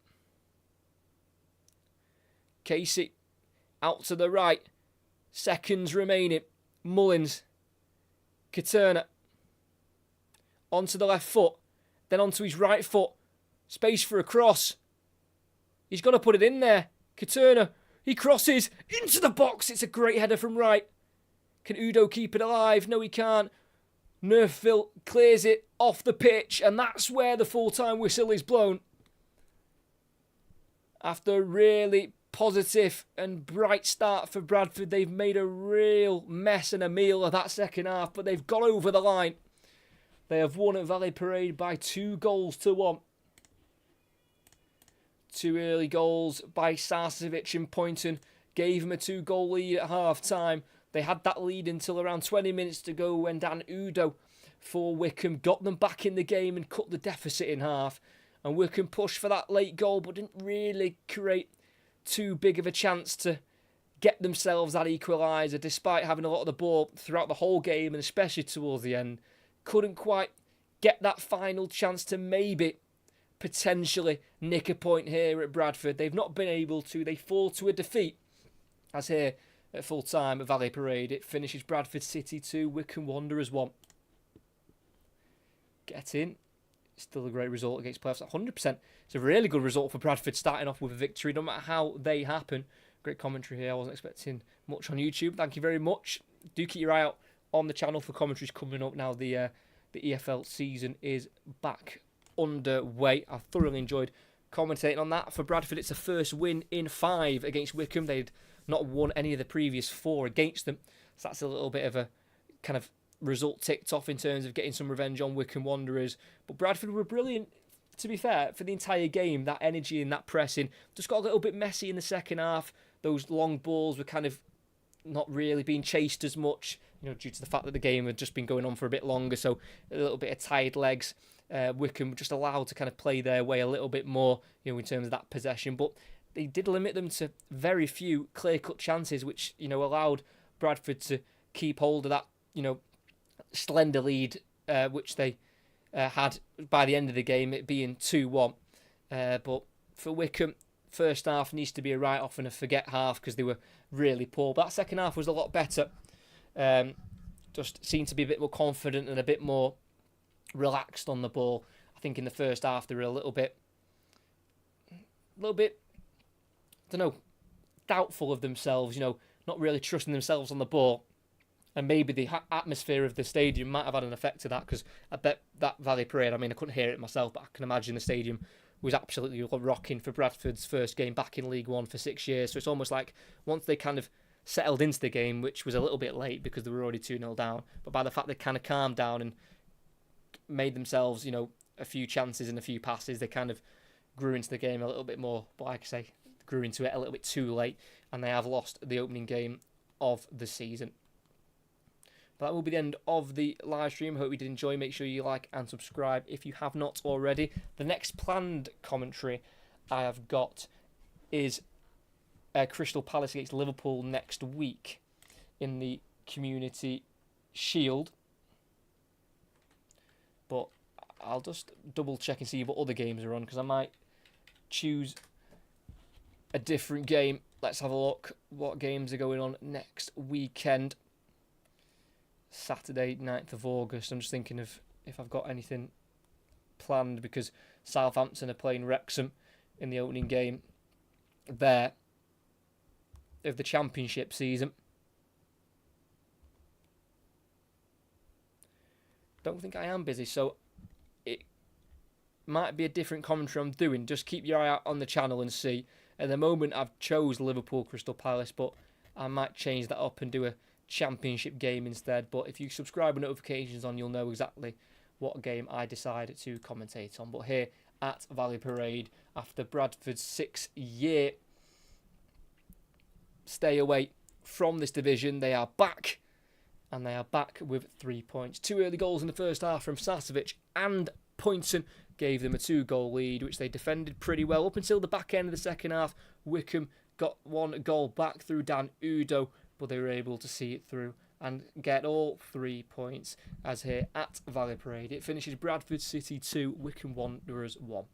Casey. Out to the right. Seconds remaining. Mullins. Katerna. Onto the left foot. Then onto his right foot. Space for a cross. He's got to put it in there. Katerna. He crosses into the box. It's a great header from right. Can Udo keep it alive? No, he can't. Nerfville clears it off the pitch, and that's where the full-time whistle is blown. After a really positive and bright start for Bradford, they've made a real mess and a meal of that second half, but they've got over the line. They have won at Valley Parade by 2-1. 2 early goals by Sarcevic and Poynton gave them a 2-goal lead at half-time. They had that lead until around 20 minutes to go when Dan Udo for Wycombe got them back in the game and cut the deficit in half. And Wycombe pushed for that late goal but didn't really create too big of a chance to get themselves that equaliser despite having a lot of the ball throughout the whole game and especially towards the end. Couldn't quite get that final chance to maybe potentially nick a point here at Bradford. They've not been able to. They fall to a defeat as here at full time at Valley Parade. It finishes Bradford City 2, Wycombe Wanderers 1. Get in. Still a great result against playoffs at 100%. It's a really good result for Bradford starting off with a victory, no matter how they happen. Great commentary here. I wasn't expecting much on YouTube. Thank you very much. Do keep your eye out on the channel for commentaries coming up now. The EFL season is back underway. I thoroughly enjoyed commentating on that. For Bradford, it's a first win in 5 against Wycombe. They'd not won any of the previous 4 against them. So that's a little bit of a kind of result ticked off in terms of getting some revenge on Wycombe Wanderers. But Bradford were brilliant, to be fair, for the entire game. That energy and that pressing just got a little bit messy in the second half. Those long balls were kind of not really being chased as much, due to the fact that the game had just been going on for a bit longer. So a little bit of tired legs. Wycombe were just allowed to kind of play their way a little bit more, in terms of that possession. But they did limit them to very few clear-cut chances, which, allowed Bradford to keep hold of that, slender lead, which they had by the end of the game, it being 2-1. But for Wycombe, first half needs to be a write-off and a forget half because they were really poor. But that second half was a lot better. Just seemed to be a bit more confident and a bit more relaxed on the ball. I think in the first half they were a little bit, doubtful of themselves, not really trusting themselves on the ball. And maybe the atmosphere of the stadium might have had an effect to that, because I bet that Valley Parade, I couldn't hear it myself, but I can imagine the stadium was absolutely rocking for Bradford's first game back in League One for 6 years. So it's almost like once they kind of settled into the game, which was a little bit late because they were already 2-0 down, but by the fact they kind of calmed down and made themselves, a few chances and a few passes, they kind of grew into the game a little bit more. But like I say, grew into it a little bit too late, and they have lost the opening game of the season. But that will be the end of the live stream. Hope you did enjoy. Make sure you like and subscribe if you have not already. The next planned commentary I have got is Crystal Palace against Liverpool next week in the Community Shield. But I'll just double check and see what other games are on, because I might choose a different game. Let's have a look what games are going on next weekend. Saturday, 9th of August. I'm just thinking of if I've got anything planned, because Southampton are playing Wrexham in the opening game there of the Championship season. Don't think I am busy, so it might be a different commentary I'm doing. Just keep your eye out on the channel and see. At the moment, I've chose Liverpool Crystal Palace, but I might change that up and do a Championship game instead. But if you subscribe with notifications on, you'll know exactly what game I decide to commentate on. But here at Valley Parade, after Bradford's 6-year stay away from this division, they are back, and they are back with 3 points. 2 early goals in the first half from Sarcevic and Poynton gave them a 2-goal lead, which they defended pretty well up until the back end of the second half. Wycombe got one goal back through Dan Udo, but they were able to see it through and get all 3 points, as here at Valley Parade it finishes Bradford City 2, Wycombe Wanderers 1.